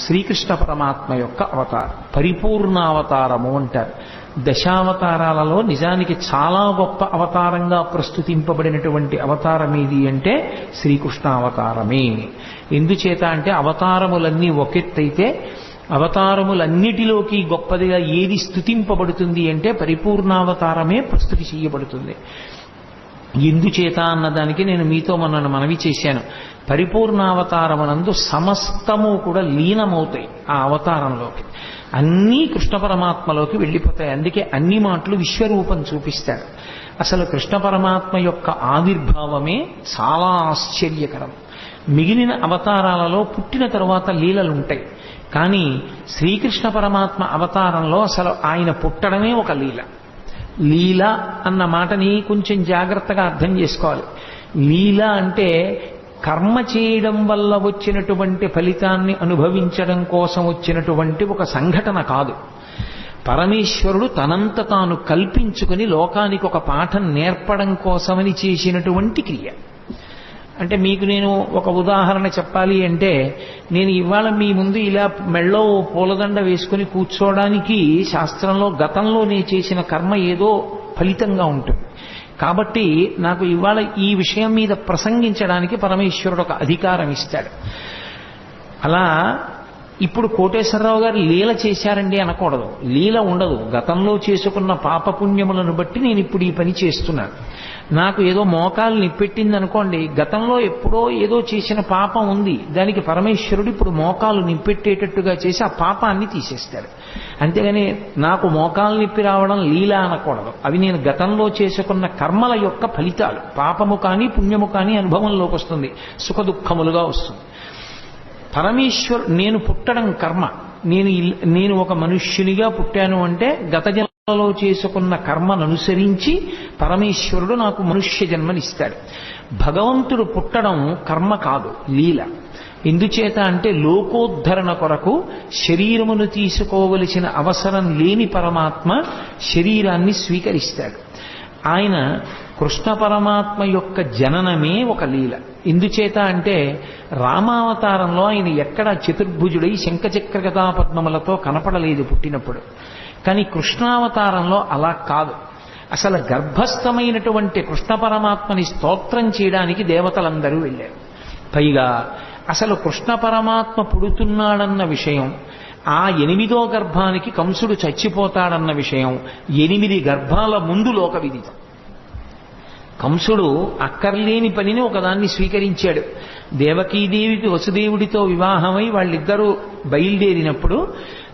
శ్రీకృష్ణ పరమాత్మ యొక్క అవతారం, పరిపూర్ణావతారము అంటారు. దశావతారాలలో నిజానికి చాలా గొప్ప అవతారంగా ప్రస్తుతింపబడినటువంటి అవతారం ఏది అంటే శ్రీకృష్ణావతారమే. ఎందుచేత అంటే అవతారములన్నీ ఒకెత్తైతే అవతారములన్నిటిలోకి గొప్పదిగా ఏది స్తుతింపబడుతుంది అంటే పరిపూర్ణావతారమే ప్రస్తుతి చేయబడుతుంది. ఎందుచేత అన్నదానికి నేను మీతో మనవి చేశాను. పరిపూర్ణావతారమునందు సమస్తము కూడా లీనమవుతాయి. ఆ అవతారంలోకి అన్నీ కృష్ణ పరమాత్మలోకి వెళ్ళిపోతాయి. అందుకే అన్ని మాటలు విశ్వరూపం చూపిస్తాడు. అసలు కృష్ణ పరమాత్మ యొక్క ఆవిర్భావమే చాలా ఆశ్చర్యకరం. మిగిలిన అవతారాలలో పుట్టిన తరువాత లీలలుంటాయి, కానీ శ్రీకృష్ణ పరమాత్మ అవతారంలో అసలు ఆయన పుట్టడమే ఒక లీల. లీల అన్న మాటని కొంచెం జాగ్రత్తగా అర్థం చేసుకోవాలి. లీల అంటే కర్మ చేయడం వల్ల వచ్చినటువంటి ఫలితాన్ని అనుభవించడం కోసం వచ్చినటువంటి ఒక సంఘటన కాదు. పరమేశ్వరుడు తనంత తాను కల్పించుకుని లోకానికి ఒక పాఠం నేర్పడం కోసమని చేసినటువంటి క్రియ. అంటే మీకు నేను ఒక ఉదాహరణ చెప్పాలి అంటే, నేను ఇవాళ మీ ముందు ఇలా మెళ్ళో పూలదండ వేసుకుని కూర్చోవడానికి శాస్త్రంలో గతంలో నేను చేసిన కర్మ ఏదో ఫలితంగా ఉంటుంది. కాబట్టి నాకు ఇవాళ ఈ విషయం మీద ప్రసంగించడానికి పరమేశ్వరుడు ఒక అధికారం ఇస్తాడు. అలా ఇప్పుడు కోటేశ్వరరావు గారు లీల చేశారండి అనకూడదు. లీల ఉండదు. గతంలో చేసుకున్న పాపపుణ్యములను బట్టి నేను ఇప్పుడు ఈ పని చేస్తున్నాను. నాకు ఏదో మోకాలు నిప్పెట్టింది అనుకోండి, గతంలో ఎప్పుడో ఏదో చేసిన పాపం ఉంది, దానికి పరమేశ్వరుడు ఇప్పుడు మోకాలు నిప్పెట్టేటట్టుగా చేసి ఆ పాపాన్ని తీసేస్తాడు. అంతేగాని నాకు మోకాలు నిప్పి రావడం లీల అనకూడదు. అవి నేను గతంలో చేసుకున్న కర్మల యొక్క ఫలితాలు. పాపము కానీ పుణ్యము కానీ అనుభవంలోకి వస్తుంది, సుఖ దుఃఖములుగా వస్తుంది. నేను పుట్టడం కర్మ. నేను ఒక మనుష్యునిగా పుట్టాను అంటే గత జన్మలో చేసుకున్న కర్మను అనుసరించి పరమేశ్వరుడు నాకు మనుష్య జన్మనిస్తాడు. భగవంతుడు పుట్టడం కర్మ కాదు, లీల. ఎందుచేత అంటే లోకోద్ధరణ కొరకు శరీరమును తీసుకోవలసిన అవసరం లేని పరమాత్మ శరీరాన్ని స్వీకరిస్తాడు. ఆయన కృష్ణ పరమాత్మ యొక్క జననమే ఒక లీల. ఎందుచేత అంటే రామావతారంలో ఆయన ఎక్కడా చతుర్భుజుడై శంఖచక్ర గదా పద్మములతో కనపడలేదు పుట్టినప్పుడు. కానీ కృష్ణావతారంలో అలా కాదు. అసలు గర్భస్థమైనటువంటి కృష్ణ పరమాత్మని స్తోత్రం చేయడానికి దేవతలందరూ వెళ్ళారు. పైగా అసలు కృష్ణ పరమాత్మ పుడుతున్నాడన్న విషయం, ఆ 8వ గర్భానికి కంసుడు చచ్చిపోతాడన్న విషయం 8 గర్భాల ముందు లోక విదితం. కంసుడు అక్కర్లేని పనిని ఒకదాన్ని స్వీకరించాడు. దేవకీదేవికి వసుదేవుడితో వివాహమై వాళ్ళిద్దరూ బయలుదేరినప్పుడు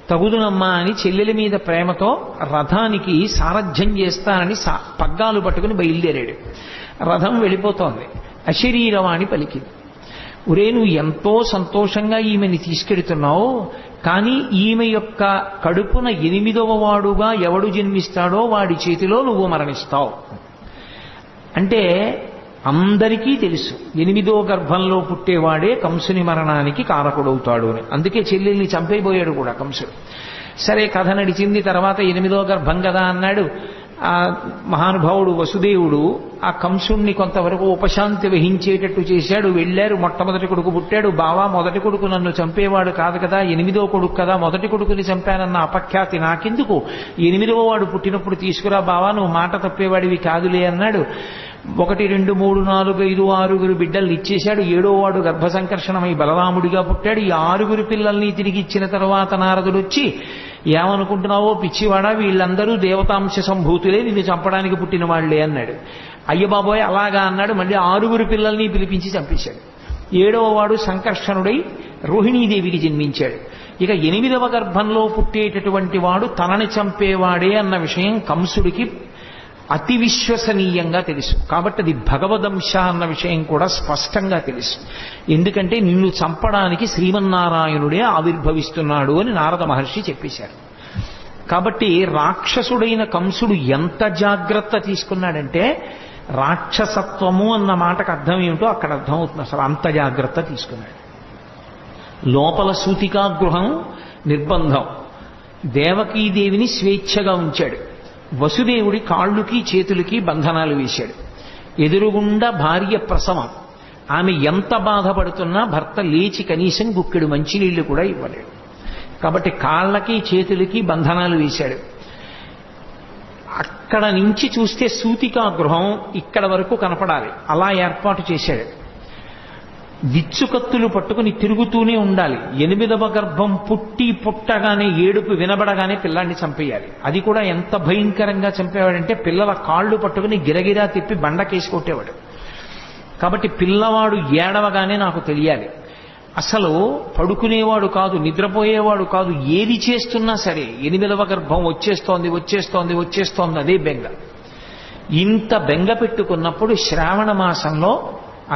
తగుదునమ్మా అని చెల్లెల మీద ప్రేమతో రథానికి సారథ్యం చేస్తానని పగ్గాలు పట్టుకుని బయలుదేరాడు. రథం వెళ్ళిపోతోంది. అశరీరవాణి పలికింది, ఒరే నువ్వు ఎంతో సంతోషంగా ఈమెని తీసుకెడుతున్నావు, కానీ ఈమె యొక్క కడుపున 8వ వాడుగా ఎవడు జన్మిస్తాడో వాడి చేతిలో నువ్వు మరణిస్తావు. అంటే అందరికీ తెలుసు 8వ గర్భంలో పుట్టేవాడే కంసుని మరణానికి కారకుడవుతాడు అని. అందుకే చెల్లెల్ని చంపైపోయాడు కూడా కంసుడు. సరే, కథ నడిచింది. తర్వాత 8వ గర్భం కదా అన్నాడు. ఆ మహానుభావుడు వసుదేవుడు ఆ కంసుణ్ణి కొంతవరకు ఉపశాంతి వహించేటట్టు చేశాడు. వెళ్ళారు. మొట్టమొదటి కొడుకు పుట్టాడు. బావా, మొదటి కొడుకు నన్ను చంపేవాడు కాదు కదా, 8వ కొడుకు కదా, మొదటి కొడుకుని చంపానన్న అపఖ్యాతి నాకెందుకు, 8వ వాడు పుట్టినప్పుడు తీసుకురా బావా, నువ్వు మాట తప్పేవాడివి కాదులే అన్నాడు. 1, 2, 3, 4, 5, 6 బిడ్డల్ని ఇచ్చేశాడు. 7వ వాడు గర్భ సంకర్షణమై బలరాముడిగా పుట్టాడు. ఈ 6 పిల్లల్ని తిరిగి ఇచ్చిన తర్వాత నారదుడు వచ్చి, ఏమనుకుంటున్నావో పిచ్చివాడా, వీళ్ళందరూ దేవతాంశ సంభూతులే, నిన్ను చంపడానికి పుట్టిన వాళ్లే అన్నాడు. అయ్య బాబోయ్ అలాగా అన్నాడు. మళ్ళీ 6 పిల్లల్ని పిలిపించి చంపేశాడు. 7వ వాడు సంకర్షణుడై రోహిణీదేవికి జన్మించాడు. ఇక 8వ గర్భంలో పుట్టేటటువంటి వాడు తనని చంపేవాడే అన్న విషయం కంసుడికి అతి విశ్వసనీయంగా తెలుసు. కాబట్టి అది భగవదంశ అన్న విషయం కూడా స్పష్టంగా తెలుసు. ఎందుకంటే నిన్ను చంపడానికి శ్రీమన్నారాయణుడే ఆవిర్భవిస్తున్నాడు అని నారద మహర్షి చెప్పేశారు. కాబట్టి రాక్షసుడైన కంసుడు ఎంత జాగ్రత్త తీసుకున్నాడంటే, రాక్షసత్వము అన్న మాటకు అర్థం ఏమిటో అక్కడ అర్థమవుతుంది. అసలు అంత జాగ్రత్త తీసుకున్నాడు. లోపల సూతికా గృహం నిర్బంధం, దేవకీదేవిని స్వేచ్ఛగా ఉంచాడు. వసుదేవుడి కాళ్ళుకి చేతులకి బంధనాలు వేశాడు. ఎదురుగుండా భార్య ప్రసవం. ఆమె ఎంత బాధపడుతున్నా భర్త లేచి కనీసం గుక్కెడు మంచినీళ్లు కూడా ఇవ్వలేడు. కాబట్టి కాళ్ళకి చేతులకి బంధనాలు వేశాడు. అక్కడ నుంచి చూస్తే సూతికా గృహం ఇక్కడ వరకు కనపడాలి, అలా ఏర్పాటు చేశాడు. విచ్చుకత్తులు పట్టుకుని తిరుగుతూనే ఉండాలి. 8వ గర్భం పుట్టగానే ఏడుపు వినబడగానే పిల్లాన్ని చంపేయాలి. అది కూడా ఎంత భయంకరంగా చంపేవాడంటే పిల్లల కాళ్ళు పట్టుకుని గిరగిరా తిప్పి బండకేసి కొట్టేవాడు. కాబట్టి పిల్లవాడు ఏడవగానే నాకు తెలియాలి. అసలు పడుకునేవాడు కాదు, నిద్రపోయేవాడు కాదు, ఏది చేస్తున్నా సరే 8వ గర్భం వచ్చేస్తోంది అదే బెంగ. ఇంత బెంగ పెట్టుకున్నప్పుడు శ్రావణ మాసంలో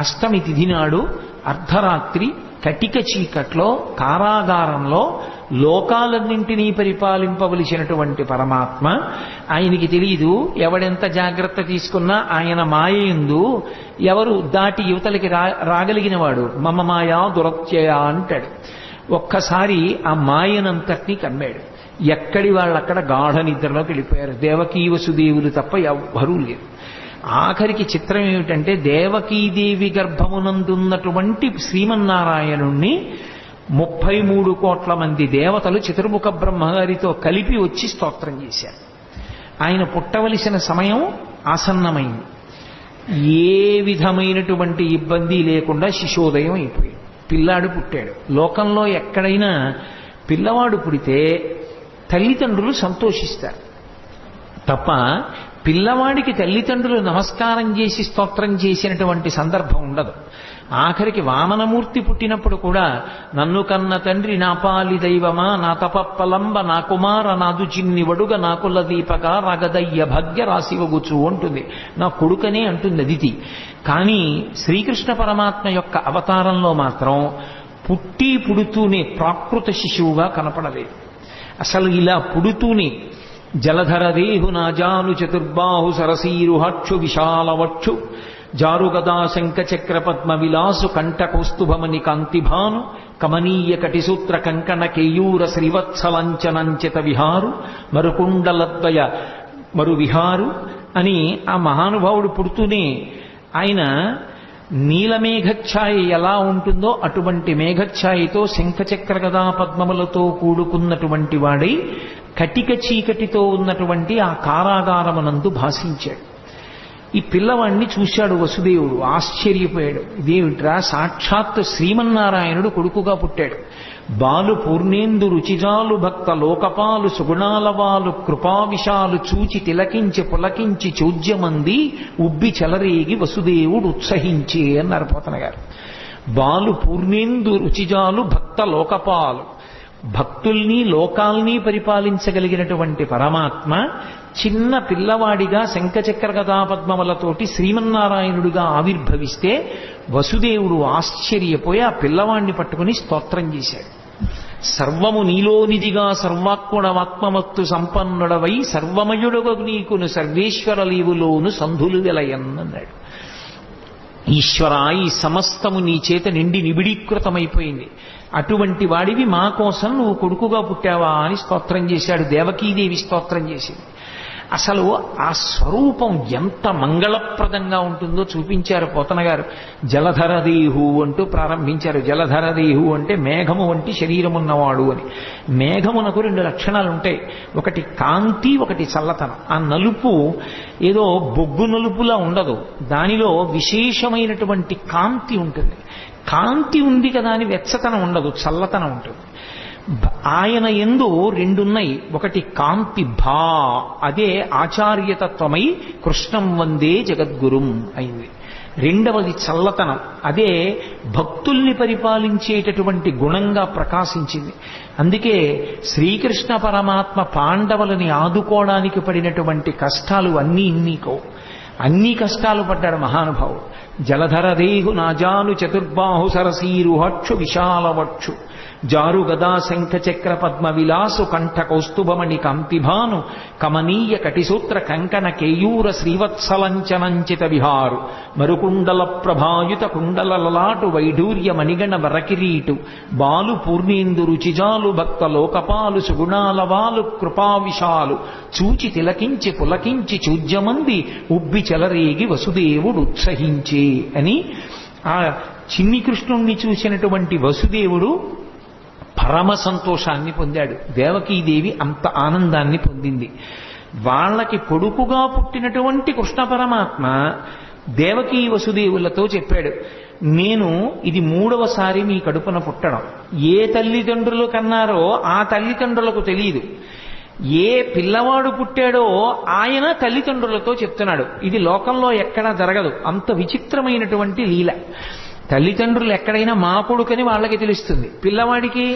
అష్టమి తిథి నాడు అర్ధరాత్రి కటిక చీకట్లో కారాగారంలో లోకాలన్నింటినీ పరిపాలింపవలసినటువంటి పరమాత్మ, ఆయనకి తెలియదు ఎవడెంత జాగ్రత్త తీసుకున్నా ఆయన మాయందు ఎవరు దాటి యువతలకి రాగలిగిన వాడు మమ మాయా దురత్యయ అంటాడు. ఒక్కసారి ఆ మాయనంతటినీ కమ్మాడు. ఎక్కడి వాళ్ళక్కడ గాఢ నిద్రలోకి వెళ్ళిపోయారు. దేవకీ వసుదేవులు తప్ప ఎవ్వరూ లేరు. ఆఖరికి చిత్రం ఏమిటంటే దేవకీదేవి గర్భమునందున్నటువంటి శ్రీమన్నారాయణుణ్ణి 33 కోట్ల మంది దేవతలు చతుర్ముఖ బ్రహ్మగారితో కలిపి వచ్చి స్తోత్రం చేశారు. ఆయన పుట్టవలసిన సమయం ఆసన్నమైంది. ఏ విధమైనటువంటి ఇబ్బంది లేకుండా శిశోదయం అయిపోయింది. పిల్లాడు పుట్టాడు. లోకంలో ఎక్కడైనా పిల్లవాడు పుడితే తల్లిదండ్రులు సంతోషిస్తారు తప్ప పిల్లవాడికి తల్లిదండ్రులు నమస్కారం చేసి స్తోత్రం చేసినటువంటి సందర్భం ఉండదు. ఆఖరికి వామనమూర్తి పుట్టినప్పుడు కూడా నన్ను కన్న తండ్రి నా పాలి దైవమా నా తపప్పలంబ నా కుమార నాదు చిన్ని వడుగ నా కుల దీపక రగదయ్య భాగ్య రాశివగుచు అంటుంది. నా కొడుకనే అంటుంది అదితి. కానీ శ్రీకృష్ణ పరమాత్మ యొక్క అవతారంలో మాత్రం పుడుతూనే ప్రాకృత శిశువుగా కనపడలేదు. అసలు ఇలా పుడుతూనే జలధర దేహు నాజాను చతుర్బాహు సరసీరుహక్షు విశాలవక్షు జారుగదా శంఖ చక్ర పద్మ విలాసు కంఠ కౌస్తుభమణి కాంతిభాను కమనీయ కటిసూత్ర కంకణ కేయూర శ్రీవత్సలంచనంచిత విహారు మరుకుండలద్వయ మరు విహారు అని ఆ మహానుభావుడు పుడుతూనే ఆయన నీలమేఘఛాయ ఎలా ఉంటుందో అటువంటి మేఘఛాయతో శంఖచక్ర గదా పద్మములతో కూడుకున్నటువంటి వాడై కటిక చీకటితో ఉన్నటువంటి ఆ కారాగారమునందు భాషించాడు. ఈ పిల్లవాడిని చూశాడు వసుదేవుడు, ఆశ్చర్యపోయాడు. ఇదేమిట్రా, సాక్షాత్ శ్రీమన్నారాయణుడు కొడుకుగా పుట్టాడు. బాలు పూర్ణేందు రుచిజాలు భక్త లోకపాలు సుగుణాలవాలు కృపావిశాలు చూచి తిలకించి పులకించి చౌద్యమంది ఉబ్బి చెలరేగి వసుదేవుడు ఉత్సహించే అన్నారు పోతన గారు. బాలు పూర్ణేందు రుచిజాలు భక్త లోకపాలు, భక్తుల్ని లోకాల్ని పరిపాలించగలిగినటువంటి పరమాత్మ చిన్న పిల్లవాడిగా శంఖచక్ర గదా పద్మములతోటి శ్రీమన్నారాయణుడిగా ఆవిర్భవిస్తే వసుదేవుడు ఆశ్చర్యపోయి ఆ పిల్లవాడిని పట్టుకుని స్తోత్రం చేశాడు. సర్వము నీలోనిదిగా సర్వాత్మడవాత్మమత్తు సంపన్నుడవై సర్వమయుడగు నీకును సర్వేశ్వర లీవులోను సంధులు వెలయన్నన్నాడు. ఈశ్వర, ఈ సమస్తము నీ చేత నిండి నిబిడీకృతమైపోయింది. అటువంటి వాడివి మా కోసం నువ్వు కొడుకుగా పుట్టావా అని స్తోత్రం చేశాడు. దేవకీదేవి స్తోత్రం చేసింది. అసలు ఆ స్వరూపం ఎంత మంగళప్రదంగా ఉంటుందో చూపించారు పోతన గారు. జలధరదేహు అంటూ ప్రారంభించారు. జలధరదేహు అంటే మేఘము వంటి శరీరమున్నవాడు అని. మేఘమునకు 2 లక్షణాలు ఉంటాయి. ఒకటి కాంతి, ఒకటి చల్లతనం. ఆ నలుపు ఏదో బొగ్గు నలుపులా ఉండదు, దానిలో విశేషమైనటువంటి కాంతి ఉంటుంది. కాంతి ఉంది కదా అని వెచ్చతనం ఉండదు, చల్లతనం ఉంటుంది. ఆయన యందు 2 ఉన్నాయి. ఒకటి కాంతి భా, అదే ఆచార్యతత్వమై కృష్ణం వందే జగద్గురుం అయింది. 2వది చల్లతనం, అదే భక్తుల్ని పరిపాలించేటటువంటి గుణంగా ప్రకాశించింది. అందుకే శ్రీకృష్ణ పరమాత్మ పాండవులని ఆదుకోవడానికి పడినటువంటి కష్టాలు అన్ని కష్టాలు పడ్డాడు మహానుభావుడు. జలధరదేహు నాజాను చతుర్బాహు సరసీరుహక్షు విశాలవక్షు జారు గదా శంఖ చక్ర పద్మ విలాసు కంఠ కౌస్తుభమణి కాంతిభాను కమనీయ కటిసూత్ర కంకణ కేయూర శ్రీవత్సలంచనంచిత విహారు మరుకుండల ప్రభాయుత కుండల లలాటు వైఢూర్య మణిగణ వరకిరీటు బాలు పూర్ణేందు రుచిజాలు భక్త లోకపాలు సుగుణాలవాలు కృపావిశాలు చూచి తిలకించి పులకించి చూజ్యమంది ఉబ్బి చెలరేగి వసుదేవుడు ఉత్సహించే అని ఆ చిన్ని కృష్ణుణ్ణి చూసినటువంటి వసుదేవుడు పరమ సంతోషాన్ని పొందాడు. దేవకీదేవి అంత ఆనందాన్ని పొందింది. వాళ్ళకి కొడుకుగా పుట్టినటువంటి కృష్ణ పరమాత్మ దేవకీ వసుదేవులతో చెప్పాడు, నేను ఇది 3వసారి మీ కడుపున పుట్టడం. ఏ తల్లిదండ్రులు కన్నారో ఆ తల్లిదండ్రులకు తెలియదు. ఏ పిల్లవాడు పుట్టాడో ఆయన తల్లిదండ్రులతో చెప్తున్నాడు. ఇది లోకంలో ఎక్కడా జరగదు. అంత విచిత్రమైనటువంటి లీల. తల్లిదండ్రులు ఎక్కడైనా మా కొడుకని వాళ్ళకి తెలుస్తుంది. పిల్లవాడికి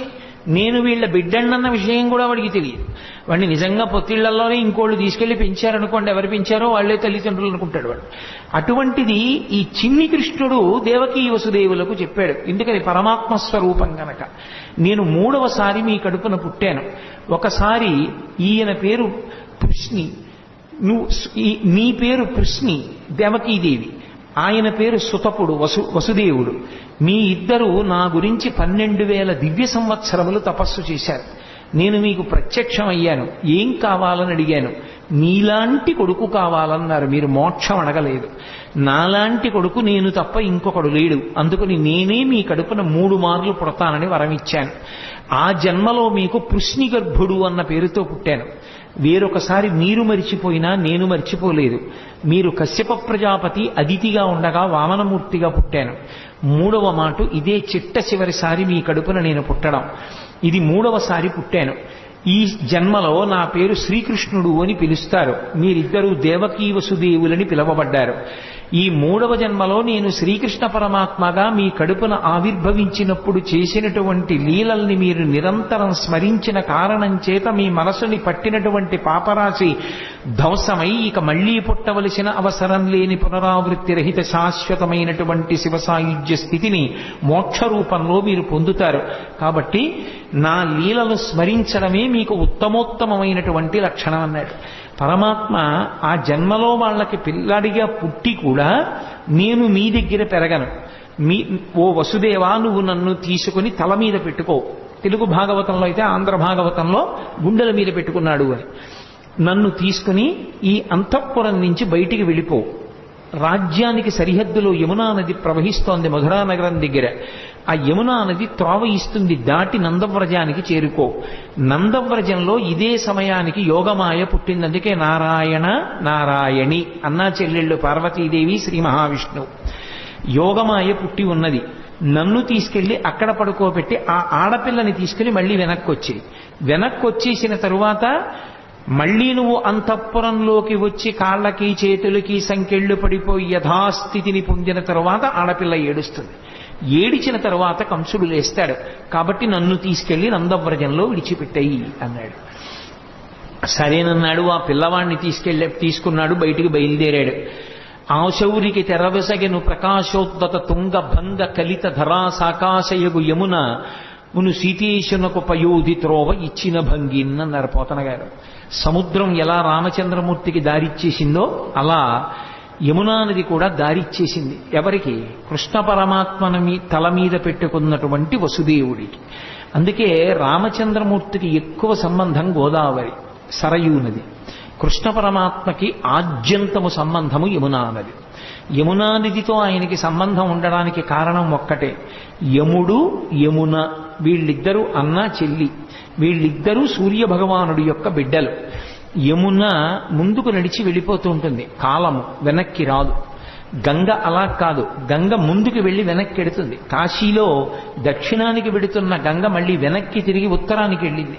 నేను వీళ్ళ బిడ్డన్నన్న విషయం కూడా వాడికి తెలియదు. వాడిని నిజంగా పొత్తిళ్లలోనే ఇంకోళ్ళు తీసుకెళ్లి పెంచారనుకోండి, ఎవరు పెంచారో వాళ్లే తల్లిదండ్రులు అనుకుంటాడు వాడు. అటువంటిది ఈ చిన్ని కృష్ణుడు దేవకీ వసుదేవులకు చెప్పాడు. ఎందుకని? పరమాత్మ స్వరూపం గనక. నేను 3వసారి మీ కడుపున పుట్టాను. ఒకసారి ఈయన పేరు కృష్ణి, నీ పేరు కృష్ణి దేవకీదేవి, ఆయన పేరు సుతపుడు వసుదేవుడు. మీ ఇద్దరు నా గురించి 12,000 దివ్య సంవత్సరములు తపస్సు చేశారు. నేను మీకు ప్రత్యక్షమయ్యాను. ఏం కావాలని అడిగాను. నీలాంటి కొడుకు కావాలన్నారు. మీరు మోక్షం అడగలేదు. నాలాంటి కొడుకు నేను తప్ప ఇంకొకడు లేడు. అందుకని నేనే మీ కడుపున 3 మార్లు పుడతానని వరమిచ్చాను. ఆ జన్మలో మీకు పృష్ణి గర్భుడు అన్న పేరుతో పుట్టాను. వేరొకసారి మీరు మరిచిపోయినా నేను మర్చిపోలేదు. మీరు కశ్యప ప్రజాపతి అదితిగా ఉండగా వామనమూర్తిగా పుట్టాను. 3వ మాట ఇదే చిట్ట చివరిసారి మీ కడుపున నేను పుట్టడం. ఇది 3వసారి పుట్టాను. ఈ జన్మలో నా పేరు శ్రీకృష్ణుడు అని పిలుస్తారు. మీరిద్దరూ దేవకీ వసుదేవులని పిలవబడ్డారు. ఈ 3వ జన్మలో నేను శ్రీకృష్ణ పరమాత్మగా మీ కడుపున ఆవిర్భవించినప్పుడు చేసినటువంటి లీలల్ని మీరు నిరంతరం స్మరించిన కారణం చేత మీ మనసుని పట్టినటువంటి పాపరాశి ధ్వంసమై ఇక మళ్లీ పుట్టవలసిన అవసరం లేని పునరావృత్తి రహిత శాశ్వతమైనటువంటి శివసాయుజ్య స్థితిని మోక్ష రూపంలో మీరు పొందుతారు. కాబట్టి నా లీలలు స్మరించడమే మీకు ఉత్తమోత్తమమైనటువంటి లక్షణం అన్నాడు. పరమాత్మ ఆ జన్మలో వాళ్ళకి పిల్లాడిగా పుట్టి కూడా నేను మీ దగ్గర పెరగను. ఓ వసుదేవా, నువ్వు నన్ను తీసుకుని తల మీద పెట్టుకో. తెలుగు భాగవతంలో అయితే ఆంధ్ర భాగవతంలో గుండెల మీద పెట్టుకున్నాడు అని. నన్ను తీసుకుని ఈ అంతఃపురం నుంచి బయటికి వెళ్ళిపో. రాజ్యానికి సరిహద్దులో యమునా నది ప్రవహిస్తోంది మధురా నగరం దగ్గర. ఆ యమునా నది త్రోవ ఇస్తుంది, దాటి నందవ్రజానికి చేరుకో. నందవ్రజంలో ఇదే సమయానికి యోగమాయ పుట్టింది. అందుకే నారాయణ నారాయణి అన్నా చెల్లెళ్ళు పార్వతీదేవి శ్రీ మహావిష్ణువు. యోగమాయ పుట్టి ఉన్నది. నన్ను తీసుకెళ్లి అక్కడ పడుకోబెట్టి ఆ ఆడపిల్లని తీసుకెళ్లి మళ్ళీ వెనక్కొచ్చేసిన తరువాత మళ్లీ నువ్వు అంతఃపురంలోకి వచ్చి కాళ్ళకి చేతులకి సంకెళ్ళు పడిపోయి యథాస్థితిని పొందిన తరువాత ఆడపిల్ల ఏడుస్తుంది. ఏడిచిన తరువాత కంసుడు లేస్తాడు. కాబట్టి నన్ను తీసుకెళ్లి నందవ్రజంలో విడిచిపెట్టాయి అన్నాడు. సరేనన్నాడు. ఆ పిల్లవాడిని తీసుకున్నాడు. బయటికి బయలుదేరాడు. ఆశౌరికి తెరవెసగెను ప్రకాశోద్దత తుంగ భంగ కలిత ధరా సాకాశయగు యమున మును సీతేశునకు పయోధి త్రోవ ఇచ్చిన భంగిన్ అన్నారు పోతన గారు. సముద్రం ఎలా రామచంద్రమూర్తికి దారిచ్చేసిందో అలా యమునా నది కూడా దారిచ్చేసింది. ఎవరికి? కృష్ణ పరమాత్మని తల మీద పెట్టుకున్నటువంటి వసుదేవుడికి. అందుకే రామచంద్రమూర్తికి ఎక్కువ సంబంధం గోదావరి సరయూ నది. కృష్ణ పరమాత్మకి ఆద్యంతము సంబంధము యమునా నది. యమునా నదితో ఆయనకి సంబంధం ఉండడానికి కారణం ఒక్కటే. యముడు యమున వీళ్ళిద్దరూ అన్న చెల్లి. వీళ్ళిద్దరూ సూర్య భగవానుడి యొక్క బిడ్డలు. యమున ముందుకు నడిచి వెళ్ళిపోతూ ఉంటుంది. కాలము వెనక్కి రాదు. గంగ అలా కాదు. గంగ ముందుకు వెళ్ళి వెనక్కి వెడుతుంది. కాశీలో దక్షిణానికి వెడుతున్న గంగ మళ్ళీ వెనక్కి తిరిగి ఉత్తరానికి వెళ్ళింది.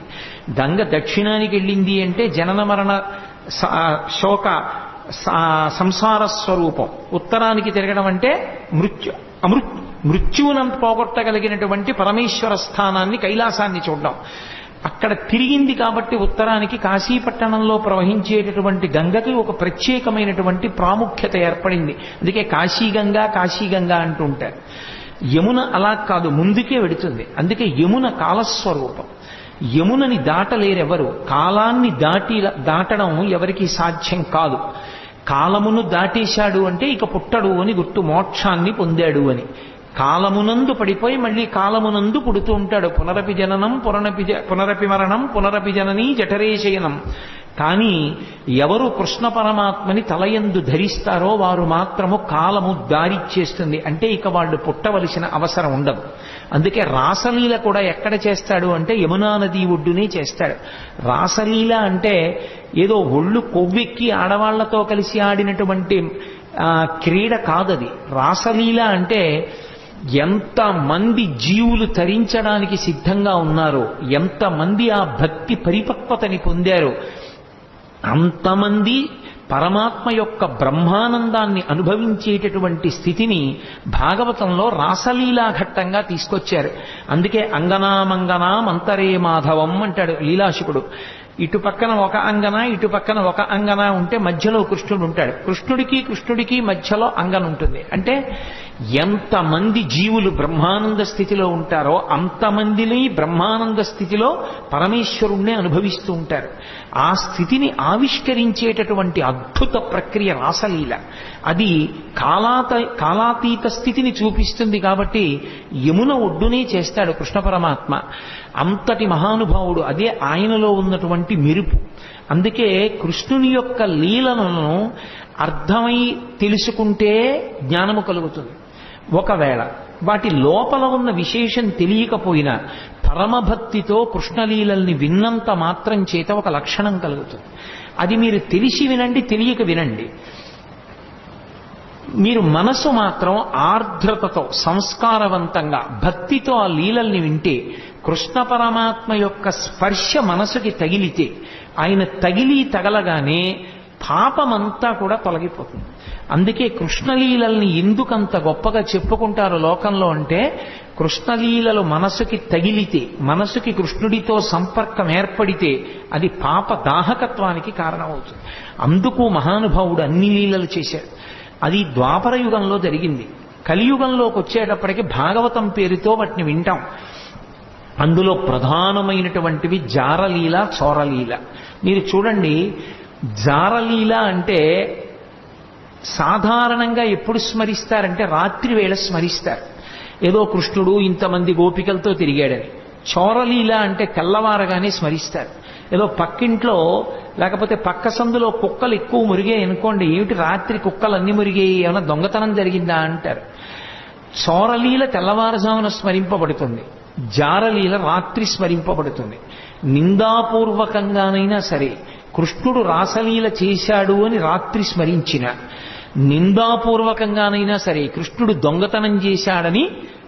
గంగ దక్షిణానికి వెళ్ళింది అంటే జనన మరణ శోక సంసార స్వరూపం. ఉత్తరానికి తిరగడం అంటే మృత్యువునంత పోగొట్టగలిగినటువంటి పరమేశ్వర స్థానాన్ని, కైలాసాన్ని చూడడం. అక్కడ తిరిగింది కాబట్టి ఉత్తరానికి కాశీపట్టణంలో ప్రవహించేటటువంటి గంగకి ఒక ప్రత్యేకమైనటువంటి ప్రాముఖ్యత ఏర్పడింది. అందుకే కాశీగంగా అంటూ ఉంటారు. యమున అలా కాదు, ముందుకే వెడుతుంది. అందుకే యమున కాలస్వరూపం. యమునని దాటలేరెవరు. కాలాన్ని దాటడం ఎవరికి సాధ్యం కాదు. కాలమును దాటేశాడు అంటే ఇక పుట్టడు అని గుర్తు, మోక్షాన్ని పొందాడు అని. కాలమునందు పడిపోయి మళ్ళీ కాలమునందు పుడుతూ ఉంటాడు. పునరపి జననం పునరపి మరణం పునరపి జననీ జఠరేశయనం. కానీ ఎవరు కృష్ణ పరమాత్మని తలయందు ధరిస్తారో వారు మాత్రము కాలము దారిచ్చేస్తుంది. అంటే ఇక వాళ్ళు పుట్టవలసిన అవసరం ఉండదు. అందుకే రాసలీల కూడా ఎక్కడ చేస్తాడు అంటే యమునా నది ఒడ్డునే చేస్తాడు. రాసలీల అంటే ఏదో ఒళ్ళు కొవ్వెక్కి ఆడవాళ్లతో కలిసి ఆడినటువంటి క్రీడ కాదది. రాసలీల అంటే ఎంతమంది జీవులు తరించడానికి సిద్ధంగా ఉన్నారో, ఎంతమంది ఆ భక్తి పరిపక్వతని పొందారో అంతమంది పరమాత్మ యొక్క బ్రహ్మానందాన్ని అనుభవించేటటువంటి స్థితిని భాగవతంలో రాసలీలా ఘట్టంగా తీసుకొచ్చారు. అందుకే అంగనామంగనా మంతరే మాధవం అంటాడు లీలాశుకుడు. ఇటు పక్కన ఒక అంగన, ఇటు పక్కన ఒక అంగన ఉంటే మధ్యలో కృష్ణుడు ఉంటాడు. కృష్ణుడికి మధ్యలో అంగన ఉంటుంది. అంటే ఎంతమంది జీవులు బ్రహ్మానంద స్థితిలో ఉంటారో అంతమందిని బ్రహ్మానంద స్థితిలో పరమేశ్వరుణ్ణి అనుభవిస్తూ ఉంటారు. ఆ స్థితిని ఆవిష్కరించేటటువంటి అద్భుత ప్రక్రియ రాసలీల. అది కాలాతీత స్థితిని చూపిస్తుంది. కాబట్టి యమున ఒడ్డునే చేస్తాడు కృష్ణ పరమాత్మ. అంతటి మహానుభావుడు. అదే ఆయనలో ఉన్నటువంటి మెరుపు. అందుకే కృష్ణుని యొక్క లీలలను అర్థమై తెలుసుకుంటే జ్ఞానము కలుగుతుంది. ఒకవేళ వాటి లోపల ఉన్న విశేషం తెలియకపోయినా పరమభక్తితో కృష్ణలీలల్ని విన్నంత మాత్రం చేత ఒక లక్షణం కలుగుతుంది. అది మీరు తెలిసి వినండి, తెలియక వినండి. మీరు మనసు మాత్రం ఆర్ద్రతతో సంస్కారవంతంగా భక్తితో ఆ లీలల్ని వింటే, కృష్ణ పరమాత్మ యొక్క స్పర్శ మనసుకి తగిలితే, ఆయన తగలగానే పాపమంతా కూడా తొలగిపోతుంది. అందుకే కృష్ణలీలల్ని ఎందుకంత గొప్పగా చెప్పుకుంటారు లోకంలో అంటే, కృష్ణలీలలు మనసుకి తగిలితే, మనసుకి కృష్ణుడితో సంపర్కం ఏర్పడితే అది పాప దాహకత్వానికి కారణమవుతుంది. అందుకు మహానుభావుడు అన్ని లీలలు చేశాడు. అది ద్వాపర యుగంలో జరిగింది. కలియుగంలోకి వచ్చేటప్పటికి భాగవతం పేరుతో వాటిని వింటాం. అందులో ప్రధానమైనటువంటివి జారలీల, చోరలీల. మీరు చూడండి, జారలీల అంటే సాధారణంగా ఎప్పుడు స్మరిస్తారంటే రాత్రి వేళ స్మరిస్తారు. ఏదో కృష్ణుడు ఇంతమంది గోపికలతో తిరిగాడని. చోరలీల అంటే తెల్లవారగానే స్మరిస్తారు. ఏదో పక్కింట్లో లేకపోతే పక్క సందులో కుక్కలు ఎక్కువ మురిగాయి అనుకోండి, ఏమిటి రాత్రి కుక్కలు అన్ని మురిగాయి, ఏమైనా దొంగతనం జరిగిందా అంటారు. చోరలీల తెల్లవారుజామున స్మరింపబడుతుంది, జారలీల రాత్రి స్మరింపబడుతుంది. నిందాపూర్వకంగానైనా సరే కృష్ణుడు రాసలీల చేశాడు అని రాత్రి స్మరించిన, నిందాపూర్వకంగానైనా సరే కృష్ణుడు దొంగతనం చేశాడని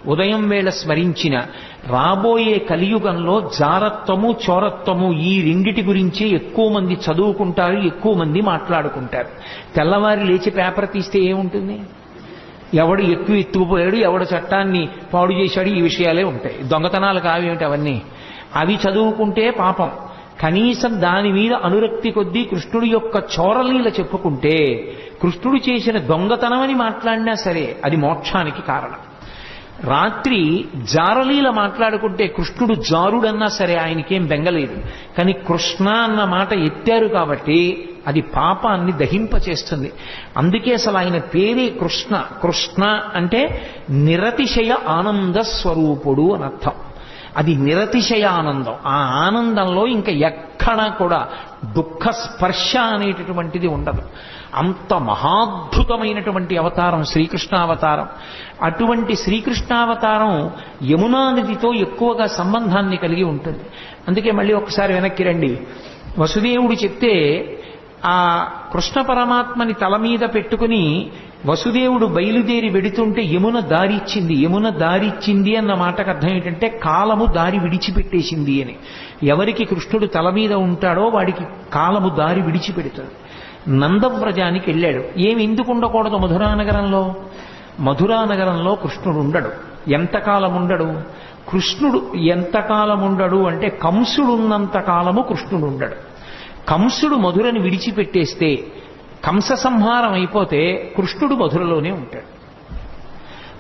ఉదయం వేళ స్మరించిన, రాబోయే కలియుగంలో జారత్వము, చోరత్వము ఈ రెండిటి గురించి ఎక్కువ మంది చదువుకుంటారు, ఎక్కువ మంది మాట్లాడుకుంటారు. తెల్లవారి లేచి పేపర్ తీస్తే ఏముంటుంది? ఎవడు ఎక్కువ ఎత్తుకుపోయాడు, ఎవడు చట్టాన్ని పాడు చేశాడు, ఈ విషయాలే ఉంటాయి. దొంగతనాలు కావేమిటి అవన్నీ? అవి చదువుకుంటే పాపం. కనీసం దాని మీద అనురక్తి కొద్దీ కృష్ణుడి యొక్క చోరలీల చెప్పుకుంటే, కృష్ణుడు చేసిన దొంగతనమని మాట్లాడినా సరే అది మోక్షానికి కారణం. రాత్రి జారలీల మాట్లాడుకుంటే కృష్ణుడు జారుడన్నా సరే ఆయనకేం బెంగలేదు. కానీ కృష్ణ అన్న మాట ఎత్తారు కాబట్టి అది పాపాన్ని దహింపచేస్తుంది. అందుకే అసలు ఆయన పేరే కృష్ణ. కృష్ణ అంటే నిరతిశయ ఆనంద స్వరూపుడు అని అర్థం. అది నిరతిశయ ఆనందం. ఆ ఆనందంలో ఇంకా ఎక్కడా కూడా దుఃఖ స్పర్శ అనేటటువంటిది ఉండదు. అంత మహాద్భుతమైనటువంటి అవతారం శ్రీకృష్ణావతారం. అటువంటి శ్రీకృష్ణావతారం యమునా నదితో ఎక్కువగా సంబంధాన్ని కలిగి ఉంటుంది. అందుకే మళ్ళీ ఒకసారి వెనక్కి రండి. వసుదేవుడు చెప్తే ఆ కృష్ణ పరమాత్మని తల మీద పెట్టుకుని వసుదేవుడు బయలుదేరి వెడుతుంటే యమున దారిచ్చింది. యమున దారిచ్చింది అన్న మాటకు అర్థం ఏంటంటే కాలము దారి విడిచిపెట్టేసింది అని. ఎవరికి కృష్ణుడు తల మీద ఉంటాడో వాడికి కాలము దారి విడిచిపెడుతుంది. నందవ్రజానికి వెళ్ళాడు. ఏమి ఎందుకు ఉండకూడదు మధురానగరంలో? మధురానగరంలో కృష్ణుడు ఉండడు. ఎంతకాలం ఉండడు? కృష్ణుడు ఎంతకాలం ఉండడు అంటే కంసుడు ఉన్నంత కాలము కృష్ణుడు ఉండడు. కంసుడు మధురని విడిచిపెట్టేస్తే, కంస సంహారం అయిపోతే కృష్ణుడు మధురలోనే ఉంటాడు.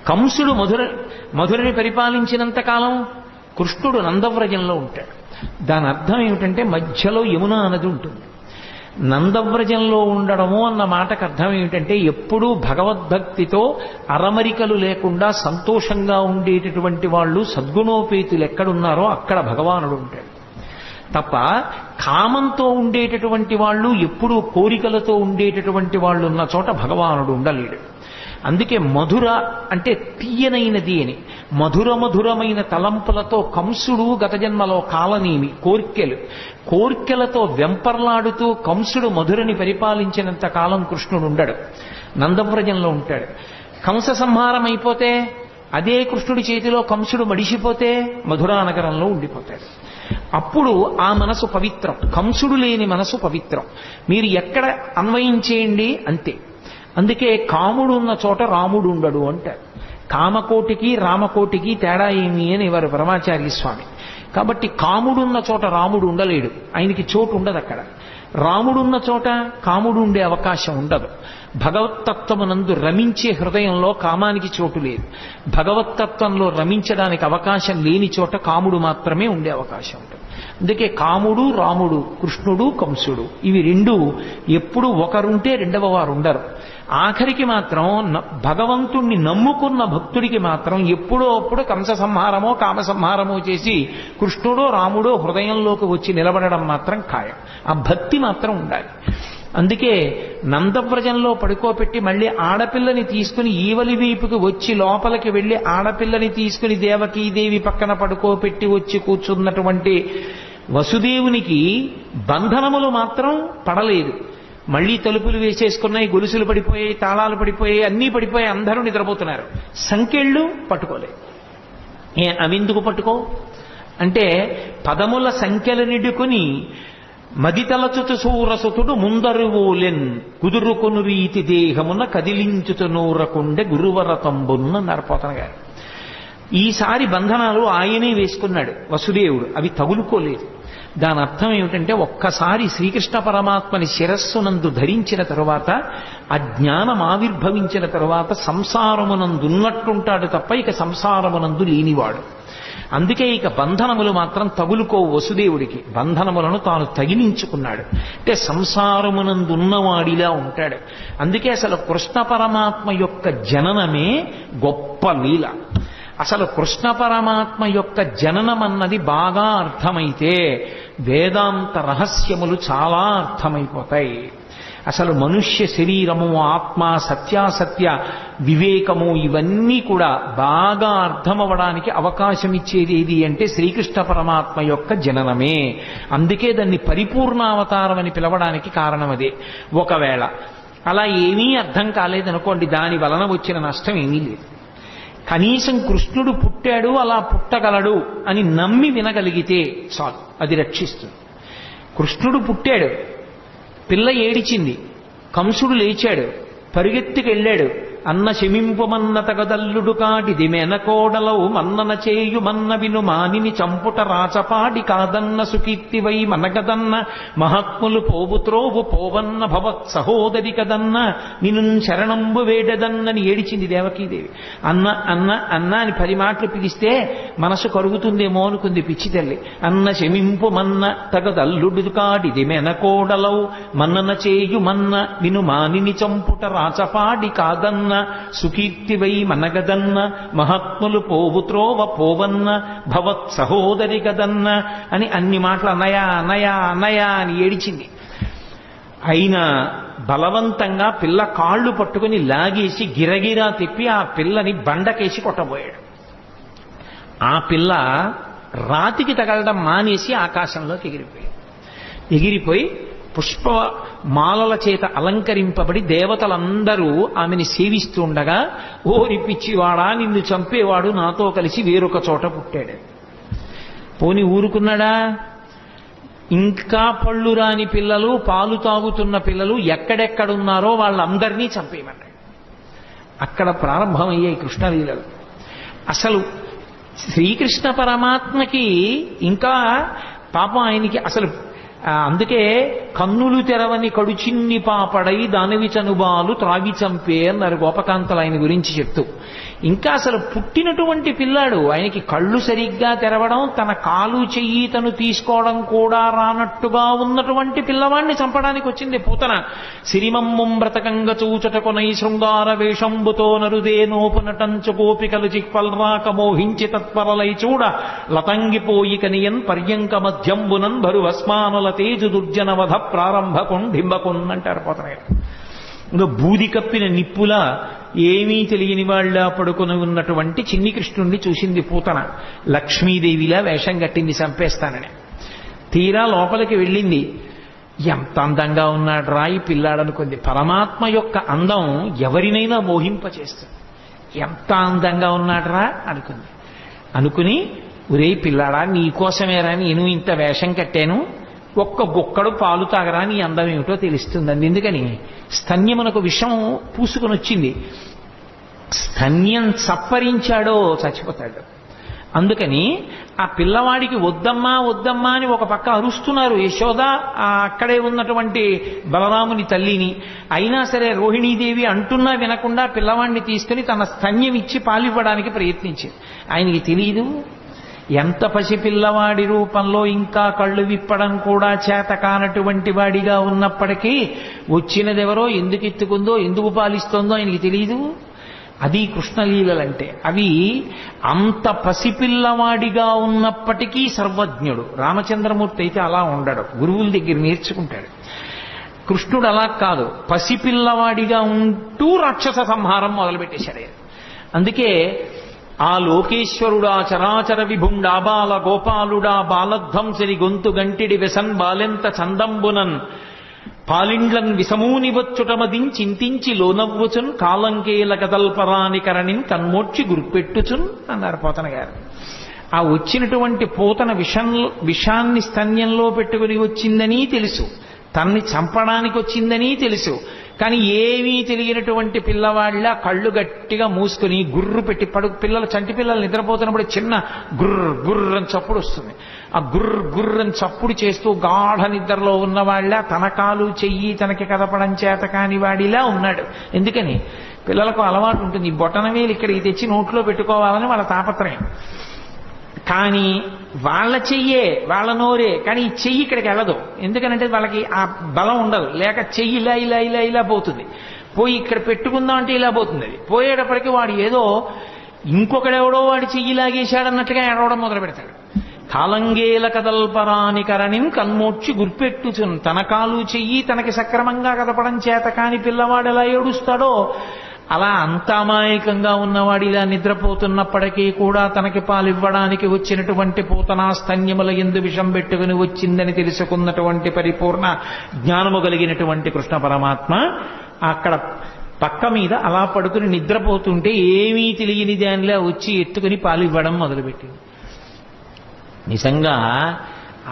కంసుడు మధురని పరిపాలించినంత కాలం కృష్ణుడు నందవ్రజంలో ఉంటాడు. దాని అర్థం ఏమిటంటే మధ్యలో యమునా నది ఉంటుంది. నందవ్రజంలో ఉండడము అన్న మాటకు అర్థం ఏమిటంటే ఎప్పుడూ భగవద్భక్తితో అరమరికలు లేకుండా సంతోషంగా ఉండేటటువంటి వాళ్ళు సద్గుణోపేతులు ఎక్కడున్నారో అక్కడ భగవానుడు ఉంటాడు. తప్ప కామంతో ఉండేటటువంటి వాళ్ళు, ఎప్పుడూ కోరికలతో ఉండేటటువంటి వాళ్ళు ఉన్న చోట భగవానుడు ఉండలేడు. అందుకే మధుర అంటే తీయనైనది అని. మధురమైన తలంపులతో కంసుడు గత జన్మలో కాలనేమి కోర్కెలతో వెంపర్లాడుతూ కంసుడు మధురని పరిపాలించినంత కాలం కృష్ణుడు ఉండడు, నందవ్రజంలో ఉంటాడు. కంస సంహారం అయిపోతే అదే కృష్ణుడి చేతిలో కంసుడు మడిసిపోతే మధురానగరంలో ఉండిపోతాడు. అప్పుడు ఆ మనసు పవిత్రం. కంసుడు లేని మనసు పవిత్రం. మీరు ఎక్కడ అన్వయించేయండి అంతే. అందుకే కాముడు ఉన్న చోట రాముడు ఉండడు అంటారు. కామకోటికి రామకోటికి తేడా ఏమి అని వారు పరమాచార్య స్వామి. కాబట్టి కాముడున్న చోట రాముడు ఉండలేడు, ఆయనకి చోటు ఉండదు అక్కడ. రాముడున్న చోట కాముడు ఉండే అవకాశం ఉండదు. భగవత్తత్వమునందు రమించే హృదయంలో కామానికి చోటు లేదు. భగవత్తత్వంలో రమించడానికి అవకాశం లేని చోట కాముడు మాత్రమే ఉండే అవకాశం ఉంటుంది. అందుకే కాముడు రాముడు, కృష్ణుడు కంసుడు, ఇవి రెండు ఎప్పుడు ఒకరుంటే రెండవ వారు ఉండరు. ఆఖరికి మాత్రం భగవంతుణ్ణి నమ్ముకున్న భక్తుడికి మాత్రం ఎప్పుడో అప్పుడు కంస సంహారమో కామ సంహారమో చేసి కృష్ణుడో రాముడో హృదయంలోకి వచ్చి నిలబడడం మాత్రం ఖాయం. ఆ భక్తి మాత్రం ఉండాలి. అందుకే నందవ్రజంలో పడుకోబెట్టి మళ్ళీ ఆడపిల్లని తీసుకుని ఈవలి వైపుకి వచ్చి లోపలికి వెళ్ళి ఆడపిల్లని తీసుకుని దేవకీదేవి పక్కన పడుకోబెట్టి వచ్చి కూర్చున్నటువంటి వసుదేవునికి బంధనములు మాత్రం పడలేదు. మళ్లీ తలుపులు వేసేసుకున్నాయి, గొలుసులు పడిపోయాయి, తాళాలు పడిపోయాయి, అన్నీ పడిపోయాయి, అందరూ నిద్రపోతున్నారు. సంకెళ్ళు పట్టుకోలేదు. అవెందుకు పట్టుకో అంటే పదముల సంఖ్యలు నిడుకుని మదితలచుతు సూరసుతుడు ముందరువోలెన్ కుదురుకొను రీతి దేహమున కదిలించుతు నూరకుండె గురువరతంబున్న నరపోతన గారు. ఈసారి బంధనాలు ఆయనే వేసుకున్నాడు వసుదేవుడు, అవి తగులుకోలేదు. దాని అర్థం ఏమిటంటే ఒక్కసారి శ్రీకృష్ణ పరమాత్మని శిరస్సునందు ధరించిన తరువాత, ఆ జ్ఞానం ఆవిర్భవించిన తరువాత సంసారమునందున్నట్టుంటాడు తప్ప ఇక సంసారమునందు లేనివాడు. అందుకే ఇక బంధనములు మాత్రం తగులుకో వసుదేవుడికి. బంధనములను తాను తగిలించుకున్నాడు. అంటే సంసారమునందున్నవాడిలా ఉంటాడు. అందుకే అసలు కృష్ణ పరమాత్మ యొక్క జననమే గొప్ప లీల. అసలు కృష్ణ పరమాత్మ యొక్క జననం అన్నది బాగా అర్థమైతే వేదాంత రహస్యములు చాలా అర్థమైపోతాయి. అసలు మనుష్య శరీరము, ఆత్మ, సత్యాసత్య వివేకము ఇవన్నీ కూడా బాగా అర్థమవడానికి అవకాశం ఇచ్చేది ఏది అంటే శ్రీకృష్ణ పరమాత్మ యొక్క జననమే. అందుకే దాన్ని పరిపూర్ణావతారం అని పిలవడానికి కారణం అదే. ఒకవేళ అలా ఏమీ అర్థం కాలేదనుకోండి, దాని వలన వచ్చిన నష్టం ఏమీ లేదు. కనీసం కృష్ణుడు పుట్టాడు, అలా పుట్టగలడు అని నమ్మి వినగలిగితే చాలు, అది రక్షిస్తుంది. కృష్ణుడు పుట్టాడు, పిల్ల ఏడిచింది, కంసుడు లేచాడు, పరిగెత్తుకెళ్ళాడు. అన్న శమింపుమన్న తగదల్లుడు కాటిది మెనకోడలవు మన్నన చేయు మన్న విను మానిని చంపుట రాచపాడి కాదన్న సుకీర్తివై మనగదన్న మహాత్ములు పోవుత్రోవు పోవన్న భవత్ సహోదరి కదన్న నిను శరణంబు వేడదన్నని ఏడిచింది దేవకీదేవి. అన్న అన్న అన్న అని 10 మాటలు పిలిస్తే మనసు కరుగుతుందేమో అనుకుంది పిచ్చి తల్లి. అన్న శమింపుమన్న తగదల్లుడు కాటిది మెనకోడలవు మన్నన చేయు మన్న విను మానిని చంపుట రాచపాడి కాదన్న సుకీర్తివై మనగదన్న మహాత్ములు పోవుత్రోవ పోవన్న భవత్ సహోదరి గదన్న అని అన్ని మాటలు అన్నయా అన్నయా అన్నయా అని ఏడిచింది. అయినా బలవంతంగా పిల్ల కాళ్ళు పట్టుకుని లాగేసి గిరగిరా తిప్పి ఆ పిల్లని బండకేసి కొట్టబోయాడు. ఆ పిల్ల రాతికి తగలడం మానేసి ఆకాశంలోకి ఎగిరిపోయి పుష్ప మాలల చేత అలంకరింపబడి దేవతలందరూ ఆమెని సేవిస్తూ ఉండగా, ఓరి పిచ్చివాడా, నిన్ను చంపేవాడు నాతో కలిసి వేరొక చోట పుట్టాడు. పోని ఊరుకున్నాడా? ఇంకా పళ్ళు రాని పిల్లలు, పాలు తాగుతున్న పిల్లలు ఎక్కడెక్కడున్నారో వాళ్ళందరినీ చంపేయమన్నాడు. అక్కడ ప్రారంభమయ్యాయి కృష్ణలీలలు. అసలు శ్రీకృష్ణ పరమాత్మకి ఇంకా పాపం ఆయనకి అసలు అందుకే కన్నులు తెరవని కడుచిన్ని పాపడై దానివి చనుబాలు త్రాగి చంపే అన్నారు గోపకాంతలు ఆయన గురించి చెప్తూ. ఇంకా అసలు పుట్టినటువంటి పిల్లాడు, ఆయనకి కళ్ళు సరిగ్గా తెరవడం, తన కాలు చెయ్యి తను తీసుకోవడం కూడా రానట్టుగా ఉన్నటువంటి పిల్లవాడిని చంపడానికి వచ్చింది పూతన. సిరిమమ్మం బ్రతకంగ చూచటకొనై శృంగార వేషంబుతో నరుదే నోపు నటంచు గోపికలు చిక్పల్రాక మోహించి తత్పరలై చూడ లతంగిపోయి కనియన్ పర్యంక మధ్యంబునన్ భరు భస్మానుల తేజు దుర్జనవధ ప్రారంభ కొండింబకొన్ అంటారు పోతనగారు. ఇంకా బూది కప్పిన నిప్పులా ఏమీ తెలియని వాళ్ళ పడుకొని ఉన్నటువంటి చిన్ని కృష్ణుణ్ణి చూసింది పూతన. లక్ష్మీదేవిలా వేషం కట్టింది చంపేస్తానని. తీరా లోపలికి వెళ్ళింది. ఎంత అందంగా ఉన్నాడు రా ఈ పిల్లాడనుకుంది. పరమాత్మ యొక్క అందం ఎవరినైనా మోహింపచేస్తుంది. ఎంత అందంగా ఉన్నాడు రా అనుకుంది. అనుకుని, ఒరే పిల్లాడా, నీకోసమేరా నేను ఇంత వేషం కట్టాను, ఒక్క గుక్కడు పాలు తాగరా నీ అందం ఏమిటో తెలుస్తుందండి. ఎందుకని స్తన్యమునకు విషం పూసుకొని వచ్చింది. స్తన్యం చప్పరించాడో చచ్చిపోతాడు. అందుకని ఆ పిల్లవాడికి వద్దమ్మా వద్దమ్మా అని ఒక పక్క అరుస్తున్నారు యశోద, అక్కడే ఉన్నటువంటి బలరాముని తల్లిని. అయినా సరే రోహిణీదేవి అంటున్నా వినకుండా పిల్లవాడిని తీసుకుని తన స్తన్యం ఇచ్చి పాలివ్వడానికి ప్రయత్నించింది. ఆయనకి తెలియదు, ఎంత పసిపిల్లవాడి రూపంలో ఇంకా కళ్ళు విప్పడం కూడా చేత కానటువంటి వాడిగా ఉన్నప్పటికీ వచ్చినదెవరో, ఎందుకు ఎత్తుకుందో, ఎందుకు పాలిస్తోందో ఆయనకి తెలియదు. అది కృష్ణలీలలంటే. అవి అంత పసిపిల్లవాడిగా ఉన్నప్పటికీ సర్వజ్ఞుడు. రామచంద్రమూర్తి అయితే అలా ఉండడు, గురువుల దగ్గర నేర్చుకుంటాడు. కృష్ణుడు అలా కాదు, పసిపిల్లవాడిగా ఉంటూ రాక్షస సంహారం మొదలుపెట్టేశాడు. అందుకే ఆ లోకేశ్వరుడా చరాచర విభుండా బాల గోపాలుడా బాలధ్వంసరి గొంతు గంటిడి వెసన్ బాలెంత చందంబునన్ పాలిండ్లన్ విసమూని వచ్చుటమదించింతించి లోనవ్వుచున్ కాలంకేల కదల్పరాని కరణిన్ కన్మోడ్చి గుర్పెట్టుచున్ అన్నారు పోతన గారు. ఆ వచ్చినటువంటి పూతన విషాన్ని స్తన్యంలో పెట్టుకుని వచ్చిందని తెలుసు, తన్ని చంపడానికి వచ్చిందని తెలుసు. కానీ ఏమీ తెలియనటువంటి పిల్లవాళ్ళ కళ్ళు గట్టిగా మూసుకుని గుర్రు పెట్టి పిల్లలు, చంటి పిల్లలు నిద్రపోతున్నప్పుడు చిన్న గుర్ర గుర్ర అని చప్పుడు వస్తుంది. ఆ గుర్ర గుర్ర అని చప్పుడు చేస్తూ గాఢ నిద్రలో ఉన్నవాళ్ళ తన కాలు చెయ్యి తనకి కదపడం చేత కాని వాడిలా ఉన్నాడు. ఎందుకని పిల్లలకు అలవాటు ఉంటుంది, బొటనవేలు ఇక్కడికి తెచ్చి నోట్లో పెట్టుకోవాలని వాళ్ళ తాపత్రయం. కానీ వాళ్ళ చెయ్యే, వాళ్ళ నోరే, కానీ ఈ చెయ్యి ఇక్కడికి వెళ్ళదు. ఎందుకనంటే వాళ్ళకి ఆ బలం ఉండదు. లేక చెయ్యి ఇలా ఇలా ఇలా ఇలా పోతుంది. పోయి ఇక్కడ పెట్టుకుందాం అంటే ఇలా పోతుంది. అది పోయేటప్పటికి వాడు ఏదో ఇంకొకడెవడో వాడి చెయ్యి లాగేశాడన్నట్టుగా ఏడవడం మొదలు పెడతాడు. కాలంగేల కదల్పరాని కరణిన్ కన్మోడ్చి గుర్పెట్టుచున్. తన కాలు చెయ్యి తనకి సక్రమంగా కదపడం చేత కాని పిల్లవాడు ఎలా ఏడుస్తాడో అలా అంత అమాయకంగా ఉన్నవాడు ఇలా నిద్రపోతున్నప్పటికీ కూడా తనకి పాలివ్వడానికి వచ్చినటువంటి పూతనా స్తన్యముల యందు విషం పెట్టుకుని వచ్చిందని తెలుసుకున్నటువంటి పరిపూర్ణ జ్ఞానము కలిగినటువంటి కృష్ణ పరమాత్మ అక్కడ పక్క మీద అలా పడుకుని నిద్రపోతుంటే ఏమీ తెలియని దానిలా వచ్చి ఎత్తుకుని పాలివ్వడం మొదలుపెట్టింది. నిజంగా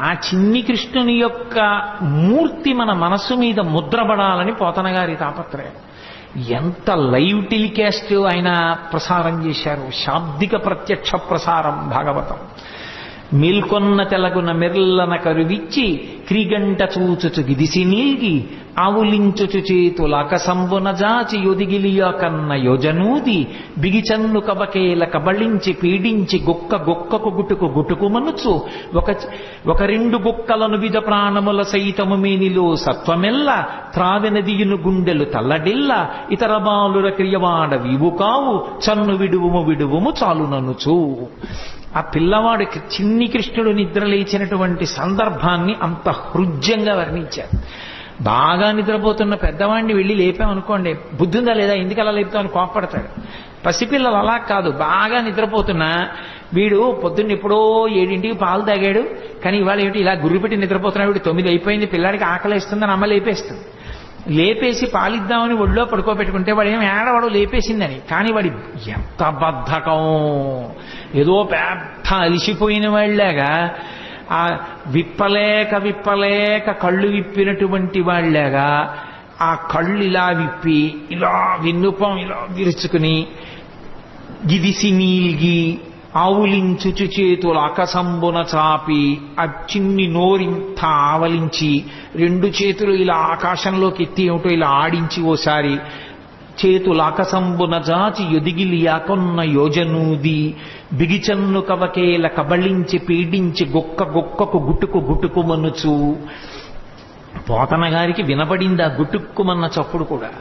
ఆ చిన్ని కృష్ణుని యొక్క మూర్తి మన మనస్సు మీద ముద్రపడాలని పోతన గారి తాపత్రయం. ఎంత లైవ్ టెలికాస్ట్ ఆయన ప్రసారం చేశారు. శాబ్దిక ప్రత్యక్ష ప్రసారం భాగవతం. మేల్కొన్న తెలగున మెర్లన కరువిచ్చి క్రీగంట చూచుచు గిదిసి నీల్గి ఆవులించుచు చేతులాకసంబున జాచి యొదిగిలియ కన్న యోజనూది బిగిచన్ను కబకేల కబళించి పీడించి గొక్క గొక్కకు గుటుకు గుటుకు మనుచు ఒక రెండు గుక్కలను విధ ప్రాణముల సైతము మేనిలో సత్వమెల్ల త్రావెనదియును గుండెలు తల్లడిల్ల ఇతర బాలుర క్రియవాడ వీవు కావు చన్ను విడువుము విడువుము చాలుననుచు. ఆ పిల్లవాడికి చిన్ని కృష్ణుడు నిద్ర లేచినటువంటి సందర్భాన్ని అంత హృద్యంగా వర్ణించారు. బాగా నిద్రపోతున్న పెద్దవాడిని వెళ్ళి లేపామనుకోండి, బుద్ధి ఉందా లేదా, ఎందుకు అలా లేపుతామని కోపడతాడు. పసిపిల్లలు అలా కాదు, బాగా నిద్రపోతున్నా వీడు పొద్దున్న ఎప్పుడో 7ంటికి పాలు తాగాడు, కానీ ఇవాళ ఏమిటి ఇలా గుర్రు పెట్టి నిద్రపోతున్నాడు, వీడు 9 అయిపోయింది, పిల్లాడికి ఆకలేస్తుందని అమ్మ లేపేస్తుంది. లేపేసి పాలిద్దామని ఒళ్ళో పడుకోబెట్టుకుంటే వాడు ఏమి ఏడవాడు లేపేసిందని. కానీ వాడి ఎంత బద్ధకం, ఏదో పెద్ద అలిసిపోయిన వాళ్ళలాగా ఆ విప్పలేక కళ్ళు విప్పినటువంటి వాళ్ళలాగా ఆ కళ్ళు ఇలా విప్పి ఇలా విన్నుపం ఇలా విరుచుకుని గిదిసి నీల్గి ఆవులించుచు చేతులు ఆకాశంబున చాపి ఆ చిన్ని నోరింత ఆవలించి రెండు చేతులు ఇలా ఆకాశంలోకి ఎత్తి ఏమిటో ఇలా ఆడించి ఓసారి చేతులు ఆకాశంబున జాచి ఎదిగిలియాకొన్న యోజనూది బిగిచన్ను కవకేల కబళించి పీడించి గొక్కకు గుటుకు మనుచు. పోతన గారికి వినపడింది ఆ గుటుక్కుమన్న చప్పుడు కూడా.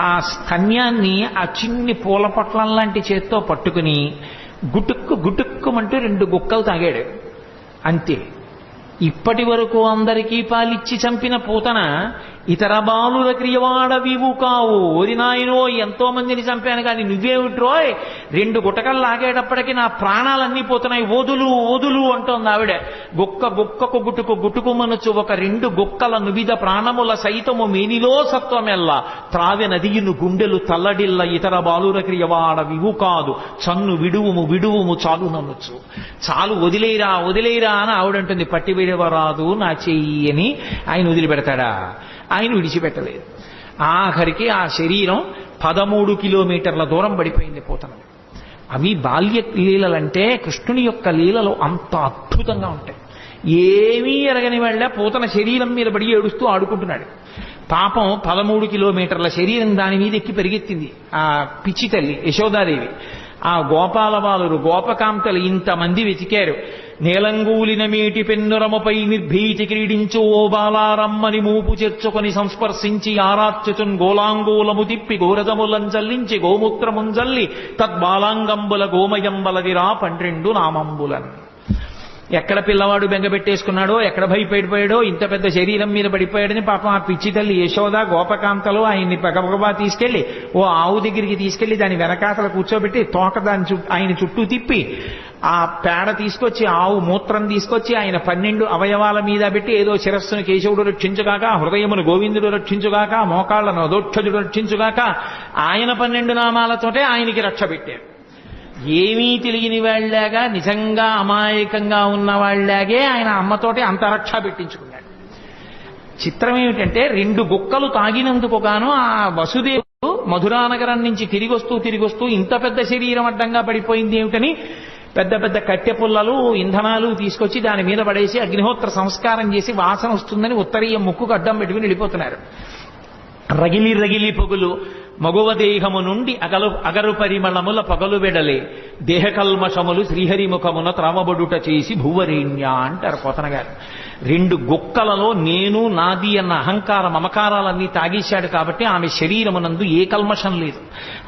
ఆ స్తన్యాన్ని ఆ చిన్ని పూల పొట్లం లాంటి చేత్తో పట్టుకుని గుటుక్కుమంటూ రెండు గుక్కలు తాగాడు అంతే. ఇప్పటి వరకు అందరికీ పాలిచ్చి చంపిన పూతన ఇతర బాలుల క్రియవాడవివు కావు. ఓరి నాయనో, ఎంతో మందిని చంపాను కానీ నువ్వేమిట్రోయ్ రెండు గుటకలు లాగేటప్పటికీ నా ప్రాణాలన్నీ పోతున్నాయి, వదులు అంటోంది ఆవిడ. గుక్కకు గుటుకు మనసు ఒక రెండు గుక్కల నువిద ప్రాణముల సైతము మేనిలో సత్వమెల్ల త్రావె నదియును గుండెలు తల్లడిల్ల ఇతర బాలుల క్రియవాడవివు కాదు. చన్ను విడువుము చాలు నన్నొచ్చు. చాలు వదిలేరా అని ఆవిడంటుంది. పట్టి విడవరాదు నా చెయ్యి అని ఆయన వదిలిపెడతాడా? ఆయన విడిచిపెట్టలేదు. ఆఖరికి ఆ శరీరం 13 కిలోమీటర్ల దూరం పడిపోయింది పూతన. అవి బాల్య లీలలంటే కృష్ణుని యొక్క లీలలు అంత అద్భుతంగా ఉంటాయి. ఏమీ ఎరగని వాళ్ళ పూతన శరీరం మీద పడి ఏడుస్తూ ఆడుకుంటున్నాడు. పాపం 13 కిలోమీటర్ల శరీరం దాని మీద ఎక్కి పెరిగెత్తింది ఆ పిచ్చి తల్లి యశోదాదేవి. ఆ గోపాలబాలురు గోపకాంతలు ఇంతమంది వెతికారు. నేలంగూలిన మేటి పెన్నురముపై నిర్భీతి క్రీడించు ఓ బాలారమ్మని మూపు చేర్చుకొని సంస్పర్శించి ఆరార్చుచున్ గోలాంగూలము తిప్పి గోరదములంజల్లించి గోమూత్రముంజల్లి తద్బాలాంగంబుల గోమయంబలదిరా 12 నామంబులన్. ఎక్కడ పిల్లవాడు బెంగపెట్టేసుకున్నాడో, ఎక్కడ భయపడిపోయాడో, ఇంత పెద్ద శరీరం మీద పడిపోయాడని పాపం ఆ పిచ్చి తల్లి యశోద గోపకాంతలు ఆయన్ని పగపగబా తీసుకెళ్లి ఓ ఆవు దగ్గరికి తీసుకెళ్లి దాని వెనకాతల కూర్చోబెట్టి తోక దాని ఆయన చుట్టూ తిప్పి ఆ పేడ తీసుకొచ్చి ఆవు మూత్రం తీసుకొచ్చి ఆయన 12 అవయవాల మీద పెట్టి ఏదో శిరస్సును కేశవుడు రక్షించుగాక, హృదయమును గోవిందుడు రక్షించుగాక, మోకాళ్లను అదోక్షజుడు రక్షించుగాక, ఆయన 12 నామాలతోటే ఆయనకి రక్ష పెట్టారు. ఏమీ తెలియని వాళ్ళలాగా నిజంగా అమాయకంగా ఉన్న వాళ్ళలాగే ఆయన అమ్మతోటి అంతరక్ష పెట్టించుకున్నాడు. చిత్రం ఏమిటంటే 2 గుక్కలు తాగినందుకు గాను ఆ వసుదేవుడు మధురానగరం నుంచి తిరిగొస్తూ ఇంత పెద్ద శరీరం అడ్డంగా పడిపోయింది ఏమిటని పెద్ద పెద్ద కట్టె పుల్లలు ఇంధనాలు తీసుకొచ్చి దాని మీద పడేసి అగ్నిహోత్ర సంస్కారం చేసి వాసన వస్తుందని ఉత్తరీయ ముక్కుకు అడ్డం పెట్టుకుని వెళ్ళిపోతున్నారు. రగిలి పొగులు మగువ దేహము నుండి అగరు పరిమళముల పగలు వెడలే దేహకల్మషములు శ్రీహరిముఖమున త్రావబడుట చేసి భూవరేణ్య అంటారు పోతన గారు. 2 గుక్కలలో నేను నాది అన్న అహంకార మమకారాలన్నీ తాగేశాడు కాబట్టి ఆమె శరీరమునందు ఏ కల్మషం లేదు.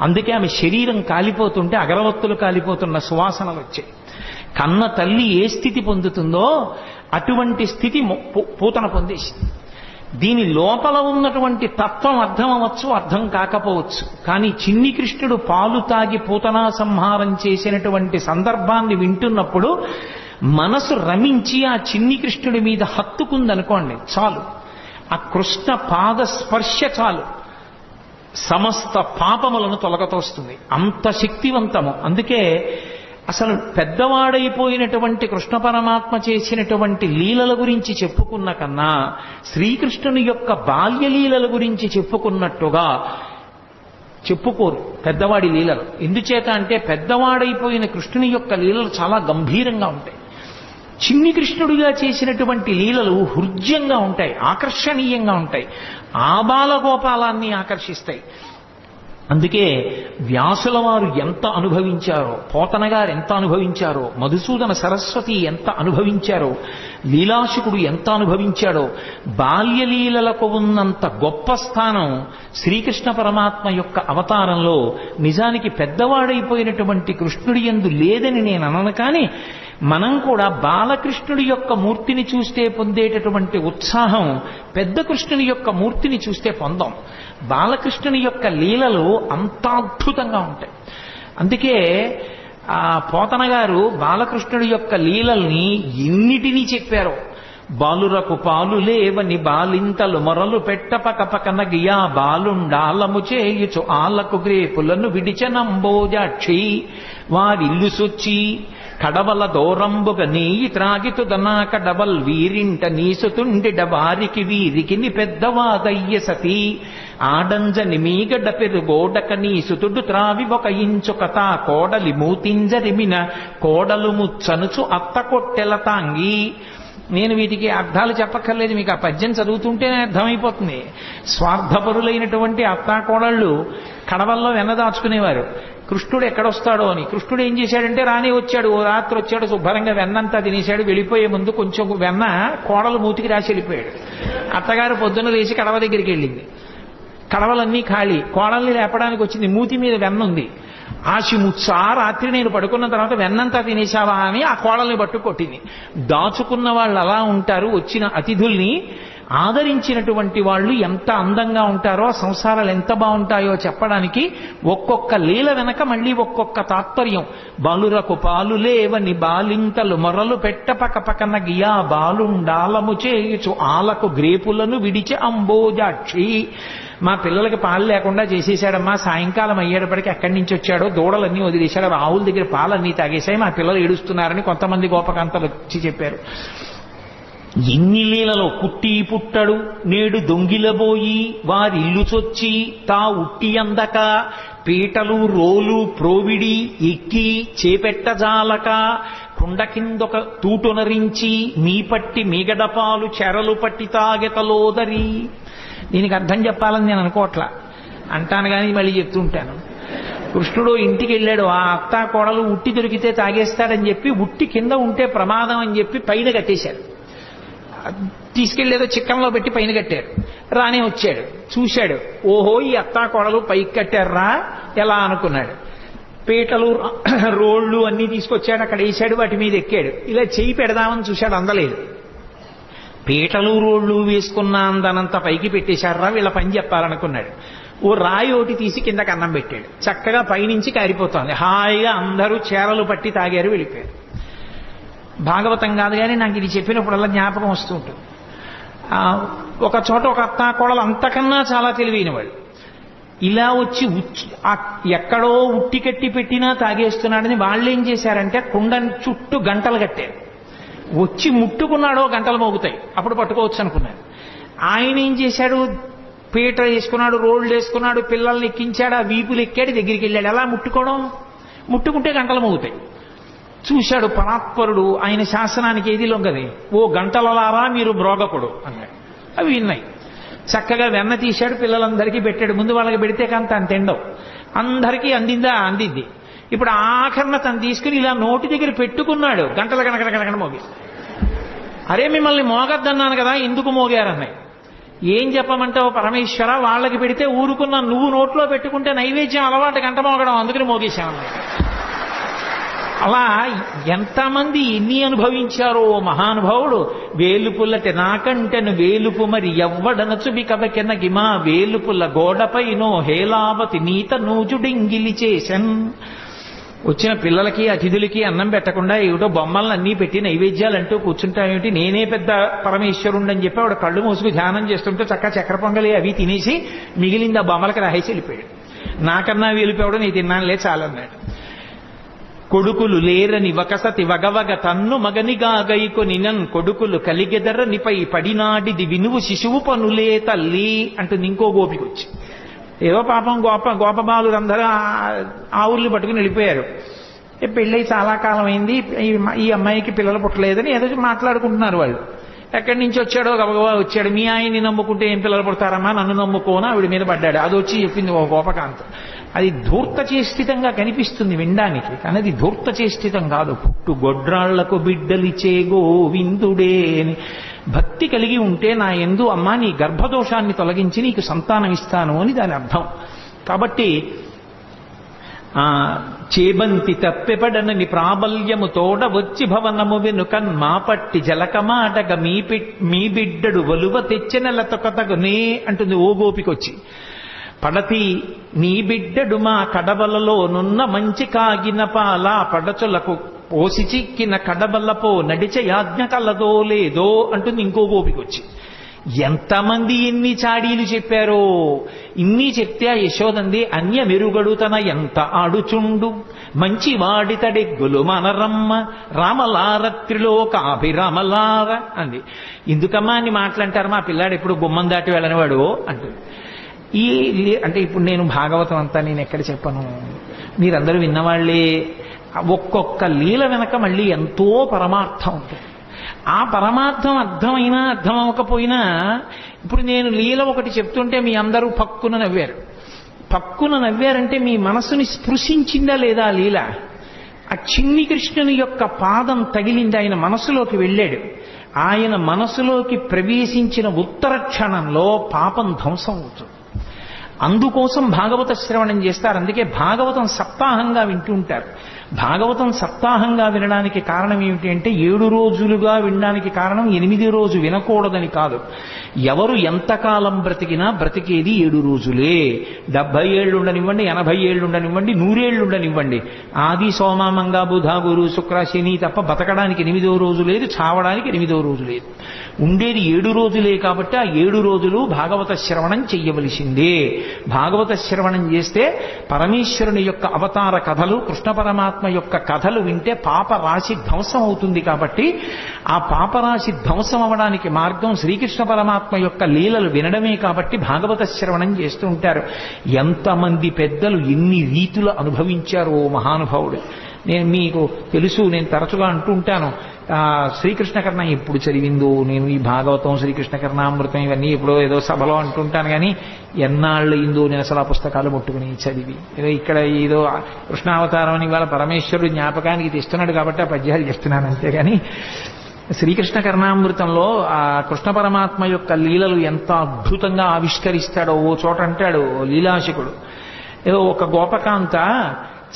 అందుకే ఆమె శరీరం కాలిపోతుంటే అగరవత్తులు కాలిపోతున్న సువాసనలు వచ్చాయి. కన్న తల్లి ఏ స్థితి పొందుతుందో అటువంటి స్థితి పూతన పొందేసింది. దీని లోపల ఉన్నటువంటి తత్వం అర్థం అవ్వచ్చు, అర్థం కాకపోవచ్చు. కానీ చిన్ని కృష్ణుడు పాలు తాగి పూతనా సంహారం చేసినటువంటి సందర్భాన్ని వింటున్నప్పుడు మనసు రమించి ఆ చిన్ని కృష్ణుడి మీద హత్తుకుందనుకోండి చాలు. ఆ కృష్ణ పాద స్పర్శ చాలు సమస్త పాపములను తొలగతోస్తుంది. అంత శక్తివంతము. అందుకే అసలు పెద్దవాడైపోయినటువంటి కృష్ణ పరమాత్మ చేసినటువంటి లీలల గురించి చెప్పుకున్న కన్నా శ్రీకృష్ణుని యొక్క బాల్యలీలల గురించి చెప్పుకున్నట్టుగా చెప్పుకోరు పెద్దవాడి లీలలు. ఎందుచేత అంటే పెద్దవాడైపోయిన కృష్ణుని యొక్క లీలలు చాలా గంభీరంగా ఉంటాయి. చిన్ని కృష్ణుడిగా చేసినటువంటి లీలలు హృద్యంగా ఉంటాయి, ఆకర్షణీయంగా ఉంటాయి, ఆ బాలగోపాలాన్ని ఆకర్షిస్తాయి. అందుకే వ్యాసుల వారు ఎంత అనుభవించారో, పోతన గారు ఎంత అనుభవించారో, మధుసూదన సరస్వతి ఎంత అనుభవించారో, లీలాశుకుడు ఎంత అనుభవించాడో, బాల్యలీలలకు ఉన్నంత గొప్ప స్థానం శ్రీకృష్ణ పరమాత్మ యొక్క అవతారంలో నిజానికి పెద్దవాడైపోయినటువంటి కృష్ణుడి యందు లేదని నేను అనను. కానీ మనం కూడా బాలకృష్ణుడి యొక్క మూర్తిని చూస్తే పొందేటటువంటి ఉత్సాహం పెద్ద కృష్ణుని యొక్క మూర్తిని చూస్తే పొందాం. బాలకృష్ణుని యొక్క లీలలు అంత అద్భుతంగా ఉంటాయి. అందుకే ఆ పోతన గారు బాలకృష్ణుడి యొక్క లీలల్ని ఎన్నిటినీ చెప్పారో. బాలురకు పాలు లేవని బాలింతలు మొరలు పెట్టపకపకన గియా బాలుండాలము చేయుచు ఆలకు గ్రేపులను విడిచనంబోజాక్షి వారిల్లు సొచ్చి కడవల దూరంబుగ నీయి త్రాగితుదనా కడవల్ వీరింట నీసుతుండిడ వారికి వీరికి పెద్దవాదయ్య సతీ ఆడంజ నిమీగడ్డ పెరుగోడక నీ సుతుడు త్రావి ఒక ఇంచు కథ కోడలి మూతింజరిమిన కోడలు ముచ్చనుచు అత్త కొట్టెల తాంగి. నేను వీటికి అర్థాలు చెప్పక్కర్లేదు, మీకు ఆ పద్యం చదువుతుంటేనే అర్థమైపోతుంది. స్వార్థపరులైనటువంటి అత్తాకోడళ్ళు కడవల్లో వెన్న దాచుకునేవారు. కృష్ణుడు ఎక్కడొస్తాడో అని. కృష్ణుడు ఏం చేశాడంటే రానే వచ్చాడు, ఓ రాత్రి వచ్చాడు, శుభ్రంగా వెన్నంతా తినేశాడు. వెళ్ళిపోయే ముందు కొంచెం వెన్న కోడలు మూతికి రాసి వెళ్ళిపోయాడు. అత్తగారు పొద్దున్న లేచి కడవ దగ్గరికి వెళ్ళింది. కడవలన్నీ ఖాళీ. కోడల్ని లేపడానికి వచ్చింది, మూతి మీద వెన్న ఉంది. ఆశిముత్సా రాత్రి నేను పడుకున్న తర్వాత వెన్నంతా తినేశావా అని ఆ కోడల్ని పట్టు కొట్టింది. దాచుకున్న వాళ్ళు అలా ఉంటారు. వచ్చిన అతిథుల్ని ఆదరించినటువంటి వాళ్ళు ఎంత అందంగా ఉంటారో, సంసారాలు ఎంత బాగుంటాయో చెప్పడానికి ఒక్కొక్క లీల వెనక మళ్ళీ ఒక్కొక్క తాత్పర్యం. బాలురకు పాలు లేవని బాలింతలు మొరలు పెట్ట పకపకన గియా బాలుండాలము చేయుచు ఆలకు గ్రేపులను విడిచి అంబోజాక్షి. మా పిల్లలకి పాలు లేకుండా చేసేశాడమ్మా, సాయంకాలం అయ్యేటప్పటికి ఎక్కడి నుంచి వచ్చాడో దూడలన్నీ వదిలేశాడు, ఆవుల దగ్గర పాలన్నీ తాగేశాయి, మా పిల్లలు ఏడుస్తున్నారని కొంతమంది గోపకాంతలు వచ్చి చెప్పారు. ఎన్ని లీలలో పుట్టి పుట్టడు నేడు దొంగిలబోయి వారిల్లు చొచ్చి తా ఉట్టి అందక పీటలు రోలు ప్రోవిడి ఎక్కి చేపెట్టజాలక కుండ కిందొక తూటునరించి మీ పట్టి మీగడపాలు చెరలు పట్టి తాగెతలోదరి. దీనికి అర్థం చెప్పాలని నేను అనుకోవట్లా, అంటాను కానీ మళ్ళీ చెప్తుంటాను. కృష్ణుడు ఇంటికి వెళ్ళాడు, ఆ అత్తా కోడలు ఉట్టి దొరికితే తాగేస్తాడని చెప్పి ఉట్టి కింద ఉంటే ప్రమాదం అని చెప్పి పైన కట్టేశారు. తీసుకెళ్లేదో చిక్కంలో పెట్టి పైన కట్టారు. రానే వచ్చాడు, చూశాడు, ఓహో ఈ అత్తా కోడలు పైకి కట్టారా ఎలా అనుకున్నాడు. పీటలు రోళ్లు అన్నీ తీసుకొచ్చాడు, అక్కడ వేసాడు, వాటి మీద ఎక్కాడు. ఇలా చేయి పెడదామని చూశాడు, అందలేదు. పీటలు రోళ్లు వేసుకున్న అందనంత పైకి పెట్టేశారా, వీళ్ళ పని చెప్పాలనుకున్నాడు. ఓ రాయి ఒకటి తీసి కిందకి అన్నం పెట్టాడు. చక్కగా పైనుంచి కారిపోతోంది. హాయిగా అందరూ చేరలు పట్టి తాగారు, వెళ్ళిపోయారు. భాగవతం కాదు కానీ నాకు ఇది చెప్పినప్పుడల్లా జ్ఞాపకం వస్తూ ఉంటుంది. ఒక చోట ఒక అత్తా కోడలు అంతకన్నా చాలా తెలివైన వాళ్ళు ఇలా వచ్చి ఎక్కడో ఉట్టి కట్టి పెట్టినా తాగేస్తున్నాడని వాళ్ళు ఏం చేశారంటే కుండ చుట్టూ గంటలు కట్టారు. వచ్చి ముట్టుకున్నాడో గంటలు మోగుతాయి, అప్పుడు పట్టుకోవచ్చు అనుకున్నాడు. ఆయన ఏం చేశాడు, పీట వేసుకున్నాడు, రోడ్లు వేసుకున్నాడు, పిల్లల్ని ఎక్కించాడు, ఆ వీపులు ఎక్కాడు, దగ్గరికి వెళ్ళాడు. ఎలా ముట్టుకోవడం, ముట్టుకుంటే గంటలు మోగుతాయి. చూశాడు పరాత్పరుడు, ఆయన శాసనానికి ఏది లొంగది. ఓ గంటలలారా మీరు మ్రోగకుడు అన్నాడు. అవి విన్నాయి. చక్కగా వెన్న తీశాడు, పిల్లలందరికీ పెట్టాడు. ముందు వాళ్ళకి పెడితే కానీ తను తిండవు. అందరికీ అందిందా, అందింది. ఇప్పుడు ఆఖరణ తను తీసుకుని ఇలా నోటి దగ్గర పెట్టుకున్నాడు, గంటల గణకడ మోగి. అరే మిమ్మల్ని మోగద్దన్నాను కదా, ఎందుకు మోగారన్నాయి. ఏం చెప్పమంటావు పరమేశ్వర, వాళ్ళకి పెడితే ఊరుకున్నా, నువ్వు నోట్లో పెట్టుకుంటే నైవేద్యం అలవాటు గంట మోగడం, అందుకని మోగేశామన్నాయి. అలా ఎంతమంది ఎన్ని అనుభవించారో మహానుభావుడు. వేలుపుల్లటి నాకంటెను వేలుపు మరి ఎవ్వడనచు బికబకెన గిమా వేలుపుల్ల గోడపైనో హేలావతి నీత నూజుడింగిలి చేసెన్. వచ్చిన పిల్లలకి అతిథులకి అన్నం పెట్టకుండా ఏమిటో బొమ్మలను అన్నీ పెట్టి నైవేద్యాలంటూ కూర్చుంటామేమిటి, నేనే పెద్ద పరమేశ్వరుండని చెప్పి ఆవిడ కళ్ళు మూసుకు ధ్యానం చేస్తుంటే చక్కెర పొంగలి అవి తినేసి మిగిలింది ఆ బొమ్మలకి రాసేసి వెళ్ళిపోయాడు. నాకన్నా వేలిపోవడం నీ తిన్నానులే చాలన్నాడు. కొడుకులు లేరని వకసతి వగవగ తన్ను మగనిగా గైకొనినన్ కొడుకులు కలిగెదరనిపై పడినాడిది వినువు శిశువు పనులే తల్లి అంటుంది ఇంకో గోపికొచ్చి. ఏదో పాపం గోపబాలురందరూ ఆవుల్ని పట్టుకుని వెళ్ళిపోయారు. పెళ్ళై చాలా కాలం అయింది, ఈ అమ్మాయికి పిల్లలు పుట్టలేదని ఏదో మాట్లాడుకుంటున్నారు వాళ్ళు. ఎక్కడి నుంచి వచ్చాడో గబగబా వచ్చాడు. మీ ఆయన్ని నమ్ముకుంటే ఏం పిల్లలు పుడతారమ్మా, నన్ను నమ్ముకోనా ఆవిడ మీద పడ్డాడు. అది వచ్చి చెప్పింది ఓ గోపకాంత. అది ధూర్తచేష్టితంగా కనిపిస్తుంది వినడానికి, కానీ అది ధూర్తచేష్టితం కాదు. పుట్టు గొడ్రాళ్లకు బిడ్డలిచే గోవిందుడే అని భక్తి కలిగి ఉంటే నా యందు అమ్మా నీ గర్భదోషాన్ని తొలగించి నీకు సంతానం ఇస్తాను అని దాని అర్థం. కాబట్టి చేబంతి తప్పెపడనని ప్రాబల్యము తోడ వచ్చి భవనము వెనుకన్ మా పట్టి జలకమాటగ మీ బిడ్డడు వలువ తెచ్చెనెలతొకతగునే అంటుంది ఓ గోపికొచ్చి. పడతి నీ బిడ్డడు మా కడవలలో నున్న మంచి కాగిన పాల పడచులకు పోసి చిక్కిన కడవలపో నడిచ యాజ్ఞ కలదో లేదో అంటుంది ఇంకో గోపికొచ్చి. ఎంతమంది ఎన్ని చాడీలు చెప్పారో. ఇన్ని చెప్తే ఆ యశోదంది అన్య మెరుగడుతన ఎంత ఆడుచుండు మంచి వాడితడెగ్గులు మనరమ్మ రామలారత్రిలోకాభిరామలార అంది. ఎందుకమ్మా అని మాట్లాంటారు, మా పిల్లాడు ఎప్పుడు గుమ్మం దాటి వెళ్ళనివాడు అంటుంది. అంటే ఇప్పుడు నేను భాగవతం అంతా నేను ఎక్కడ చెప్పను, మీరందరూ విన్నవాళ్లే. ఒక్కొక్క లీల వెనక మళ్ళీ ఎంతో పరమార్థం ఉంటుంది. ఆ పరమార్థం అర్థమైనా అర్థం అవ్వకపోయినా, ఇప్పుడు నేను లీల ఒకటి చెప్తుంటే మీ అందరూ పక్కున నవ్వారు. పక్కున నవ్వారంటే మీ మనసుని స్పృశించిందా లేదా ఆ లీల? ఆ చిన్ని కృష్ణుని యొక్క పాదం తగిలింది, ఆయన మనసులోకి వెళ్ళాడు. ఆయన మనసులోకి ప్రవేశించిన ఉత్తర క్షణంలో పాపం ధ్వంసం అవుతుంది. అందుకోసం భాగవత శ్రవణం చేస్తారు. అందుకే భాగవతం సప్తాహంగా వింటూ ఉంటారు. భాగవతం సప్తాహంగా వినడానికి కారణం ఏమిటి అంటే, 7 రోజులుగా వినడానికి కారణం 8 రోజు వినకూడదని కాదు. ఎవరు ఎంతకాలం బ్రతికినా బ్రతికేది 7 రోజులే. 70 ఏళ్ళు ఉండనివ్వండి, 80 ఏళ్ళు ఉండనివ్వండి, 100 ఏళ్ళు ఉండనివ్వండి. ఆది సోమ మంగ బుధ గురు శుక్ర శని తప్ప బతకడానికి 8వ రోజు లేదు, చావడానికి 8వ రోజు లేదు. ఉండేది 7 రోజులే. కాబట్టి ఆ 7 రోజులు భాగవత శ్రవణం చెయ్యవలసిందే. భాగవత శ్రవణం చేస్తే పరమేశ్వరుని యొక్క అవతార కథలు, కృష్ణ పరమాత్మ యొక్క కథలు వింటే పాపరాశి ధ్వంసం అవుతుంది. కాబట్టి ఆ పాపరాశి ధ్వంసం అవడానికి మార్గం శ్రీకృష్ణ పరమాత్మ యొక్క లీలలు వినడమే. కాబట్టి భాగవత శ్రవణం చేస్తూ ఉంటారు. ఎంతమంది పెద్దలు ఎన్ని రీతులు అనుభవించారో మహానుభావుడు. నేను మీకు తెలుసు, నేను తరచుగా అంటూ ఉంటాను, శ్రీకృష్ణ కర్ణ ఎప్పుడు చదివిందో నేను ఈ భాగవతం, శ్రీకృష్ణ కర్ణామృతం ఇవన్నీ ఎప్పుడో ఏదో సభలో అంటుంటాను. కానీ ఎన్నాళ్ళు అయిందో నేను అసలు ఆ పుస్తకాలు ముట్టుకుని చదివి. ఏదో ఇక్కడ ఏదో కృష్ణావతారం అని ఇవాళ పరమేశ్వరుడు జ్ఞాపకానికి తెస్తున్నాడు కాబట్టి ఆ పద్యాలు చేస్తున్నాను అంతేగాని, శ్రీకృష్ణ కర్ణామృతంలో ఆ కృష్ణ పరమాత్మ యొక్క లీలలు ఎంత అద్భుతంగా ఆవిష్కరిస్తాడో. ఓ చోట అంటాడు లీలాశకుడు, ఏదో ఒక గోపకాంత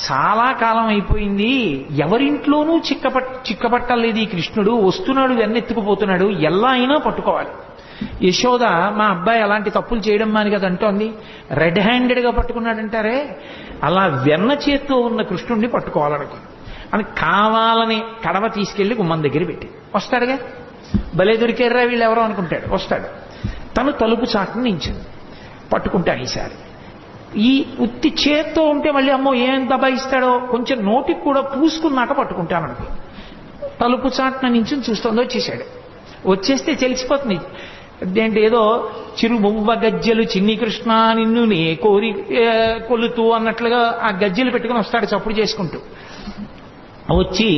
చాలా కాలం అయిపోయింది, ఎవరింట్లోనూ చిక్కపట్టలేదు ఈ కృష్ణుడు, వస్తున్నాడు వెన్నెత్తుకుపోతున్నాడు, ఎలా అయినా పట్టుకోవాలి. యశోద మా అబ్బాయి అలాంటి తప్పులు చేయడం మాని కదా అంటోంది. రెడ్ హ్యాండెడ్గా పట్టుకున్నాడంటారే, అలా వెన్న చేత్తో ఉన్న కృష్ణుడిని పట్టుకోవాలనుకో అని కావాలని కడవ తీసుకెళ్లి గుమ్మం దగ్గర పెట్టి వస్తాడుగా. భలే దొరికారా వీళ్ళు ఎవరో అనుకుంటాడు. వస్తాడు, తను తలుపు చాటును నించింది, పట్టుకుంటాను ఈసారి. ఈ ఉత్తి చేత్తో ఉంటే మళ్ళీ అమ్మో ఏం దబాయిస్తాడో, కొంచెం నోటికి కూడా పూసుకున్నాక పట్టుకుంటాను అనుకో. తలుపు చాటున నుంచి చూస్తుందో వచ్చేసాడు. వచ్చేస్తే తెలిసిపోతుంది. ఏంటి ఏదో చిరుమువ్వ గజ్జెలు చిన్ని కృష్ణ నిన్ను నే కోరి కొలుతూ అన్నట్లుగా ఆ గజ్జెలు పెట్టుకుని వస్తాడు చప్పుడు చేసుకుంటూ. వచ్చి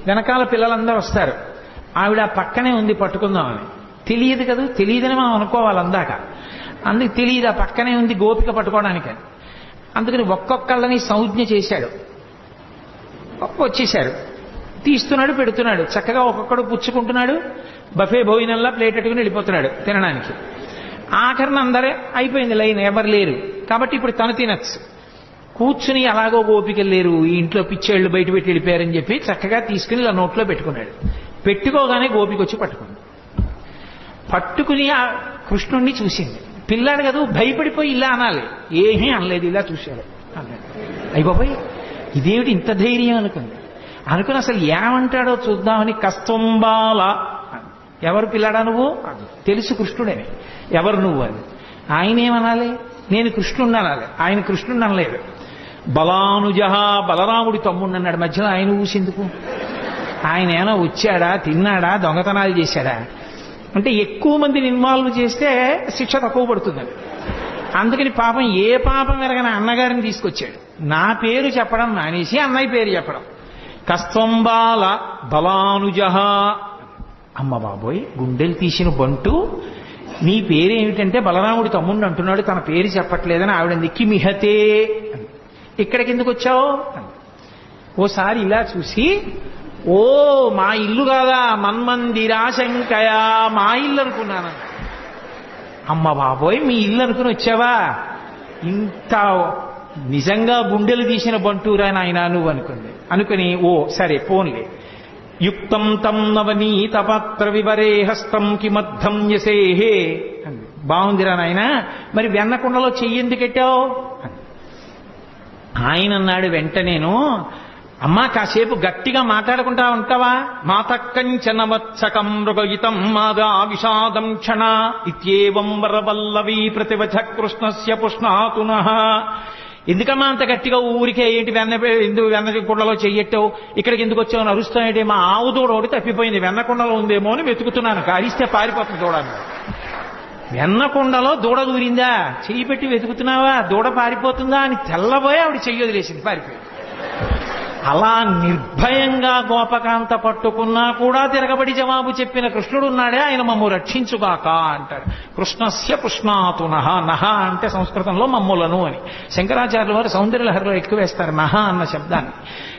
వెనకాల పిల్లలందరూ వస్తారు. ఆవిడ పక్కనే ఉంది పట్టుకుందామని. తెలియదు కదా, తెలియదని మనం అనుకోవాలి అందాక. అందుకు తెలియదు, ఆ పక్కనే ఉంది గోపిక పట్టుకోవడానికి. అందుకని ఒక్కొక్కళ్ళని సంజ్ఞ చేశాడు. వచ్చేశారు, తీస్తున్నాడు, పెడుతున్నాడు, చక్కగా ఒక్కొక్కడు పుచ్చుకుంటున్నాడు. బఫే భోజనంలా ప్లేట్ పెట్టుకుని వెళ్ళిపోతున్నాడు తినడానికి. ఆఖరిని అందరే అయిపోయింది లైన్, ఎవరు లేరు కాబట్టి ఇప్పుడు తను తినచ్చు. కూర్చుని అలాగో గోపికలు లేరు, ఈ ఇంట్లో పిచ్చేళ్లు బయట పెట్టి వెళ్ళిపోయారని చెప్పి చక్కగా తీసుకుని ఇలా నోట్లో పెట్టుకున్నాడు. పెట్టుకోగానే గోపిక వచ్చి పట్టుకుని ఆ కృష్ణుణ్ణి చూసింది. పిల్లాడు కదా, భయపడిపోయి ఇలా అనాలి, ఏమీ అనలేదు, ఇలా చూశాడు అన్నాడు. అయ్యబాబోయ్ ఇదేమిటి ఇంత ధైర్యం అనుకుని అసలు ఏమంటాడో చూద్దామని కస్తంబాల. ఎవరు పిల్లాడా నువ్వు? తెలుసు కృష్ణుడని. ఎవరు నువ్వు అని. ఆయన ఏమనాలి? నేను కృష్ణుడిని అనాలి. ఆయన కృష్ణుడిని అనలేదు. బలానుజహ, బలరాముడి తమ్ముడు అన్నాడు. మధ్యలో ఆయన ఊసిందుకు? ఆయన ఏమైనా వచ్చాడా, తిన్నాడా, దొంగతనాలు చేశాడా? అంటే ఎక్కువ మందిని ఇన్వాల్వ్ చేస్తే శిక్ష తక్కువ పడుతుందని. అందుకని పాపం ఏ పాపం ఎరగని అన్నగారిని తీసుకొచ్చాడు. నా పేరు చెప్పడం మానేసి అన్నయ్య పేరు చెప్పడం. కస్తంబాల బలానుజహ. అమ్మ బాబోయ్, గుండెలు తీసిన బంటు, నీ పేరేమిటంటే బలరాముడి తమ్ముడు అంటున్నాడు, తన పేరు చెప్పట్లేదని ఆవిడ కిమిహతే. ఇక్కడికి ఎందుకు వచ్చావు? ఓసారి ఇలా చూసి, ఓ మా ఇల్లు కాదా, మన్మందిరాశంకయా, మా ఇల్లు అనుకున్నాను. అమ్మ బాబోయ్ మీ ఇల్లు అనుకుని వచ్చావా? ఇంత నిజంగా గుండెలు తీసిన బంటూరా నాయనా నువ్వు అనుకుని ఓ సరే పోన్లే. యుక్తం తం నవనీత పాత్ర వివరే హస్తం కిమర్థం యసేహే. బాగుందిరా నాయన, మరి వెన్నకుండలో చెయ్యెందుకు పెట్టావు? ఆయన అన్నాడు వెంటనేను, అమ్మా కాసేపు గట్టిగా మాట్లాడుకుంటా ఉంటావా? మాతకంచనవత్సకం మృగయితం మాదా విషాదం క్షణ ఇత్యేవం వరవల్లవీ ప్రతివచ కృష్ణస్య పుష్ణాతునః. ఎందుకమ్మా అంత గట్టిగా ఊరికే ఏంటి వెన్న కుండలో చెయ్యట్టావు, ఇక్కడికి ఎందుకు వచ్చావు అరుస్తాయంటే, మా ఆవు దూడ ఒకటి తప్పిపోయింది, వెన్నకుండలో ఉందేమో అని వెతుకుతున్నాను, కారిస్తే పారిపోతుంది చూడాలి. వెన్నకొండలో దూడ దూరిందా, చెయ్యి పెట్టి వెతుకుతున్నావా, దూడ పారిపోతుందా అని తెల్లబోయి ఆవిడ చెయ్యి వదిలేసింది, పారిపోయింది. అలా నిర్భయంగా గోపకాంత పట్టుకున్నా కూడా తిరగబడి జవాబు చెప్పిన కృష్ణుడు ఉన్నాడే, ఆయన మమ్ము రక్షించుగాక అంటాడు. కృష్ణస్య పుష్ణాతు నహ. నహ అంటే సంస్కృతంలో మమ్ములను అని. శంకరాచార్యుల వారు సౌందర్యలహరిలో ఎక్కువ వేస్తారు నహ అన్న శబ్దాన్ని.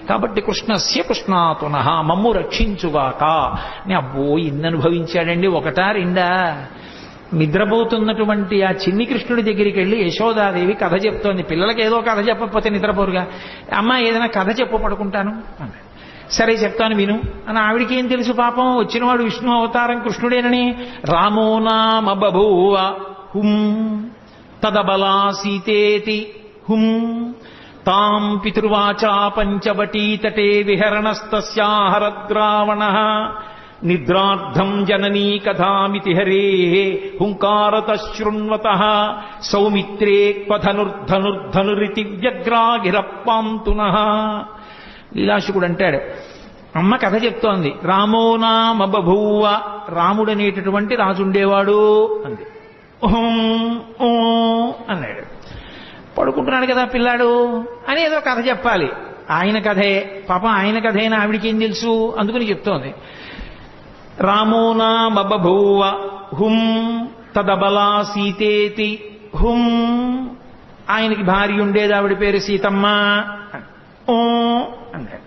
కాబట్టి కృష్ణస్య పుష్ణాతు నహ, మమ్ము రక్షించుగాక. అబ్బో ఇన్ని అనుభవించాడండి, ఒకటా రెండా? నిద్రపోతున్నటువంటి ఆ చిన్ని కృష్ణుడి దగ్గరికి వెళ్ళి యశోదాదేవి కథ చెప్తోంది. పిల్లలకి ఏదో కథ చెప్పకపోతే నిద్రపోరుగా. అమ్మ ఏదైనా కథ చెప్పు, పడుకుంటాను అన్నాడు. సరే చెప్తాను విను అని. ఆవిడికి ఏం తెలుసు పాపం, వచ్చినవాడు విష్ణు అవతారం కృష్ణుడేనని. రామో నామ బభూవ హుం తదబలా సీతేతి హుం తాం పితృవాచా పంచవటీతటే విహరణస్తస్యాహరద్రావణః నిద్రార్థం జననీ కథామితి హరే హుంకారత శృణ్వతః సౌమిత్రే క్వధనుర్ధనుర్ధనురితి వ్యగ్రాగిరప్పాంతునః. లీలాశుకుడు అంటాడు, అమ్మ కథ చెప్తోంది. రామో నామ బభూవ, రాముడనేటటువంటి రాజుండేవాడు అంది. ఓ అన్నాడు. పడుకుంటున్నాడు కదా పిల్లాడు అని ఏదో కథ చెప్పాలి. ఆయన కథే పాపం, ఆయన కథేనా ఆవిడికి ఏం తెలుసు, అందుకని చెప్తోంది. రామో నామ బభూవ హుం తదబలా సీతేతి హుం, ఆయనకి భార్య ఉండేది, ఆవిడ పేరు సీతమ్మ. ఓ అన్నాడు.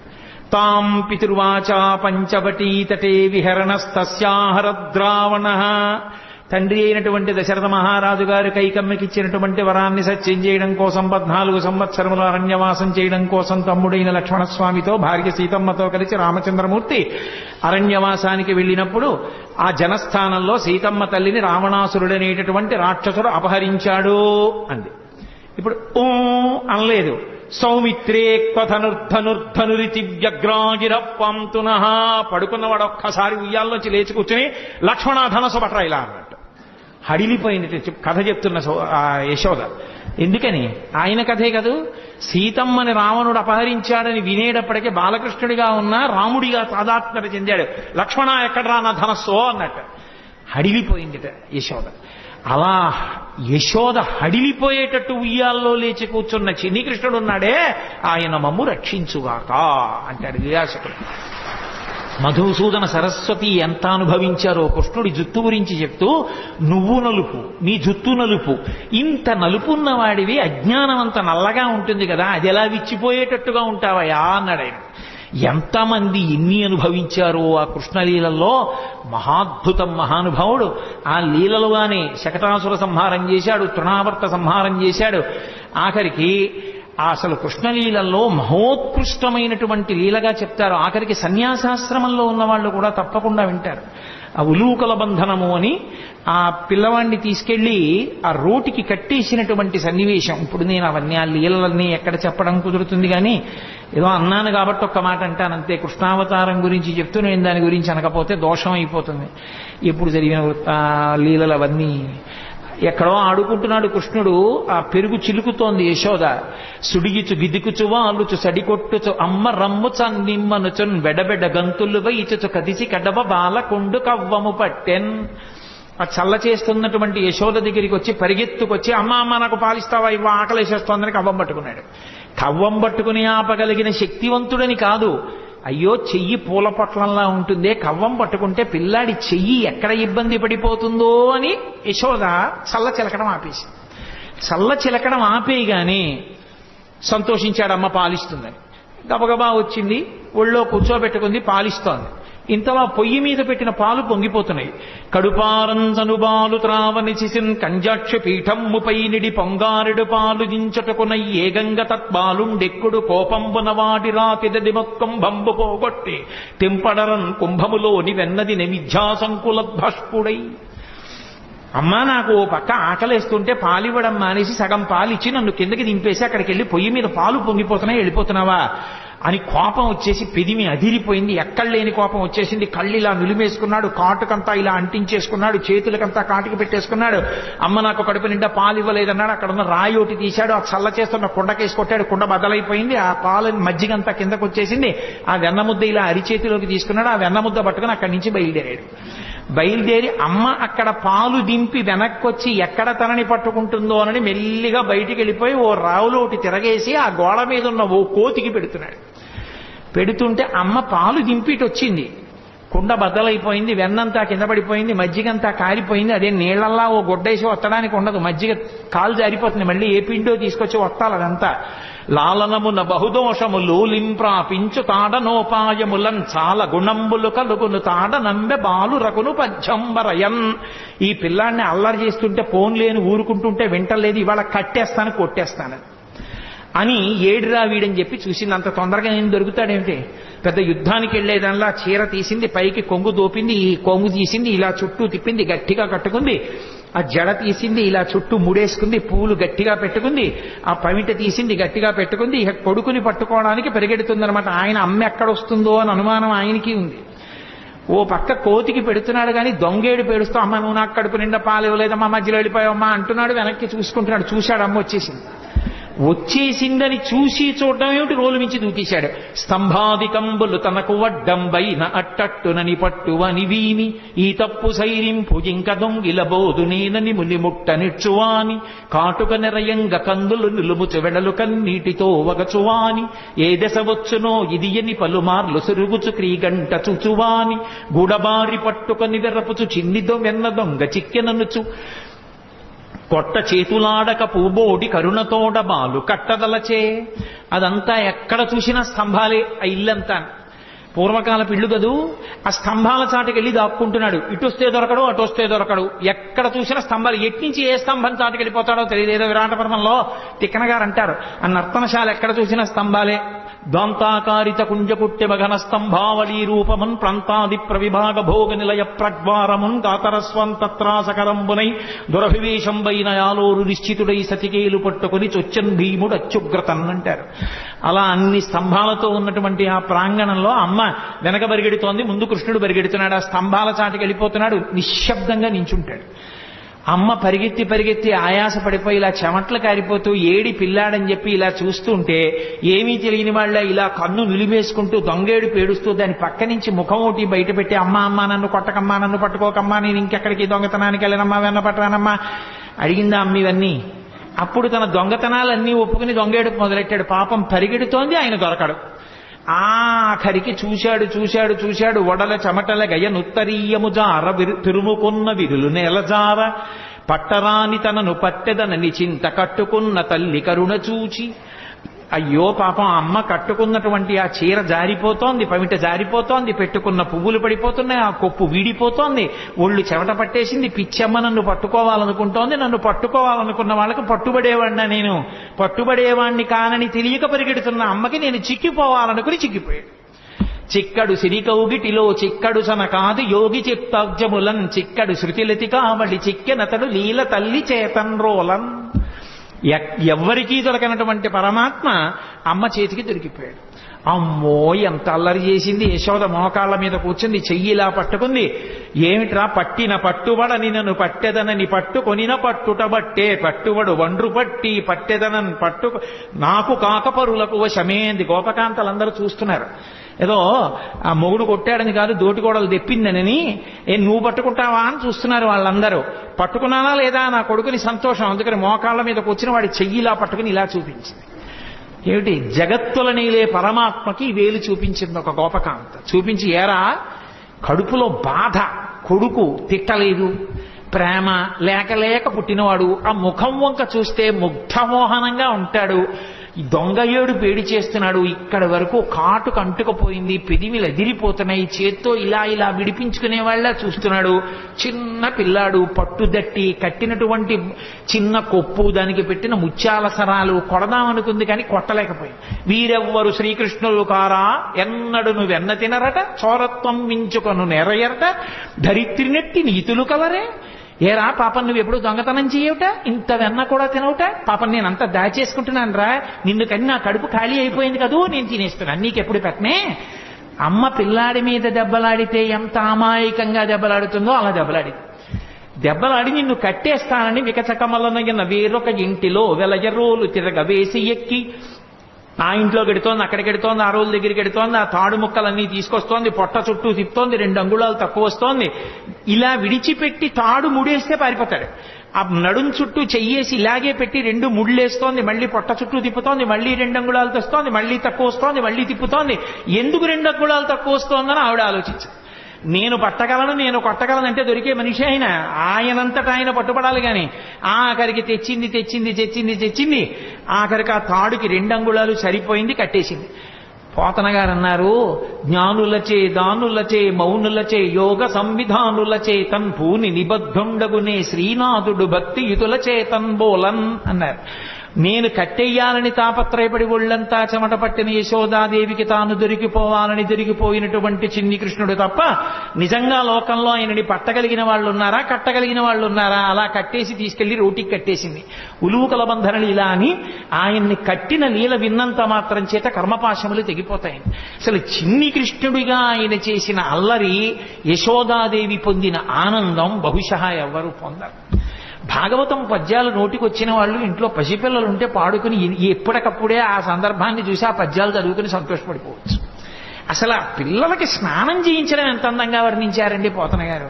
తాం పితృవాచా పంచవటీతటే విహరణస్తస్యాహరద్రావణః, తండ్రి అయినటువంటి దశరథ మహారాజు గారు కైకమ్మకిచ్చినటువంటి వరాన్ని సత్యం చేయడం కోసం 14 సంవత్సరములు అరణ్యవాసం చేయడం కోసం తమ్ముడైన లక్ష్మణస్వామితో భార్య సీతమ్మతో కలిసి రామచంద్రమూర్తి అరణ్యవాసానికి వెళ్ళినప్పుడు ఆ జనస్థానంలో సీతమ్మ తల్లిని రావణాసురుడనేటటువంటి రాక్షసుడు అపహరించాడు అంది. ఇప్పుడు ఓ అనలేదు. సౌమిత్రే క్వధనుర్ధనుర్ధనురితి వ్యగ్రాగిరప్పాంతునః, పడుకున్నవాడు ఒక్కసారి ఉయ్యాల్లోంచి లేచి కూర్చుని లక్ష్మణ ధనసు పట్రా ఇలా అన్నట్టు హడిలిపోయింది కథ చెప్తున్న యశోద. ఎందుకని? ఆయన కథే కదూ. సీతమ్మని రావణుడు అపహరించాడని వినేటప్పటికీ బాలకృష్ణుడిగా ఉన్న రాముడిగా తాదాత్మ్యత చెందాడు. లక్ష్మణ ఎక్కడరా నా ధనస్సో అన్నట్టు హడిలిపోయిందిట యశోద. అలా యశోద హడిలిపోయేటట్టు ఉయ్యాల్లో లేచి కూర్చున్న చిన్ని కృష్ణుడు ఉన్నాడే, ఆయన మమ్ము రక్షించుగాక అంటాడు లీలాశకుడు. మధుసూదన సరస్వతి ఎంత అనుభవించారో కృష్ణుడి జుత్తు గురించి చెప్తూ, నువ్వు నలుపు, నీ జుత్తు నలుపు, ఇంత నలుపున్న వాడివి అజ్ఞానం అంత నల్లగా ఉంటుంది కదా, అది ఎలా విచ్చిపోయేటట్టుగా ఉంటావయా అన్నాడు ఆయన. ఎంతమంది ఎన్ని అనుభవించారో ఆ కృష్ణలీలలో. మహాద్భుతం మహానుభావుడు. ఆ లీలలుగానే శకటాసుర సంహారం చేశాడు, తృణావర్త సంహారం చేశాడు. ఆఖరికి అసలు కృష్ణలీలలో మహోత్కృష్టమైనటువంటి లీలగా చెప్తారు. ఆఖరికి సన్యాసాశ్రమంలో ఉన్నవాళ్ళు కూడా తప్పకుండా వింటారు. ఆ ఉలూకల బంధనము అని ఆ పిల్లవాడిని తీసుకెళ్లి ఆ రోటికి కట్టేసినటువంటి సన్నివేశం. ఇప్పుడు నేను అవన్నీ ఆ లీలలన్నీ ఎక్కడ చెప్పడం కుదురుతుంది, కానీ ఏదో అన్నాను కాబట్టి ఒక్క మాట అంటానంతే. కృష్ణావతారం గురించి చెప్తూ నేను దాని గురించి అనకపోతే దోషం అయిపోతుంది. ఎప్పుడు జరిగిన లీలలు అవన్నీ. ఎక్కడో ఆడుకుంటున్నాడు కృష్ణుడు, ఆ పెరుగు చిలుకుతోంది యశోద. సుడిగిచు గిదికుచు వాలుచు సడికొట్టుచు అమ్మ రమ్ము చన్నిమ్మనుచున్ వెడబెడ గంతులు వైచుచు కదిసి కడవ బాలకుండు కవ్వము పట్టెన్. ఆ చల్ల చేస్తున్నటువంటి యశోద దగ్గరికి వచ్చి పరిగెత్తుకొచ్చి, అమ్మ అమ్మ నాకు పాలిస్తావా, ఇవ్వ ఆకలేసేస్తోందని కవ్వం పట్టుకున్నాడు. కవ్వం పట్టుకుని ఆపగలిగిన శక్తివంతుడని కాదు, అయ్యో చెయ్యి పూల పొట్లంలా ఉంటుందే, కవ్వం పట్టుకుంటే పిల్లాడి చెయ్యి ఎక్కడ ఇబ్బంది పడిపోతుందో అని యశోద చల్ల చిలకడం ఆపేసి. చల్ల చిలకడం ఆపేయగానే సంతోషించాడు, అమ్మ పాలిస్తుందని. గబగబా వచ్చింది, ఒళ్ళో కూర్చోబెట్టుకుంది, పాలిస్తోంది. ఇంతలా పొయ్యి మీద పెట్టిన పాలు పొంగిపోతున్నాయి. కడుపారంచనుబాలు త్రావనిసిసిన్ కంజాక్ష పీఠమ్ముపై నిడి పొంగారెడు పాలు దించటకున ఏగంగ తత్బాలుండెక్కుడు కోపంబున వాడి రాతిదది మొక్కంబంబు పోగొట్టి తెంపడరన్ కుంభములోని వెన్నది నిమిధ్యాసంకులద్భష్పుడై. అమ్మా నాకు ఓ పక్క ఆకలేస్తుంటే పాలివ్వడం మానేసి సగం పాలిచ్చి నన్ను కిందకి దింపేసి అక్కడికి వెళ్ళి పొయ్యి మీద పాలు పొంగిపోతున్నాయి, వెళ్ళిపోతున్నావా అని కోపం వచ్చేసి పెదిమి అదిరిపోయింది. ఎక్కడ లేని కోపం వచ్చేసింది. కళ్ళు ఇలా నిలిమేసుకున్నాడు, కాటుకంతా ఇలా అంటించేసుకున్నాడు, చేతులకంతా కాటుకు పెట్టేసుకున్నాడు. అమ్మ నాకు కడుపు నిండా పాలు ఇవ్వలేదన్నాడు. అక్కడ ఉన్న రాయి ఒకటి తీశాడు, ఆ చల్ల చేస్తున్న కుండకేసి కొట్టాడు, కుండ బద్దలైపోయింది. ఆ పాలు మజ్జిగంతా కిందకు వచ్చేసింది. ఆ వెన్నముద్ద ఇలా అరిచేతిలోకి తీసుకున్నాడు, ఆ వెన్నముద్ద పట్టుకుని అక్కడి నుంచి బయలుదేరాడు. బయలుదేరి అమ్మ అక్కడ పాలు దింపి వెనక్కొచ్చి ఎక్కడ తనని పట్టుకుంటుందో అని మెల్లిగా బయటికి వెళ్ళిపోయి ఓ రావులోటి తిరగేసి ఆ గోడ మీద ఉన్న ఓ కోతికి పెడుతున్నాడు. పెడుతుంటే అమ్మ పాలు దింపిటి వచ్చింది. కుండ బద్దలైపోయింది, వెన్నంతా కింద పడిపోయింది, మజ్జిగంతా కారిపోయింది. అదే నీళ్లల్లా ఓ గొడ్డేసి వత్తడానికి ఉండదు, మజ్జిగ కాలు జారిపోతుంది. మళ్ళీ ఏ పిండో తీసుకొచ్చి వత్తాలి అదంతా. లాలనమున బహుదోషము లోలింప్రాపించు తాడనోపాయములన్ చాలా గుణంబులు కలుగును తాడ నంబె బాలు రకును పద్యంబరయన్. ఈ పిల్లాన్ని అల్లరి చేస్తుంటే పోన్లేని ఊరుకుంటుంటే వింటలేదు, ఇవాళ కట్టేస్తాను కొట్టేస్తాను అని ఏడురా వీడని చెప్పి చూసింది. అంత తొందరగా నేను దొరుకుతాడేమిటి? పెద్ద యుద్ధానికి వెళ్లేదల్లా చీర తీసింది, పైకి కొంగు దోపింది, ఈ కొంగు తీసింది, ఇలా చుట్టూ తిప్పింది, గట్టిగా కట్టుకుంది. ఆ జడ తీసింది, ఇలా చుట్టూ ముడేసుకుంది, పూలు గట్టిగా పెట్టుకుంది, ఆ పమిట తీసింది, గట్టిగా పెట్టుకుంది. ఇక కొడుకుని పట్టుకోవడానికి పరిగెడుతుందనమాట. ఆయన అమ్మ ఎక్కడొస్తుందో అని అనుమానం ఆయనకి ఉంది. ఓ పక్క కోతికి పెడుతున్నాడు కానీ దొంగేడు పేడుస్తూ అమ్మ నువ్వు నాకు కడుపు నిండా పాలు ఇవ్వలేదమ్మా, మధ్యలో వెళ్ళిపోయావమ్మా అంటున్నాడు. వెనక్కి చూసుకుంటున్నాడు. చూశాడు అమ్మ వచ్చేసింది. వచ్చేసిందని చూసి చూడడం ఏమిటి, రోలు మించి దూకేశాడు. స్తంభాదికంబులు తనకు వడ్డంబైన అట్టట్టునని పట్టువని వీని ఈ తప్పు సైరింపు ఇంక దొంగిల బోధు నేనని ములి ముట్ట నిచ్చువాని కాటుక నెరయంగ కందులు నిలుముచు వెడలు కన్నీటితో వగచువాని ఏ దశ వచ్చునో ఇది ఎని పలుమార్లు సురుగుచు క్రీగంట చుచువాని గుడబారి పట్టుకొని వెరపుచు చిన్నిదో వెన్న దొంగ చిక్కెననుచు కొట్ట చేతులాడక పూబోడి కరుణతోడ బాలు కట్టదలచే. అదంతా ఎక్కడ చూసినా స్తంభాలే ఆ ఇల్లంతా. పూర్వకాలపు ఇల్లు కదూ, ఆ స్తంభాల చాటుకి వెళ్ళి దాక్కుంటున్నాడు. ఇటొస్తే దొరకడు, అటొస్తే దొరకడు, ఎక్కడ చూసినా స్తంభాలు. ఎట్నుంచి ఏ స్తంభం చాటుకి వెళ్ళిపోతాడో తెలియదు. ఏదో విరాటపర్వంలో తిక్కన గారు అంటారు, ఆ నర్తనశాల ఎక్కడ చూసినా స్తంభాలే. దాంతాకారిత కుంజకుట్టె మఘన స్తంభావళీ రూపమున్ ప్రాంతాది ప్రవిభాగ భోగ నిలయ ప్రద్వారమున్ కాతరస్వంతత్రాసకరంబునై దురభివేశంబైన యాలోరు నిశ్చితుడై సతికేలు పట్టుకుని చొచ్చన్ భీముడు అత్యుగ్రతన్ అంటారు. అలా అన్ని స్తంభాలతో ఉన్నటువంటి ఆ ప్రాంగణంలో అమ్మ వెనక పరిగెడుతోంది, ముందు కృష్ణుడు పరిగెడుతున్నాడు. ఆ స్తంభాల చాటుకి వెళ్ళిపోతున్నాడు, నిశ్శబ్దంగా నించుంటాడు. అమ్మ పరిగెత్తి పరిగెత్తి ఆయాస పడిపోయి ఇలా చెమట్లు కారిపోతూ ఏడి పిల్లాడని చెప్పి ఇలా చూస్తుంటే ఏమీ తెలియని వాళ్ళ ఇలా కన్ను నిలిమేసుకుంటూ దొంగేడు పేడుస్తూ దాని పక్క నుంచి ముఖం ఒకటి బయట పెట్టి అమ్మ అమ్మ నన్ను కొట్టకమ్మా, నన్ను పట్టుకోకమ్మా, నేను ఇంకెక్కడికి దొంగతనానికి వెళ్ళనమ్మా, వెన్న పట్టరానమ్మా అడిగిందా అమ్మ ఇవన్నీ. అప్పుడు తన దొంగతనాలన్నీ ఒప్పుకుని దొంగేడు మొదలెట్టాడు. పాపం పరిగెడుతోంది, ఆయన దొరకడు. ఆఖరికి చూశాడు చూశాడు చూశాడు వడల చెమటల గయ నుత్తరీయము జార తిరుముకున్న విరులు నేలజార పట్టరాని తనను పట్టెదనని చింత కట్టుకున్న తల్లి కరుణ చూచి. అయ్యో పాపం అమ్మ కట్టుకున్నటువంటి ఆ చీర జారిపోతోంది, పమిట జారిపోతోంది, పెట్టుకున్న పువ్వులు పడిపోతున్నాయి, ఆ కొప్పు వీడిపోతోంది, ఒళ్ళు చెమట పట్టేసింది. పిచ్చమ్మ నన్ను పట్టుకోవాలనుకుంటోంది, నన్ను పట్టుకోవాలనుకున్న వాళ్ళకు పట్టుబడేవాడినా, నేను పట్టుబడేవాణ్ణి కానని తెలియక పరిగెడుతున్న అమ్మకి నేను చిక్కిపోవాలనుకుని చిక్కిపోయాడు. చిక్కడు సిరికౌగిటిలో చిక్కడు సన కాదు యోగి చిత్తాబ్జములన్ చిక్కడు శృతిలతి కావడి చిక్కెనతడు లీల తల్లి చేతన్రోలన్. ఎవ్వరికీ దొరకనటువంటి పరమాత్మ అమ్మ చేతికి దొరికిపోయాడు. అమ్మో ఎంత అల్లరి చేసింది. యశోద మోకాళ్ళ మీద కూర్చుంది, చెయ్యిలా పట్టుకుంది. ఏమిట్రా పట్టిన పట్టుబడని నన్ను పట్టెదనని పట్టుకొనిన పట్టుట బట్టే పట్టుబడు వండ్రు పట్టి పట్టెదనని పట్టు నాకు కాకపరులకు వశమేంది. గోపకాంతలందరూ చూస్తున్నారు. ఏదో ఆ మొగుడు కొట్టాడని కాదు, దోటికోడలు తెప్పిందనని నువ్వు పట్టుకుంటావా అని చూస్తున్నారు వాళ్ళందరూ. పట్టుకున్నానా లేదా నా కొడుకుని సంతోషం, అందుకని మోకాళ్ళ మీద కూర్చుని వాడి చెయ్యిలా పట్టుకుని ఇలా చూపించింది. ఏమిటి, జగత్తుల నీలే పరమాత్మకి వేలు చూపించింది ఒక గోపకాంత. చూపించి ఏరా కడుపులో బాధ, కొడుకు తిట్టలేదు, ప్రేమ లేక లేక పుట్టినవాడు, ఆ ముఖం వంక చూస్తే ముగ్ధమోహనంగా ఉంటాడు, ఈ దొంగ ఏడు పేడి చేస్తున్నాడు, ఇక్కడ వరకు కాటుకు అంటుకుపోయింది, పెదిమిలు ఎదిరిపోతున్నాయి, చేత్తో ఇలా ఇలా విడిపించుకునే వాళ్ళ చూస్తున్నాడు. చిన్న పిల్లాడు, పట్టుదట్టి కట్టినటువంటి చిన్న కొప్పు, దానికి పెట్టిన ముత్యాల సరాలు కొడదామనుకుంది కానీ కొట్టలేకపోయింది. వీరెవ్వరు శ్రీకృష్ణులు కారా ఎన్నడును వెన్న తినరట చోరత్వం మించుకొను నెరయరట ధరిత్రినెట్టి నీతులు కలరే. ఏరా పాపం నువ్వు ఎప్పుడు దొంగతనం చేయవుట, ఇంత వెన్న కూడా తినవుట, పాపం నేనంతా దాచేసుకుంటున్నాను రా, నిన్ను కని నా కడుపు ఖాళీ అయిపోయింది కదూ, నేను తినేస్తున్నాను, నీకెప్పుడు పెట్టనే. అమ్మ పిల్లాడి మీద దెబ్బలాడితే ఎంత అమాయకంగా దెబ్బలాడుతుందో అలా దెబ్బలాడింది. దెబ్బలాడి నిన్ను కట్టేస్తానని వికచకమలనగిన వేరొక ఇంటిలో వెలయరోలు తిరగవేసి ఎక్కి ఆ ఇంట్లో గెడుతోంది, అక్కడికి గెడుతోంది, ఆ రోజుల దగ్గరికి గెడుతోంది, ఆ తాడు ముక్కలన్నీ తీసుకొస్తోంది, పొట్ట చుట్టూ తిప్పుతోంది, 2 అంగుళాలు తక్కువ వస్తోంది. ఇలా విడిచిపెట్టి తాడు ముడేస్తే పారిపోతాడు. ఆ నడుం చుట్టూ చెయ్యేసి ఇలాగే పెట్టి 2 ముళ్ళేస్తోంది, మళ్ళీ పొట్ట చుట్టూ తిప్పుతోంది, మళ్ళీ 2 అంగుళాలు తెస్తోంది, మళ్ళీ తక్కువ వస్తోంది, మళ్ళీ తిప్పుతోంది. ఎందుకు 2 అంగుళాలు తక్కువ వస్తోందని ఆవిడ ఆలోచించారు. నేను పట్టగలను, నేను కొట్టగలనంటే దొరికే మనిషి ఆయనంతటా ఆయన పట్టుబడాలి. కానీ ఆఖరికి తెచ్చింది ఆఖరికి ఆ తాడుకి 2 అంగుళాలు సరిపోయింది, కట్టేసింది. పోతన గారు అన్నారు, జ్ఞానులచే దానులచే మౌనులచే యోగ సంవిధానులచే తన్పూని నిబద్ధుండగునే శ్రీనాథుడు భక్తియుతులచే తన్బోలన్ అన్నారు. నేను కట్టెయ్యాలని తాపత్రయపడి ఒళ్ళంతా చెమట పట్టిన యశోదాదేవికి తాను దొరికిపోవాలని దొరికిపోయినటువంటి చిన్ని కృష్ణుడు తప్ప నిజంగా లోకంలో ఆయనని పట్టగలిగిన వాళ్ళు ఉన్నారా, కట్టగలిగిన వాళ్ళు ఉన్నారా? అలా కట్టేసి తీసుకెళ్లి రోటికి కట్టేసింది. ఉలూకల బంధనలు ఇలా అని ఆయన్ని కట్టిన లీల విన్నంత మాత్రం చేత కర్మపాశములు తెగిపోతాయి. అసలు చిన్ని కృష్ణుడిగా ఆయన చేసిన అల్లరి, యశోదాదేవి పొందిన ఆనందం బహుశಃ ఎవ్వరూ పొందరు. భాగవతం పద్యాలు నోటికి వచ్చిన వాళ్ళు ఇంట్లో పసిపిల్లలుంటే పాడుకుని ఎప్పటికప్పుడే ఆ సందర్భాన్ని చూసి ఆ పద్యాలు చదువుకుని సంతోషపడిపోవచ్చు. అసలు ఆ పిల్లలకి స్నానం చేయించడం ఎంత అందంగా వర్ణించారండి పోతన గారు.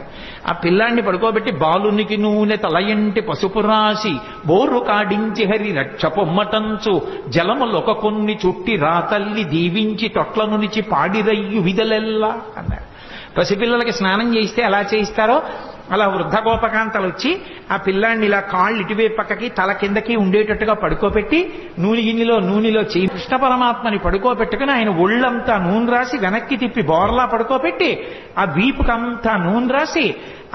ఆ పిల్లాన్ని పడుకోబెట్టి బాలునికి నూనె తలయంటి పసుపు రాసి బోర్రు కాడించి హరి రక్ష పొమ్మటంచు జలములొక కొన్ని చుట్టి రాతల్లి దీవించి తొట్ల నునిచి పాడిరయ్యు విదలెల్లా అన్నారు. పసిపిల్లలకి స్నానం చేయిస్తే ఎలా చేయిస్తారో అలా వృద్ధ గోపకాంతలు వచ్చి ఆ పిల్లాన్ని ఇలా కాళ్ళు ఇటువైపు పక్కకి తల కిందకి ఉండేటట్టుగా పడుకోబెట్టి నూనెలో చేయి కృష్ణ పరమాత్మని పడుకోబెట్టుకుని ఆయన ఒళ్ళంతా నూనె రాసి వెనక్కి తిప్పి బోర్లా పడుకోబెట్టి ఆ వీపుకంతా నూనె రాసి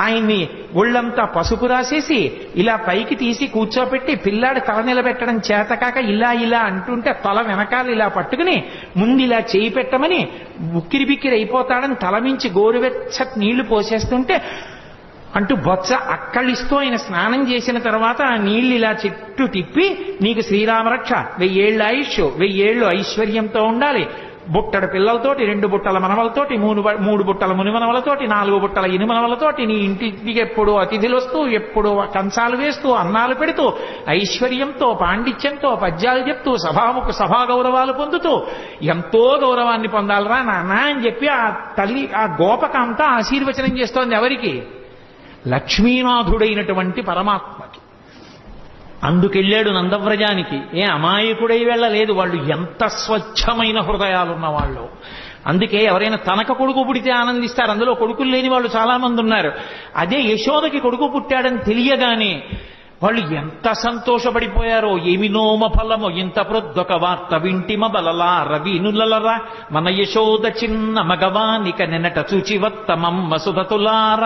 ఆయన్ని ఒళ్ళంతా పసుపు రాసేసి ఇలా పైకి తీసి కూర్చోబెట్టి పిల్లాడు తల నిలబెట్టడం చేతకాక ఇలా అంటుంటే తల వెనకాల ఇలా పట్టుకుని ముందు ఇలా చేయి పెట్టమని ఉక్కిరి బిక్కిరి అయిపోతాడని తలమించి గోరువెచ్చటి నీళ్లు పోసేస్తుంటే అంటూ బొత్స అక్కడిస్తూ ఆయన స్నానం చేసిన తర్వాత ఆ నీళ్లు ఇలా చుట్టూ తిప్పి నీకు శ్రీరామరక్ష 1000 ఏళ్ల ఆయుష్ 1000 ఏళ్లు ఐశ్వర్యంతో ఉండాలి, బుట్టడు పిల్లలతోటి 2 బుట్టల మనవలతోటి 3 బుట్టల మునిమనవలతోటి 4 బుట్టల ఇనుమనవలతోటి నీ ఇంటికి ఎప్పుడు అతిథులు వస్తూ ఎప్పుడు కంచాలు వేస్తూ అన్నాలు పెడుతూ ఐశ్వర్యంతో పాండిత్యంతో పద్యాలు చెప్తూ సభా గౌరవాలు పొందుతూ ఎంతో గౌరవాన్ని పొందాలరా నాన్న అని చెప్పి ఆ తల్లి ఆ గోపకంతా ఆశీర్వచనం చేస్తోంది. ఎవరికి? లక్ష్మీనాథుడైనటువంటి పరమాత్మకి. అందుకెళ్ళాడు నందవ్రజానికి. అమాయకుడై వెళ్ళలేదు. వాళ్ళు ఎంత స్వచ్ఛమైన హృదయాలున్న వాళ్ళు. అందుకే ఎవరైనా తనక కొడుకు పుడితే ఆనందిస్తారు. అందులో కొడుకులు లేని వాళ్ళు చాలా మంది ఉన్నారు. అదే యశోదకి కొడుకు పుట్టాడని తెలియగానే వాళ్ళు ఎంత సంతోషపడిపోయారో. ఏమినోమ ఫలమో ఇంత ప్రొద్దొక వార్త వింటిమ బలలా రవినులరా మన యశోద చిన్న మగవానిక నిన్నట చూచివత్తమమ్మ సుధతులార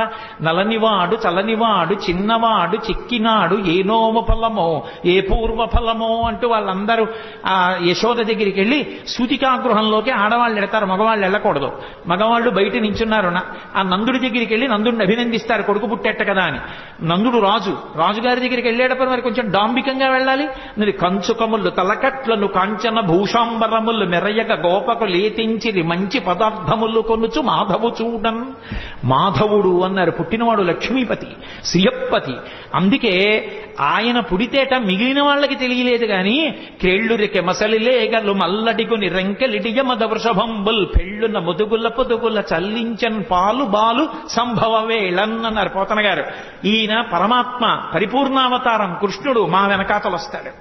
నలనివాడు చలనివాడు చిన్నవాడు చిక్కినాడు ఏ నోమ ఫలమో ఏ పూర్వ ఫలమో అంటూ వాళ్ళందరూ ఆ యశోద దగ్గరికి వెళ్ళి సూతికాగృహంలోకి ఆడవాళ్ళు వెళతారు, మగవాళ్ళు వెళ్ళకూడదు. మగవాళ్ళు బయట నించున్నారు. ఆ నందుడి దగ్గరికి వెళ్ళి నందుడిని అభినందిస్తారు, కొడుకు పుట్టేట కదా అని. నందుడు రాజుగారి దగ్గరికి వెళ్ళేటప్పుడు మరి కొంచెం డాంబికంగా వెళ్ళాలి. మరి కంచుకములు తలకట్లను కాంచన భూషాంబరములు మెరయగ గోపకు లేతించిరి మంచి పదార్థములు కొనుచు మాధవు చూడన్. మాధవుడు అన్నారు. పుట్టినవాడు లక్ష్మీపతి, శ్రియప్పతి. అందుకే ఆయన పుడితేట మిగిలిన వాళ్ళకి తెలియలేదు గాని క్రేళ్లురికె మసలిలేగలు మల్లడిగుని రెంకెలిడియమద వృషభంబుల్ పెళ్ళున ముదుగుల పొదుగుల చల్లించన్ పాలు బాలు సంభవ వేళన్ అన్నారు పోతన గారు. ఈయన పరమాత్మ పరిపూర్ణావతారం కృష్ణుడు మా వెనకాతలు వస్తాడు.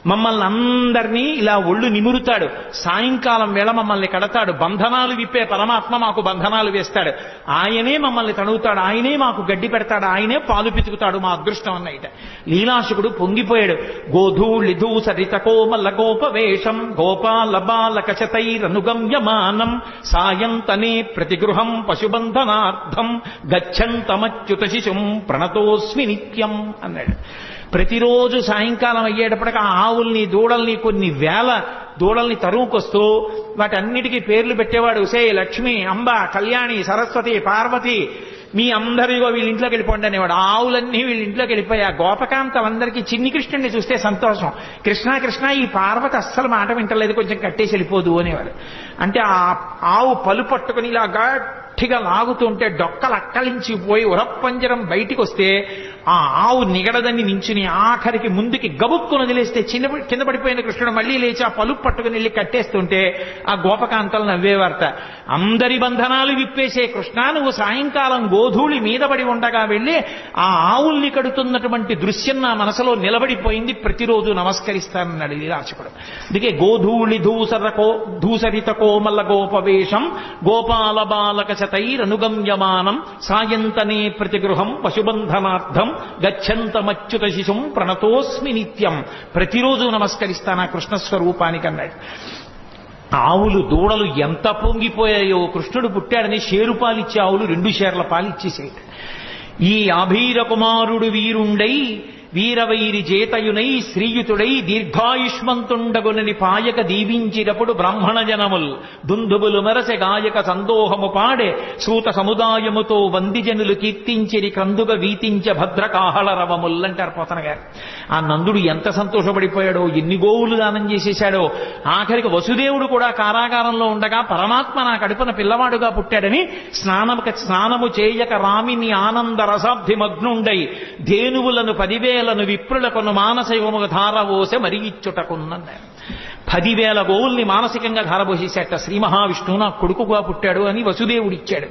మమ్మల్ని అందరినీ ఇలా ఒళ్ళు నిమురుతాడు. సాయంకాలం వేళ మమ్మల్ని కడతాడు. బంధనాలు విప్పే పరమాత్మ మాకు బంధనాలు వేస్తాడు. ఆయనే మమ్మల్ని తణుగుతాడు, ఆయనే మాకు గడ్డి పెడతాడు, ఆయనే పాలు పితుకుతాడు. మా అదృష్టం అన్నయిట. లీలాశుకుడు పొంగిపోయాడు. గోధూళిధూ సరిత కోమల గోపవేషం గోపాల బాలక శతైరనుగమ్యమానం సాయంతనే ప్రతిగృహం పశుబంధనార్థం గచ్చంతమచ్యుత శిశుం ప్రణతోస్మి నిత్యం అన్నాడు. ప్రతిరోజు సాయంకాలం అయ్యేటప్పటికి ఆ ఆవుల్ని దూడల్ని కొన్ని వేల దూడల్ని తరువుకొస్తూ వాటన్నిటికీ పేర్లు పెట్టేవాడు. సే లక్ష్మి, అంబ, కళ్యాణి, సరస్వతి, పార్వతి, మీ అందరిగో వీళ్ళ ఇంట్లోకి వెళ్ళిపోండి అనేవాడు. ఆవులన్నీ వీళ్ళ ఇంట్లోకి వెళ్ళిపోయి ఆ గోపకాంతలందరికీ చిన్ని కృష్ణుడిని చూస్తే సంతోషం. కృష్ణ ఈ పార్వతి అస్సలు మాట వింటలేదు, కొంచెం కట్టేసి వెళ్ళిపోదు అనేవాడు. అంటే ఆ ఆవు పలు పట్టుకుని ఇలా గట్టిగా లాగుతుంటే డొక్కలు అక్కలించిపోయి ఉరప్పంజరం బయటికి వస్తే ఆ ఆవు నిగడదని నించుని ఆఖరికి ముందుకి గబుక్కును వదిలేస్తే కింద పడిపోయిన కృష్ణుడు మళ్ళీ లేచి ఆ పలుపు పట్టుకుని వెళ్ళి కట్టేస్తుంటే ఆ గోపకాంతలు నవ్వేవార్త. అందరి బంధనాలు విప్పేసే కృష్ణ, నువ్వు సాయంకాలం గోధూళి మీద పడి ఉండగా వెళ్ళి ఆ ఆవుల్ని కడుతున్నటువంటి దృశ్యం నా మనసులో నిలబడిపోయింది, ప్రతిరోజు నమస్కరిస్తానన్నాడు లీలార్చకుడు. అందుకే గోధూళి ధూసరిత కోమల గోపవేషం గోపాల బాలక శతైరనుగమ్యమానం సాయంతనే ప్రతిగృహం పశుబంధనార్థం గచ్చంతమచ్యుత శిశుం ప్రణతోస్మి నిత్యం. ప్రతిరోజు నమస్కరిస్తాను ఆ కృష్ణస్వరూపానికి అన్నాడు. ఆవులు దూడలు ఎంత పొంగిపోయాయో, కృష్ణుడు పుట్టాడని షేరు పాలిచ్చే ఆవులు 2 షేర్ల పాలిచ్చేసాయి. ఈ ఆభీర కుమారుడు వీరుండై వీరవైరి చేతయునై శ్రీయుతుడై దీర్ఘాయుష్మంతుండగునని పాయక దీవించినప్పుడు బ్రాహ్మణ జనముల్ దుందుబులు మెరసె గాయక సందోహము పాడే సూత సముదాయముతో వందిజనులు కీర్తించిరి కందుగ వీతించ భద్రకాహళ రవముల్ అంటారు పోతన గారు. ఆ నందుడు ఎంత సంతోషపడిపోయాడో, ఎన్ని గోవులు దానం చేసేశాడో. ఆఖరికి వసుదేవుడు కూడా కారాగారంలో ఉండగా పరమాత్మ నా కడుపున పిల్లవాడుగా పుట్టాడని స్నానము చేయక రామిని ఆనంద రసాబ్ధిమగ్నుండై ధేనువులను 10,000 విప్రులకును మానసికముగా ధారవోసె మరి ఇచ్చుటకున్నాడు. 10,000 గోవుల్ని మానసికంగా ధారపోసేసేట. శ్రీ మహావిష్ణువు నా కొడుకుగా పుట్టాడు అని వసుదేవుడిచ్చాడు.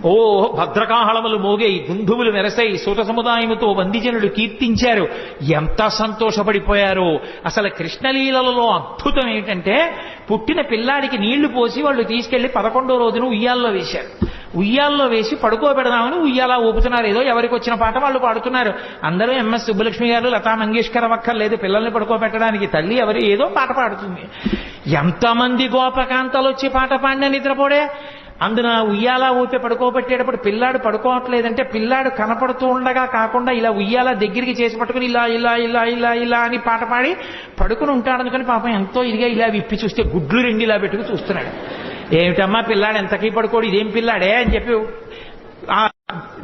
ఓ భద్రకాహళములు మోగేయి, దుందువులు మెరసై సూత సముదాయముతో వందిజనులు కీర్తించారు. ఎంత సంతోషపడిపోయారో. అసలు కృష్ణలీలలో అద్భుతం ఏంటంటే, పుట్టిన పిల్లాడికి నీళ్లు పోసి వాళ్ళు తీసుకెళ్లి 11వ రోజున ఉయ్యాల్లో వేశారు. ఉయ్యాల్లో వేసి పడుకోబెడదామని ఉయ్యాలా ఊపుతున్నారు. ఏదో ఎవరికి వచ్చిన పాట వాళ్ళు పాడుతున్నారు. అందరూ ఎంఎస్ సుబ్బలక్ష్మి గారు, లతా మంగేష్కర్ అక్కర్లేదు పిల్లల్ని పడుకోబెట్టడానికి. తల్లి ఎవరు ఏదో పాట పాడుతుంది. ఎంతమంది గోపకాంతలు వచ్చి పాట పాడినా నిద్రపోడే. అందున ఉయ్యాలా ఊపి పడుకోబెట్టేటప్పుడు పిల్లాడు పడుకోవట్లేదంటే పిల్లాడు కనపడుతూ ఉండగా కాకుండా ఇలా ఉయ్యాలా దగ్గరికి చేసి పట్టుకుని ఇలా ఇలా ఇలా ఇలా ఇలా అని పాట పాడి పడుకుని ఉంటాడు. అనుకుని పాపం ఎంతో ఇదిగా ఇలా విప్పి చూస్తే గుడ్లు 2 ఇలా పెట్టుకుని చూస్తున్నాడు. ఏమిటమ్మా పిల్లాడు ఎంతకీ పడుకోడు, ఇదేం పిల్లాడే అని చెప్పి ఆ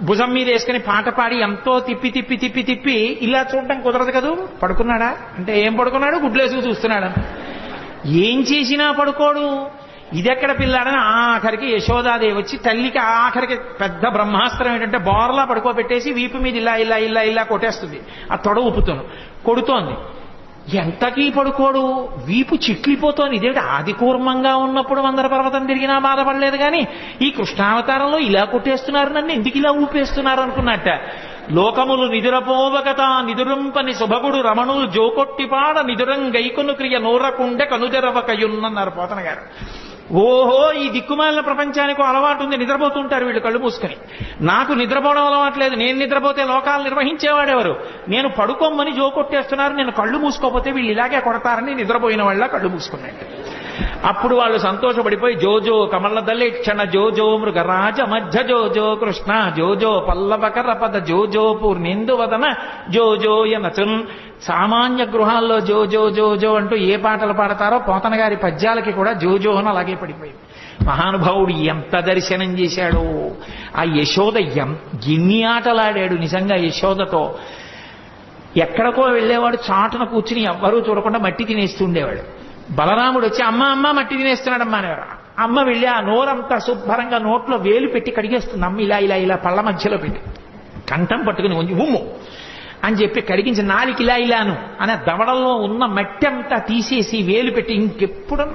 భుజం మీద వేసుకుని పాట పాడి ఎంతో తిప్పి తిప్పి తిప్పి తిప్పి ఇలా చూడటం కుదరదు కదూ. పడుకున్నాడా అంటే ఏం పడుకున్నాడు, గుడ్లేసుకు చూస్తున్నాడు. ఏం చేసినా పడుకోడు. ఇదెక్కడ పిల్లాడని ఆఖరికి యశోదాదేవి వచ్చి తల్లికి ఆఖరికి పెద్ద బ్రహ్మాస్త్రం ఏంటంటే బోర్లా పడుకోబెట్టేసి వీపు మీద ఇలా ఇలా ఇలా ఇలా కొట్టేస్తుంది. ఆ తొడ ఊపుతాను కొడుతోంది. ఎంతకీ పడుకోడు, వీపు చిట్లిపోతోంది. ఇదేమిటి ఆది కూర్మంగా ఉన్నప్పుడు మందర పర్వతం తిరిగినా బాధపడలేదు కానీ ఈ కృష్ణావతారంలో ఇలా కొట్టేస్తున్నారు, నన్ను ఎందుకు ఇలా ఊపేస్తున్నారు అనుకున్నట్ట. లోకములు నిదురపోవగత నిదురుంపని శుభగుడు రమణులు జోకొట్టిపాడ నిదురం గైకొను క్రియ నోరకుండె కనుదెరవకయున్నన్నారు పోతన గారు. ఓహో, ఈ దిక్కుమాలిన ప్రపంచానికి అలవాటు ఉంది, నిద్రపోతుంటారు వీళ్ళు కళ్ళు మూసుకొని. నాకు నిద్రపోవడం అలవాట్లేదు. నేను నిద్రపోతే లోకాలు నిర్వహించేవాడెవరు? నేను పడుకోమని జోకొట్టేస్తున్నారు, నేను కళ్ళు మూసుకోపోతే వీళ్ళు ఇలాగే కొడతారని నిద్రపోయిన వాళ్ళ కళ్ళు మూసుకున్నట్టు. అప్పుడు వాళ్ళు సంతోషపడిపోయి జోజో కమలదల్లి క్షణ జోజో మృగరాజ మధ్య జోజో కృష్ణ జోజో పల్లవకర పద జోజో పూర్ణేందువదన జోజో యనచున్. సామాన్య గృహాల్లో జోజో జోజో అంటూ ఏ పాటలు పాడతారో పోతన గారి పద్యాలకి కూడా జోజో అని అలాగే పడిపోయింది. మహానుభావుడు ఎంత దర్శనం చేశాడో. ఆ యశోద ఎన్ని ఆటలాడాడు నిజంగా యశోదతో. ఎక్కడికో వెళ్ళేవాడు చాటున కూర్చుని ఎవ్వరూ చూడకుండా మట్టి తినేస్తుండేవాడు. బలరాముడు వచ్చి అమ్మ అమ్మ మట్టి తినేస్తున్నాడమ్మా అనేవారు. అమ్మ వెళ్ళి ఆ నోరంతా శుభ్రంగా నోట్లో వేలు పెట్టి కడిగేస్తుంది. అమ్మ ఇలా ఇలా ఇలా పళ్ళ మధ్యలో పెట్టి కంఠం పట్టుకుని ఉంచి ఉమ్ము అని చెప్పి కడిగించి నాలికి ఇలా ఇలాను అనే దవడల్లో ఉన్న మట్టి అంతా తీసేసి వేలు పెట్టి ఇంకెప్పుడు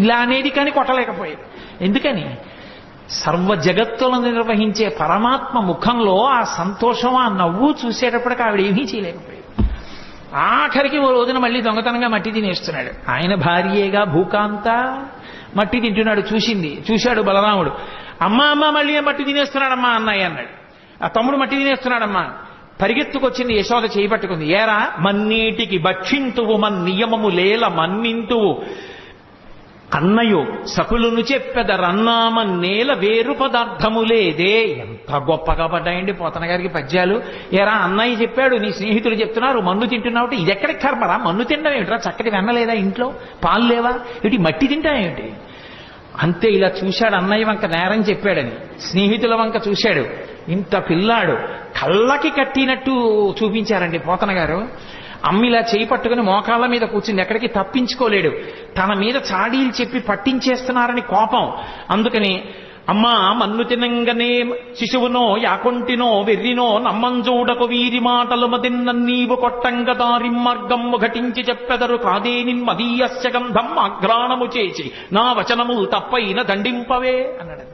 ఇలా అనేది కానీ కొట్టలేకపోయేది. ఎందుకని? సర్వ జగత్తులను నిర్వహించే పరమాత్మ ముఖంలో ఆ సంతోషం, ఆ నవ్వు చూసేటప్పటికి ఆవిడ ఏమీ చేయలేకపోయేది. ఆఖరికి ఓ రోజున మళ్ళీ దొంగతనంగా మట్టి తినేస్తున్నాడు. ఆయన భార్యేగా భూకాంత మట్టి తింటున్నాడు. చూశాడు బలరాముడు. అమ్మా అమ్మ మళ్ళీ మట్టి తినేస్తున్నాడమ్మా అన్నయ్య అన్నాడు. ఆ తమ్ముడు మట్టి తినేస్తున్నాడమ్మా. పరిగెత్తుకొచ్చింది యశోద చేయి పట్టుకుంది. ఏరా మన్నీటికి భక్షింతువు మన్ నియమము లేల మన్నింతువు అన్నయో సకులును చెప్పెదరన్నామ నేల వేరు పదార్థము లేదే. ఎంత గొప్పగా పడ్డాయండి పోతన గారికి పద్యాలు. ఏరా అన్నయ్య చెప్పాడు, నీ స్నేహితులు చెప్తున్నారు మన్ను తింటున్నావు. ఇది ఎక్కడికి కర్మరా? మన్ను తినడం ఏమిట్రా? చక్కటి వెన్నలేదా ఇంట్లో? పాలు లేవా? ఇటు మట్టి తింటాయేమిటి? అంతే. ఇలా చూశాడు అన్నయ్య వంక నేరం చెప్పాడని. స్నేహితుల వంక చూశాడు. ఇంత పిల్లాడు కళ్ళకి కట్టినట్టు చూపించారండి పోతన గారు. అమ్మిలా చేయి పట్టుకుని మోకాళ్ళ మీద కూర్చుంది. ఎక్కడికి తప్పించుకోలేడు. తన మీద చాడీలు చెప్పి పట్టించేస్తున్నారని కోపం. అందుకని అమ్మా మన్ను తినంగనే శిశువునో యాకొంటినో వెర్రినో నమ్మంజూడకు వీరి మాటలు మదిన్నీవు కొట్టంగ దారి మార్గము ఘటించి చెప్పెదరు కాదేనిన్ మదీయస్య గంధం ఆఘ్రాణము చేసి నా వచనము తప్పైన దండింపవే అన్నాడు.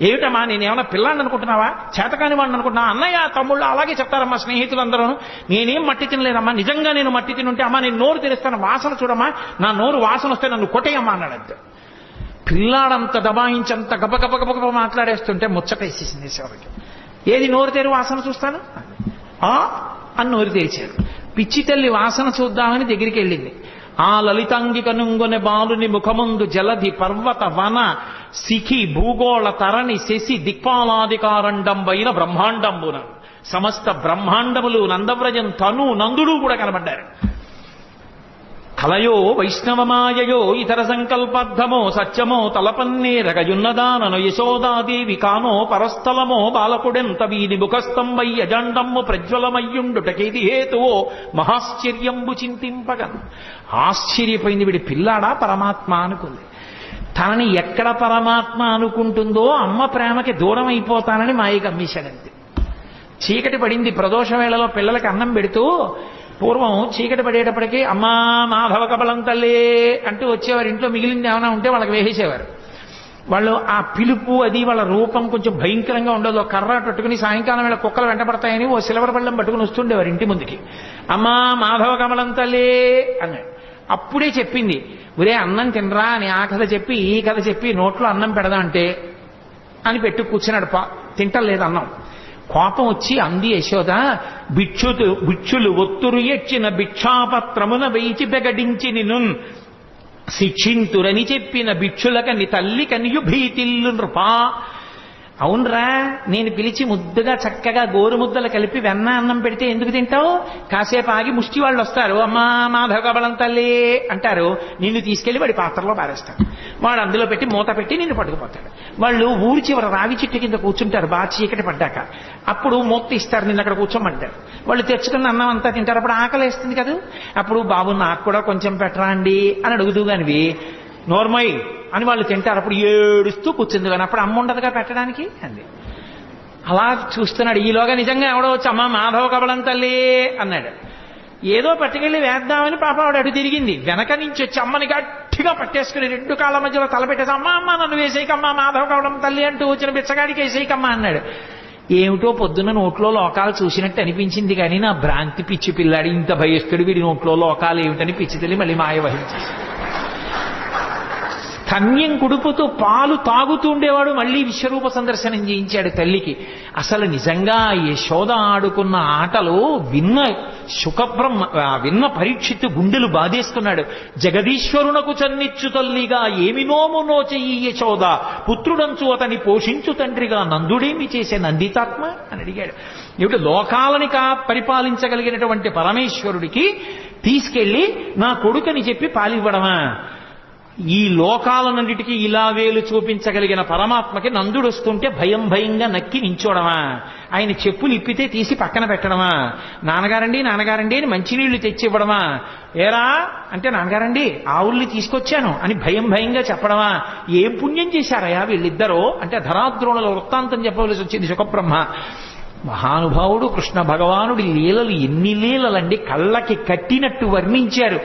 ఏమిటమ్మా నేనేమన్నా పిల్లాన్ని అనుకుంటున్నావా, చేతకాని వాడిని అనుకుంటున్నా? అన్నయ్య తమ్ముళ్ళు అలాగే చెప్తారమ్మా స్నేహితులందరూ. నేనేం మట్టి తినలేదమ్మా, నిజంగా నేను మట్టి తినుంటే అమ్మా నేను నోరు తెరుస్తాను, వాసన చూడమ్మా, నా నోరు వాసన వస్తే నన్ను కొట్టేయమ్మా అన్నాడంతే. పిల్లాడంత దబాయించంత గబగబగబగబ మాట్లాడేస్తుంటే ముచ్చటేసేసింది శివకి. ఏది నోరు తెరు వాసన చూస్తాను అని నోరు తెరిచాడు. పిచ్చి తల్లి వాసన చూద్దామని దగ్గరికి వెళ్ళింది. ఆ లలితాంగి కనుంగొనె బాలుని ముఖముందు జలధి పర్వత వన శిఖి భూగోళ తరణి శశి దిక్పాలాధికారండంబైన బ్రహ్మాండంబున సమస్త బ్రహ్మాండములు నందవ్రజం తను నందుడు కూడా కనబడ్డారు. కలయో వైష్ణవమాయయో ఇతర సంకల్పార్థమో సత్యమో తలపన్నేరగయున్నదానను యశోదాదేవి కానో పరస్థలమో బాలకుడెంత వీని ముఖస్తంభై అజండమ్ము ప్రజ్వలమయ్యుండుటకేది హేతువో మహాశ్చర్యంబు చింతింపగన్. ఆశ్చర్యపోయింది. వీడి పిల్లాడా పరమాత్మ అనుకుంది. తనని ఎక్కడ పరమాత్మ అనుకుంటుందో అమ్మ ప్రేమకి దూరం అయిపోతానని మాయ గమ్మేశాడంతే. చీకటి పడింది. ప్రదోష వేళలో పిల్లలకి అన్నం పెడుతూ పూర్వం చీకటి పడేటప్పటికీ అమ్మా మాధవ కబలం తల్లే అంటూ వచ్చేవారు. ఇంట్లో మిగిలింది ఏమైనా ఉంటే వాళ్ళకి వేసేసేవారు. వాళ్ళు ఆ పిలుపు అది వాళ్ళ రూపం కొంచెం భయంకరంగా ఉండదు. కర్ర పట్టుకుని సాయంకాలం వేళ కుక్కలు వెంటపడతాయని ఓ సిల్వర్ బళ్ళం పట్టుకుని వస్తుండేవారు ఇంటి ముందుకి. అమ్మా మాధవ కమలం తల్లే అన్నాడు. అప్పుడే చెప్పింది, ఒరే అన్నం తినరా అని ఆ కథ చెప్పి ఈ కథ చెప్పి నోట్లో అన్నం పెడదా అంటే అని పెట్టు కూర్చున్నాడు. తింటలేదు అన్నం. కోపం వచ్చి అంది యశోద, భిక్షులు ఒత్తురు ఎచ్చిన భిక్షాపత్రమున వేచి బెగడించి నిన్ను శిక్షింతురని చెప్పిన భిక్షులకని తల్లి కనియు భీతిల్లు నృపా. అవునరా, నేను పిలిచి ముద్దుగా చక్కగా గోరు ముద్దలు కలిపి వెన్న అన్నం పెడితే ఎందుకు తింటావు? కాసేపు ఆగి ముష్టి వాళ్ళు వస్తారు, అమ్మా మాధవ కబలం తల్లి అంటారు. నిన్ను తీసుకెళ్లి వాడి పాత్రలో పారేస్తాడు. వాడు అందులో పెట్టి మూత పెట్టి నిన్ను పట్టుకుపోతాడు. వాళ్ళు ఊరి చివర రావి చెట్టు కింద కూర్చుంటారు బాగా చీకటి పడ్డాక. అప్పుడు మూత ఇస్తారు, నిన్ను అక్కడ కూర్చోమంటారు. వాళ్ళు తెచ్చుకున్న అన్నం అంతా తింటారు. అప్పుడు ఆకలి వేస్తుంది కదా, అప్పుడు బాబు నాకు కూడా కొంచెం పెట్టరా అండి అని అడుగుతూ కానివి నోర్మయ్ అని వాళ్ళు తింటారు. అప్పుడు ఏడుస్తూ కూర్చుంది కానీ అప్పుడు అమ్మ ఉండదుగా పెట్టడానికి అంది. అలా చూస్తున్నాడు. ఈలోగా నిజంగా ఎవడో వచ్చి అమ్మ మాధవ కబలం తల్లి అన్నాడు. ఏదో పట్టుకెళ్ళి వేద్దామని పాప ఆవిడ అటు తిరిగింది. వెనక నుంచి వచ్చి అమ్మని గట్టిగా పట్టేసుకుని రెండు కాళ్ళ మధ్యలో తలపెట్టేసి అమ్మ అమ్మ నన్ను వేసేయకమ్మా మాధవ కబలం తల్లి అంటూ వచ్చిన బిచ్చగాడికి వేసేయకమ్మా అన్నాడు. ఏమిటో పొద్దున్న నోట్లో లోకాలు చూసినట్టు అనిపించింది కానీ నా భ్రాంతి పిచ్చి పిల్లాడి ఇంత భయస్తుడు వీడి నోట్లో లోకాలు ఏమిటని పిచ్చి తల్లి మళ్ళీ మాయ వహించేసి కన్యం కుడుపుతూ పాలు తాగుతూ ఉండేవాడు. మళ్ళీ విశ్వరూప సందర్శనం చేయించాడు తల్లికి. అసలు నిజంగా యశోద ఆడుకున్న ఆటలు విన్న పరీక్షిత్తు గుండెలు బాధేస్తున్నాడు. జగదీశ్వరునకు చన్నిచ్చు తల్లిగా ఏమి నోము నోచెయ్యి యశోద, పుత్రుడంచు అతని పోషించు తండ్రిగా నందుడేమి చేసే నందితాత్మ అని అడిగాడు. ఏమిటి లోకాలని పరిపాలించగలిగినటువంటి పరమేశ్వరుడికి తీసుకెళ్లి నా కొడుకని చెప్పి పాలివ్వడమా? ఈ లోకాలన్నిటికీ ఇలా వేలు చూపించగలిగిన పరమాత్మకి నందుడు వస్తుంటే భయం భయంగా నక్కి నించోడమా? ఆయన చెప్పులు ఇప్పితే తీసి పక్కన పెట్టడమా? నాన్నగారండి నాన్నగారండి అని మంచినీళ్లు తెచ్చి ఇవ్వడమా? ఏరా అంటే నాన్నగారండి ఆవుల్ని తీసుకొచ్చాను అని భయం భయంగా చెప్పడమా? ఏం పుణ్యం చేశారయా వీళ్ళిద్దరూ అంటే ధరాద్రోణుల వృత్తాంతం చెప్పవలసి వచ్చింది సుఖబ్రహ్మ. మహానుభావుడు కృష్ణ భగవానుడి లీలలు ఎన్ని లీలలండి, కళ్ళకి కట్టినట్టు వర్ణించారు.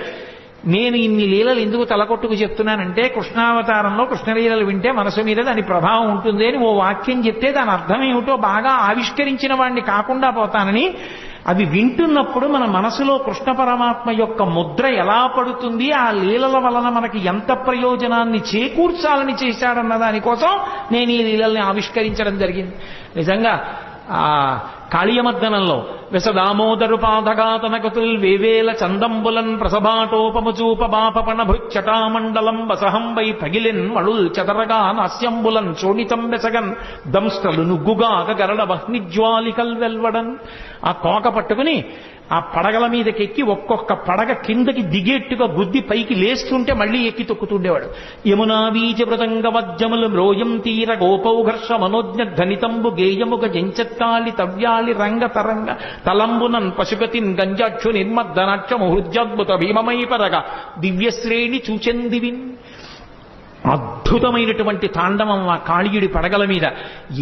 నేను ఇన్ని లీలలు ఎందుకు తలకొట్టుకు చెప్తున్నానంటే కృష్ణావతారంలో కృష్ణలీలలు వింటే మనసు మీద దాని ప్రభావం ఉంటుంది అని ఓ వాక్యం చెప్తే దాని అర్థం ఏమిటో బాగా ఆవిష్కరించిన వాడిని కాకుండా పోతానని. అవి వింటున్నప్పుడు మన మనసులో కృష్ణ పరమాత్మ యొక్క ముద్ర ఎలా పడుతుంది, ఆ లీలల వలన మనకి ఎంత ప్రయోజనాన్ని చేకూర్చాలని చేశాడన్న దానికోసం నేను ఈ లీలల్ని ఆవిష్కరించడం జరిగింది. నిజంగా ఆ కాళీయమర్దనంలో వెసదామోదరు పాదగాతనకతుల్ వేవేల చందంబులన్ ప్రసభాటోపముచూప బాపపణ భృచ్చటామండలం వసహంబై పగిలిన్ మళుల్ చదరగా నాస్యంబులన్ చోణితం వెసగన్ దంస్టలు నుగ్గుగాక గరడ వహ్నిజ్వాలికల్ వెల్వడన్. ఆ తోక పట్టుకుని ఆ పడగల మీదకెక్కి ఒక్కొక్క పడగ కిందకి దిగేట్టుగా గుద్ది పైకి లేస్తుంటే మళ్లీ ఎక్కి తొక్కుతుండేవాడు. యమునా బీజ మృదంగ వజ్జములు మ్రోయం తీర గోపౌఘర్ష మనోజ్ఞ ధనితంబు గేయముగ జంచత్కాళి తవ్యాళి రంగ తరంగ తలంబునన్ పశుగతిన్ గంజాక్షు నిర్మద్దనాక్షము హృద్యాద్భుత భీమమై పరగ దివ్యశ్రేణి చూచెందివిన్. అద్భుతమైనటువంటి తాండవం ఆ కాళీయుడి పడగల మీద.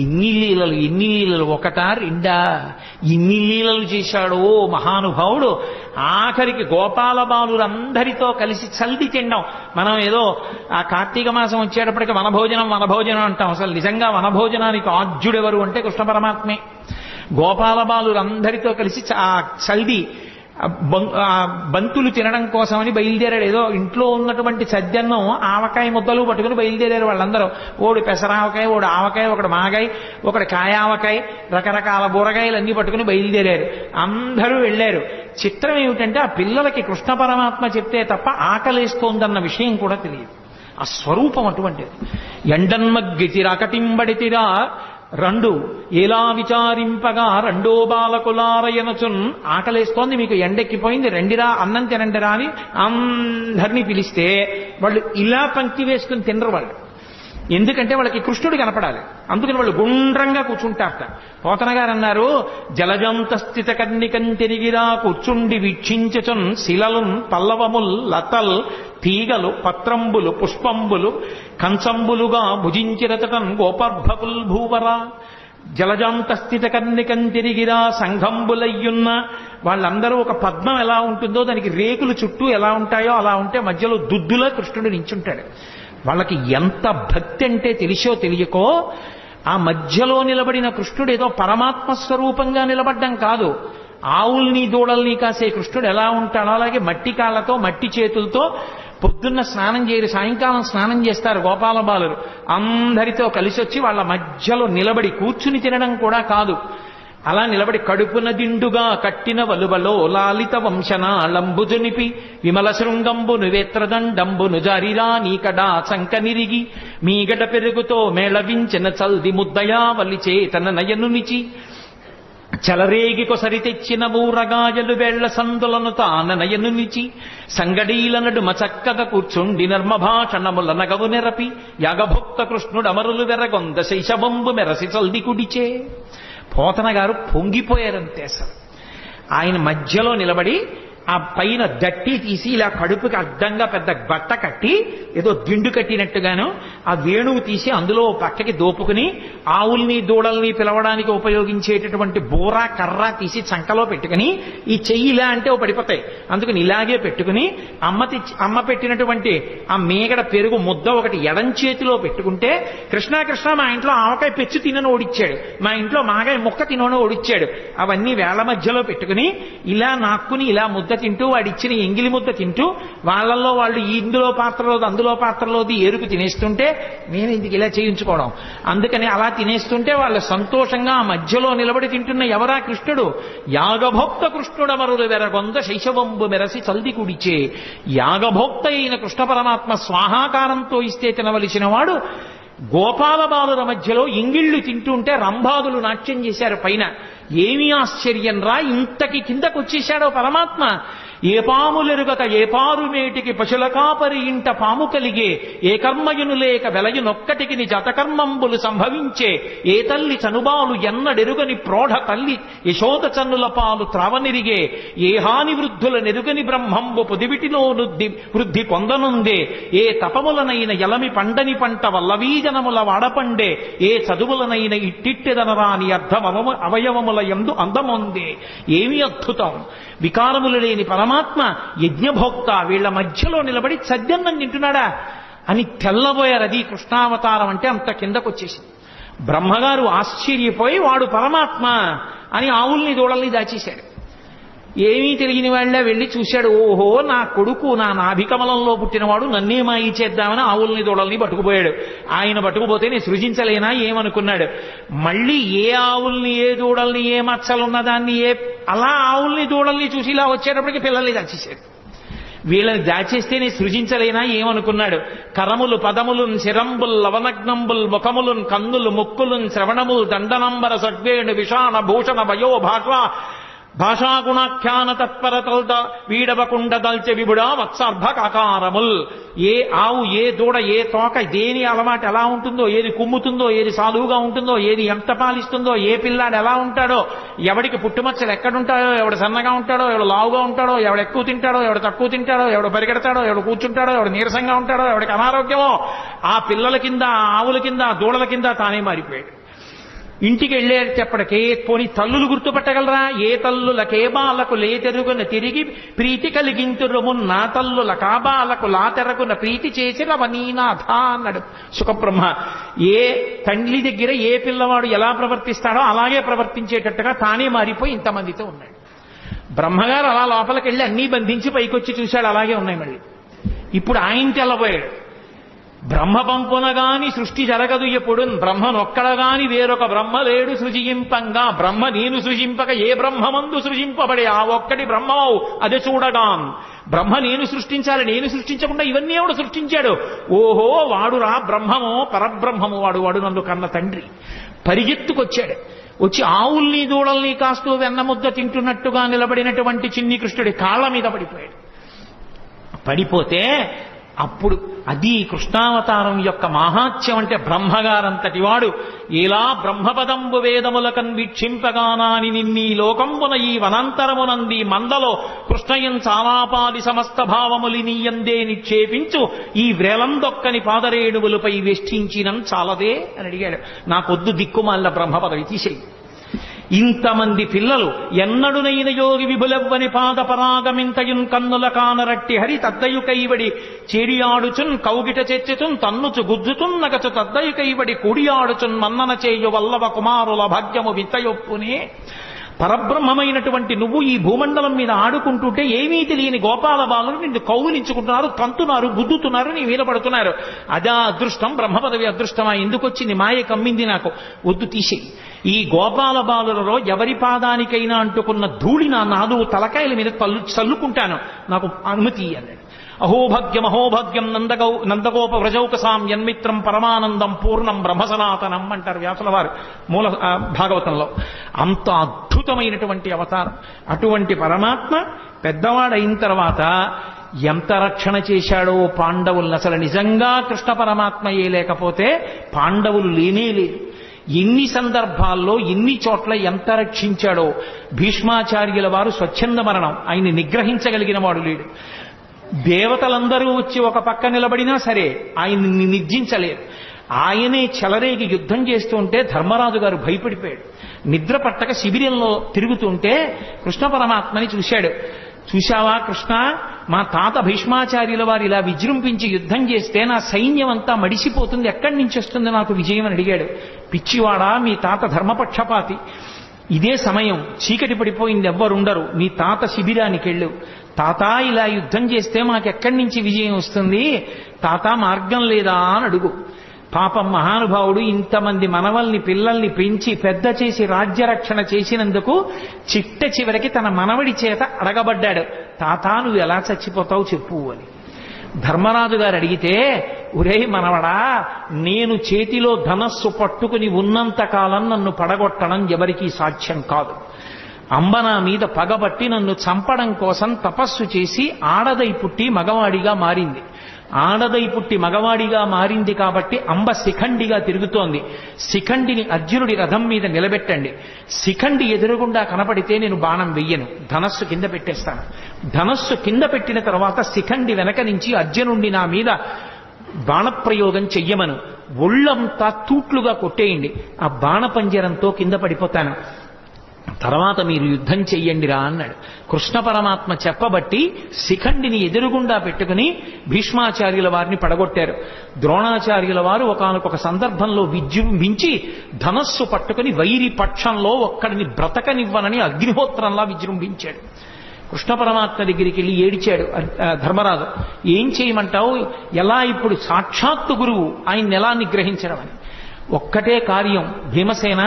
ఎన్ని లీలలు ఒకటా రెండా, ఎన్ని లీలలు చేశాడో మహానుభావుడు. ఆఖరికి గోపాల బాలురందరితో కలిసి చల్ది తినడం. మనం ఏదో ఆ కార్తీక మాసం వచ్చేటప్పటికి వనభోజనం అంటాం. అసలు నిజంగా వనభోజనానికి ఆద్యుడెవరు అంటే కృష్ణ పరమాత్మే. గోపాల బాలురందరితో కలిసి ఆ చల్ది బంతులు తినడం కోసమని బయలుదేరాడు. ఏదో ఇంట్లో ఉన్నటువంటి సద్యన్నం ఆవకాయ ముద్దలు పట్టుకుని బయలుదేరారు వాళ్ళందరూ. ఓడి పెసరావకాయ, ఓడి ఆవకాయ, ఒకటి మాగాయ, ఒకటి కాయావకాయ, రకరకాల బూరగాయలు అన్ని పట్టుకుని బయలుదేరారు. అందరూ వెళ్ళారు. చిత్రం ఏమిటంటే ఆ పిల్లలకి కృష్ణ పరమాత్మ చెప్తే తప్ప ఆకలేస్తోందన్న విషయం కూడా తెలియదు. ఆ స్వరూపం అటువంటిది. ఎండన్మగ్గితిరకటింబడితిరా రెండు ఎలా విచారింపగా రెండో బాలకులారయనచున్. ఆకలేస్తోంది, మీకు ఎండెక్కిపోయింది, రెండిరా అన్నం తినండిరా అని అందరినీ పిలిస్తే వాళ్ళు ఇలా పంక్తి వేసుకుని తినరు వాళ్ళు. ఎందుకంటే వాళ్ళకి కృష్ణుడు కనపడాలి. అందుకని వాళ్ళు గుండ్రంగా కూర్చుంటారట. పోతన గారు అన్నారు, జలజంత స్థిత కర్ణికం తిరిగిరా కూర్చుండి వీక్షించచున్ శిలలున్ పల్లవముల్ లతల్ తీగలు పత్రంబులు పుష్పంబులు కంచంబులుగా భుజించిరతటన్ గోపర్భకుల్ భూవరా. జలజాంత స్థిత కర్ణికం తిరిగిరా సంఘంబులయ్యున్న వాళ్ళందరూ ఒక పద్మం ఎలా ఉంటుందో దానికి రేకులు చుట్టూ ఎలా ఉంటాయో అలా ఉంటే మధ్యలో దుద్దులో కృష్ణుడు నించుంటాడు. వాళ్ళకి ఎంత భక్తి అంటే తెలిసో తెలియకో ఆ మధ్యలో నిలబడిన కృష్ణుడు ఏదో పరమాత్మ స్వరూపంగా నిలబడ్డం కాదు. ఆవుల్ని దూడల్ని కాసే కృష్ణుడు ఎలా ఉంటాడో అలాగే మట్టి కాళ్లతో మట్టి చేతులతో పొద్దున్న స్నానం చేయరు, సాయంకాలం స్నానం చేస్తారు గోపాల బాలురు. అందరితో కలిసి వచ్చి వాళ్ళ మధ్యలో నిలబడి కూర్చుని తినడం కూడా కాదు, అలా నిలబడి కడుపున దిండుగా కట్టిన వలువలో లాలిత వంశన లంబుజునిపి విమల శృంగంబును వేత్రదండంబును జారిరా నీకడా చంక నిరిగి మీగడ పెరుగుతో మేళవించిన చల్ది ముద్దయా వలిచే తన నయనునిచి చలరేగి కొసరి తెచ్చిన బూరగాయలు వేళ్ల సందులను తాన నయనునిచి సంగడీల నడుమ చక్కగా కూర్చుండి నర్మభాషణముల నగవు నెరపి యాగభోక్త కృష్ణుడు అమరులు వెరగొంద శైశవంబు మెరసి చల్ది కుడిచే. పోతన గారు పొంగిపోయారంతే. అసలు ఆయన మధ్యలో నిలబడి ఆ పైన దట్టి తీసి ఇలా కడుపుకి అడ్డంగా పెద్ద బట్ట కట్టి ఏదో దిండు కట్టినట్టుగాను ఆ వేణువు తీసి అందులో పక్కకి దోపుకుని ఆవుల్ని దూడల్ని పిలవడానికి ఉపయోగించేటటువంటి బోర కర్ర తీసి చంకలో పెట్టుకుని ఈ చెయ్యి ఇలా అంటే ఓ పడిపోతాయి, అందుకని ఇలాగే పెట్టుకుని అమ్మ పెట్టినటువంటి ఆ మేగడ పెరుగు ముద్ద ఒకటి ఎడం చేతిలో పెట్టుకుంటే కృష్ణ కృష్ణ మా ఇంట్లో ఆవకాయ పెచ్చు తినను ఓడిచ్చాడు, మా ఇంట్లో మాగాయ ముక్క తినను ఓడిచ్చాడు, అవన్నీ వేళ్ల మధ్యలో పెట్టుకుని ఇలా నాక్కుని ఇలా ముద్ద తింటూ వాడిచ్చిన ఎంగిలి ముద్ద తింటూ వాళ్ళల్లో వాళ్ళు ఇందులో పాత్రలోది అందులో పాత్రలోది ఏరుకు తినేస్తుంటే నేను ఇందుకు ఇలా చేయించుకోవడం. అందుకని అలా తినేస్తుంటే వాళ్ళు సంతోషంగా ఆ మధ్యలో నిలబడి తింటున్న ఎవరా కృష్ణుడు? యాగభోక్త కృష్ణుడమరులు వెరగొంద శైశవంబు మెరసి చల్ది కుడిచే. యాగభోక్త అయిన కృష్ణ పరమాత్మ స్వాహాకారంతో ఇస్తే తినవలసిన వాడు గోపాల బాలుల మధ్యలో ఇంగిళ్ళు తింటుంటే రంభాదులు నాట్యం చేశారు పైన. ఏమీ ఆశ్చర్యం రా, ఇంతకి కిందకు వచ్చేశాడో పరమాత్మ. ఏ పాములెరుగక ఏ పారు మేటికి పశుల కాపరి ఇంట పాము కలిగే, ఏ కర్మయును లేక వెలయునొక్కటికి ని జతకర్మంబులు సంభవించే, ఏ తల్లి చనుబాలు ఎన్నడెరుగని ప్రోఢ తల్లి యశోద చన్నుల పాలు త్రావనిరిగే, ఏ హాని వృద్ధుల నెరుగని బ్రహ్మంబు పొదివిటిలో వృద్ధి పొందనుందే, ఏ తపములనైన ఎలమి పండని పంట వల్లవీజనముల వాడపండే, ఏ చదువులనైన ఇట్టిట్టెదనరాని అవయవముల యందు అందముందే. ఏమి అద్భుతం! వికారములు లేని పరమాత్మ యజ్ఞభోక్త వీళ్ల మధ్యలో నిలబడి సద్యన్నం తింటున్నాడా అని తెల్లబోయారు. అది కృష్ణావతారం అంటే అంత కిందకొచ్చేసింది. బ్రహ్మగారు ఆశ్చర్యపోయి వాడు పరమాత్మ అని ఆవుల్ని దూడల్ని దాచేశాడు. ఏమీ తెలియని వాళ్ళ వెళ్ళి చూశాడు. ఓహో, నా కొడుకు నా నాభికమలంలో పుట్టినవాడు, నన్నే మాయి చేద్దామని ఆవుల్ని దూడల్ని పట్టుకుపోయాడు. ఆయన పట్టుకుపోతే నేను సృజించలేనా ఏమనుకున్నాడు. మళ్ళీ ఏ ఆవుల్ని ఏ దూడల్ని ఏ మచ్చలున్నదాన్ని అలా ఆవుల్ని దూడల్ని చూసి ఇలా వచ్చేటప్పటికి పిల్లల్ని దాచేశాడు. వీళ్ళని దాచేస్తే నేను సృజించలేనా ఏమనుకున్నాడు. కరములు పదములున్ శిరంబుల్ లవనగ్నంబుల్ ముఖములున్ కన్నులు ముక్కులున్ శ్రవణముల్ దండనంబర సడ్వేణు విషాణ భూషణ భయో భాష భాషాగుణాఖ్యాన తత్పరతల్ద వీడవకుండ దల్చె విబుడా వత్సర్భ కాకారముల్. ఏ ఆవు, ఏ దూడ, ఏ తోక, దేని అలవాటు ఎలా ఉంటుందో, ఏది కుమ్ముతుందో, ఏది సాధువుగా ఉంటుందో, ఏది ఎంత పాలిస్తుందో, ఏ పిల్లాడు ఎలా ఉంటాడో, ఎవడికి పుట్టుమచ్చలు ఎక్కడుంటాడో, ఎవడు సన్నగా ఉంటాడో, ఎవడు లావుగా ఉంటాడో, ఎవడు ఎక్కువ తింటాడో, ఎవడు తక్కువ తింటాడో, ఎవడు పరిగెడతాడో, ఎవడు కూర్చుంటాడో, ఎవడు నీరసంగా ఉంటాడో, ఎవడికి అనారోగ్యమో, ఆ పిల్లల కింద, ఆ ఆవుల కింద, ఆ దూడల కింద తానే మారిపోయాడు. ఇంటికి వెళ్ళేటప్పటికే పోని తల్లులు గుర్తుపట్టగలరా? ఏ తల్లులకే బాలకు లేతెరుగున తిరిగి ప్రీతి కలిగింతురుమున్న తల్లుల కాబాలకు లాతెరగున ప్రీతి చేసినవనీనాథ అన్నాడు సుఖబ్రహ్మ. ఏ తండ్రి దగ్గర ఏ పిల్లవాడు ఎలా ప్రవర్తిస్తాడో అలాగే ప్రవర్తించేటట్టుగా తానే మారిపోయి ఇంతమందితో ఉన్నాడు. బ్రహ్మగారు అలా లోపలికి వెళ్ళి అన్నీ బంధించి పైకొచ్చి చూశాడు, అలాగే ఉన్నాయి మళ్ళీ. ఇప్పుడు ఆయన తెల్లబోయాడు. బ్రహ్మ పంపునగాని సృష్టి జరగదు ఎప్పుడు, బ్రహ్మనొక్కడగాని వేరొక బ్రహ్మ లేడు సృజింపంగా, బ్రహ్మ నేను సృజింపక ఏ బ్రహ్మమందు సృజింపబడే ఆ ఒక్కటి బ్రహ్మవు అదే చూడగాన్. బ్రహ్మ నేను సృష్టించాలి, నేను సృష్టించకుండా ఇవన్నీ ఎవడు సృష్టించాడు? ఓహో వాడురా బ్రహ్మమో పరబ్రహ్మము, వాడు నన్ను కన్న తండ్రి. పరిగెత్తుకొచ్చాడు. వచ్చి ఆవుల్ని దూడల్ని కాస్తూ వెన్నముద్ద తింటున్నట్టుగా నిలబడినటువంటి చిన్ని కృష్ణుడి కాళ్ల మీద పడిపోయాడు. పడిపోతే అప్పుడు అది కృష్ణావతారం యొక్క మహాత్యం. అంటే బ్రహ్మగారంతటి వాడు ఇలా బ్రహ్మపదంబు వేదములకన్ వీక్షింపగానాని నిన్నీ లోకంబున ఈ వనాంతరమునంది మందలో కృష్ణయం చాలాపాది సమస్త భావములి నీయందే నిక్షేపించు ఈ వ్రేలందొక్కని పాదరేణువులపై వేష్టించినం చాలదే అని అడిగాడు. నాకొద్దు దిక్కుమాల బ్రహ్మపదవి తీసేయి. ఇంతమంది పిల్లలు ఎన్నడునైన యోగి విభులవ్వని పాద పరాగమింతయున్ కన్నుల కానరట్టి హరి తద్దయు కైవడి చేడియాడుచున్ కౌగిట చెచ్చుతున్ తన్నుచు గుజ్జుతున్ నగచు తద్దయు కైవడి కూడియాడుచున్ మన్నన చేయు వల్లవ కుమారుల భాగ్యము వింతయొప్పునే. పరబ్రహ్మమైనటువంటి నువ్వు ఈ భూమండలం మీద ఆడుకుంటుంటే ఏమీ తెలియని గోపాల బాలులు నిన్ను కౌగులించుకుంటున్నారు, తంతున్నారు, గుద్దుతున్నారు, నీ మీద పడుతున్నారు. అదా అదృష్టం, బ్రహ్మపదవి అదృష్టమా? ఎందుకు వచ్చింది? మాయ కమ్మింది నాకు, వద్దు తీసేయి. ఈ గోపాల బాలులలో ఎవరి పాదానికైనా అంటుకున్న ధూళి నా 4 తలకాయల మీద చల్లుకుంటాను, నాకు అనుమతి అన్నాడు. అహోభాగ్యం అహోభాగ్యం నందగోప వ్రజౌకసాం యన్మిత్రం పరమానందం పూర్ణం బ్రహ్మసనాతనం అంటారు వ్యాసుల వారు మూల భాగవతంలో. అంత అద్భుతమైనటువంటి అవతారం. అటువంటి పరమాత్మ పెద్దవాడైన తర్వాత ఎంత రక్షణ చేశాడో పాండవులను. అసలు నిజంగా కృష్ణ పరమాత్మయే లేకపోతే పాండవులు లేనేలేరు. ఎన్ని సందర్భాల్లో ఎన్ని చోట్ల ఎంత రక్షించాడో. భీష్మాచార్యుల వారు స్వచ్ఛంద మరణం, ఆయన్ని నిగ్రహించగలిగిన వాడు లేడు. దేవతలందరూ వచ్చి ఒక పక్క నిలబడినా సరే ఆయన్ని నిర్జించలేరు. ఆయనే చెలరేగి యుద్ధం చేస్తుంటే ధర్మరాజు గారు భయపడిపోయాడు. నిద్ర పట్టక శిబిరంలో తిరుగుతుంటే కృష్ణ పరమాత్మని చూశాడు. చూశావా కృష్ణ, మా తాత భీష్మాచార్యుల వారు ఇలా విజృంభించి యుద్ధం చేస్తే నా సైన్యం అంతా మడిసిపోతుంది, ఎక్కడి నుంచి వస్తుంది నాకు విజయం అని అడిగాడు. పిచ్చివాడా, మీ తాత ధర్మపక్షపాతి. ఇదే సమయం, చీకటి పడిపోయింది, ఎవ్వరుండరు, మీ తాత శిబిరానికి వెళ్ళు. తాత ఇలా యుద్ధం చేస్తే మాకెక్కడి నుంచి విజయం వస్తుంది, తాత మార్గం లేదా అని అడుగు. పాపం మహానుభావుడు ఇంతమంది మనవల్ని పిల్లల్ని పెంచి పెద్ద చేసి రాజ్యరక్షణ చేసినందుకు చిట్ట చివరికి తన మనవడి చేత అడగబడ్డాడు, తాత నువ్వు ఎలా చచ్చిపోతావు చెప్పు అని. ధర్మరాజు గారు అడిగితే, ఒరే మనవడా, నేను చేతిలో ధనస్సు పట్టుకుని ఉన్నంత కాలం నన్ను పడగొట్టడం ఎవరికీ సాధ్యం కాదు. అంబ నా మీద పగబట్టి నన్ను చంపడం కోసం తపస్సు చేసి ఆడదై పుట్టి మగవాడిగా మారింది. ఆడదై పుట్టి మగవాడిగా మారింది కాబట్టి అంబ శిఖండిగా తిరుగుతోంది. శిఖండిని అర్జునుడి రథం మీద నిలబెట్టండి. శిఖండి ఎదురుగుండా కనపడితే నేను బాణం వెయ్యను, ధనస్సు కింద పెట్టేస్తాను. ధనస్సు కింద పెట్టిన తర్వాత శిఖండి వెనక నుంచి అర్జునుడిని నా మీద బాణప్రయోగం చెయ్యమను, ఒళ్ళంతా తూట్లుగా కొట్టేయండి, ఆ బాణపంజరంతో కింద పడిపోతాను, తర్వాత మీరు యుద్ధం చెయ్యండిరా అన్నాడు. కృష్ణ పరమాత్మ చెప్పబట్టి శిఖండిని ఎదురుగుండా పెట్టుకుని భీష్మాచార్యుల వారిని పడగొట్టారు. ద్రోణాచార్యుల వారు ఒకానొక సందర్భంలో విజృంభించి ధనస్సు పట్టుకుని వైరి పక్షంలో ఒక్కడిని బ్రతకనివ్వనని అగ్నిహోత్రంలా విజృంభించాడు. కృష్ణ పరమాత్మ దగ్గరికి వెళ్ళి ఏడిచాడు ధర్మరాజు, ఏం చేయమంటావు, ఎలా ఇప్పుడు సాక్షాత్తు గురువు ఆయన్ని ఎలా నిగ్రహించడం అని. ఒక్కటే కార్యం, భీమసేన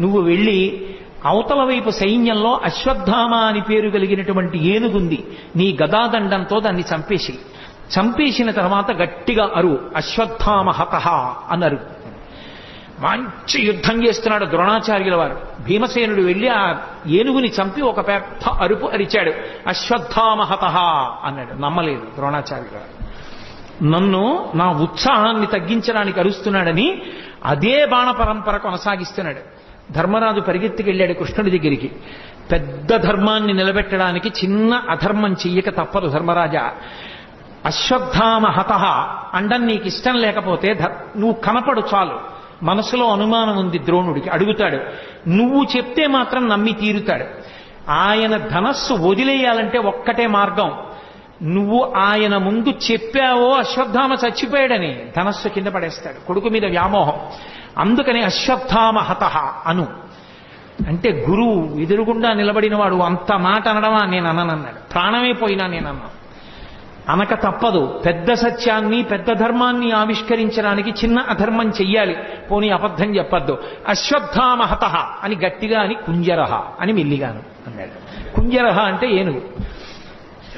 నువ్వు వెళ్ళి అవతల వైపు సైన్యంలో అశ్వత్థామ అని పేరు కలిగినటువంటి ఏనుగుంది, నీ గదాదండంతో దాన్ని చంపేసి, చంపేసిన తర్వాత గట్టిగా అరు, అశ్వత్థామ హతః అన్నారు. మంచి యుద్ధం చేస్తున్నాడు ద్రోణాచార్యుల వారు. భీమసేనుడు వెళ్లి ఆ ఏనుగుని చంపి ఒక పెద్ద అరుపు అరిచాడు, అశ్వత్థామహతః అన్నాడు. నమ్మలేదు ద్రోణాచార్యుల వారు. నన్ను నా ఉత్సాహాన్ని తగ్గించడానికి అరుస్తున్నాడని అదే బాణ పరంపర కొనసాగిస్తున్నాడు. ధర్మరాజు పరిగెత్తికెళ్ళాడు కృష్ణుడి దగ్గరికి. పెద్ద ధర్మాన్ని నిలబెట్టడానికి చిన్న అధర్మం చెయ్యక తప్పదు ధర్మరాజా. అశ్వత్థామహతః అండం నీకు ఇష్టం లేకపోతే నువ్వు కనపడు చాలు. మనసులో అనుమానం ఉంది ద్రోణుడికి, అడుగుతాడు. నువ్వు చెప్తే మాత్రం నమ్మి తీరుతాడు. ఆయన ధనస్సు వదిలేయాలంటే ఒక్కటే మార్గం, నువ్వు ఆయన ముందు చెప్పావో అశ్వత్థామ చచ్చిపోయాడని ధనస్సు కింద పడేస్తాడు. కొడుకు మీద వ్యామోహం. అందుకని అశ్వత్థామహతః అను అంటే గురువు ఎదురుగుండా నిలబడిన వాడు అంత మాట అనడమా నేను అననన్నాడు. ప్రాణమే పోయినా నేనన్నా. అనక తప్పదు. పెద్ద సత్యాన్ని పెద్ద ధర్మాన్ని ఆవిష్కరించడానికి చిన్న అధర్మం చెయ్యాలి. పోనీ అబద్ధం చెప్పద్దు. అశ్వత్థామహతః అని గట్టిగా అని కుంజరహ అని మెల్లిగాను అన్నాడు. కుంజరహ అంటే ఏనుగు.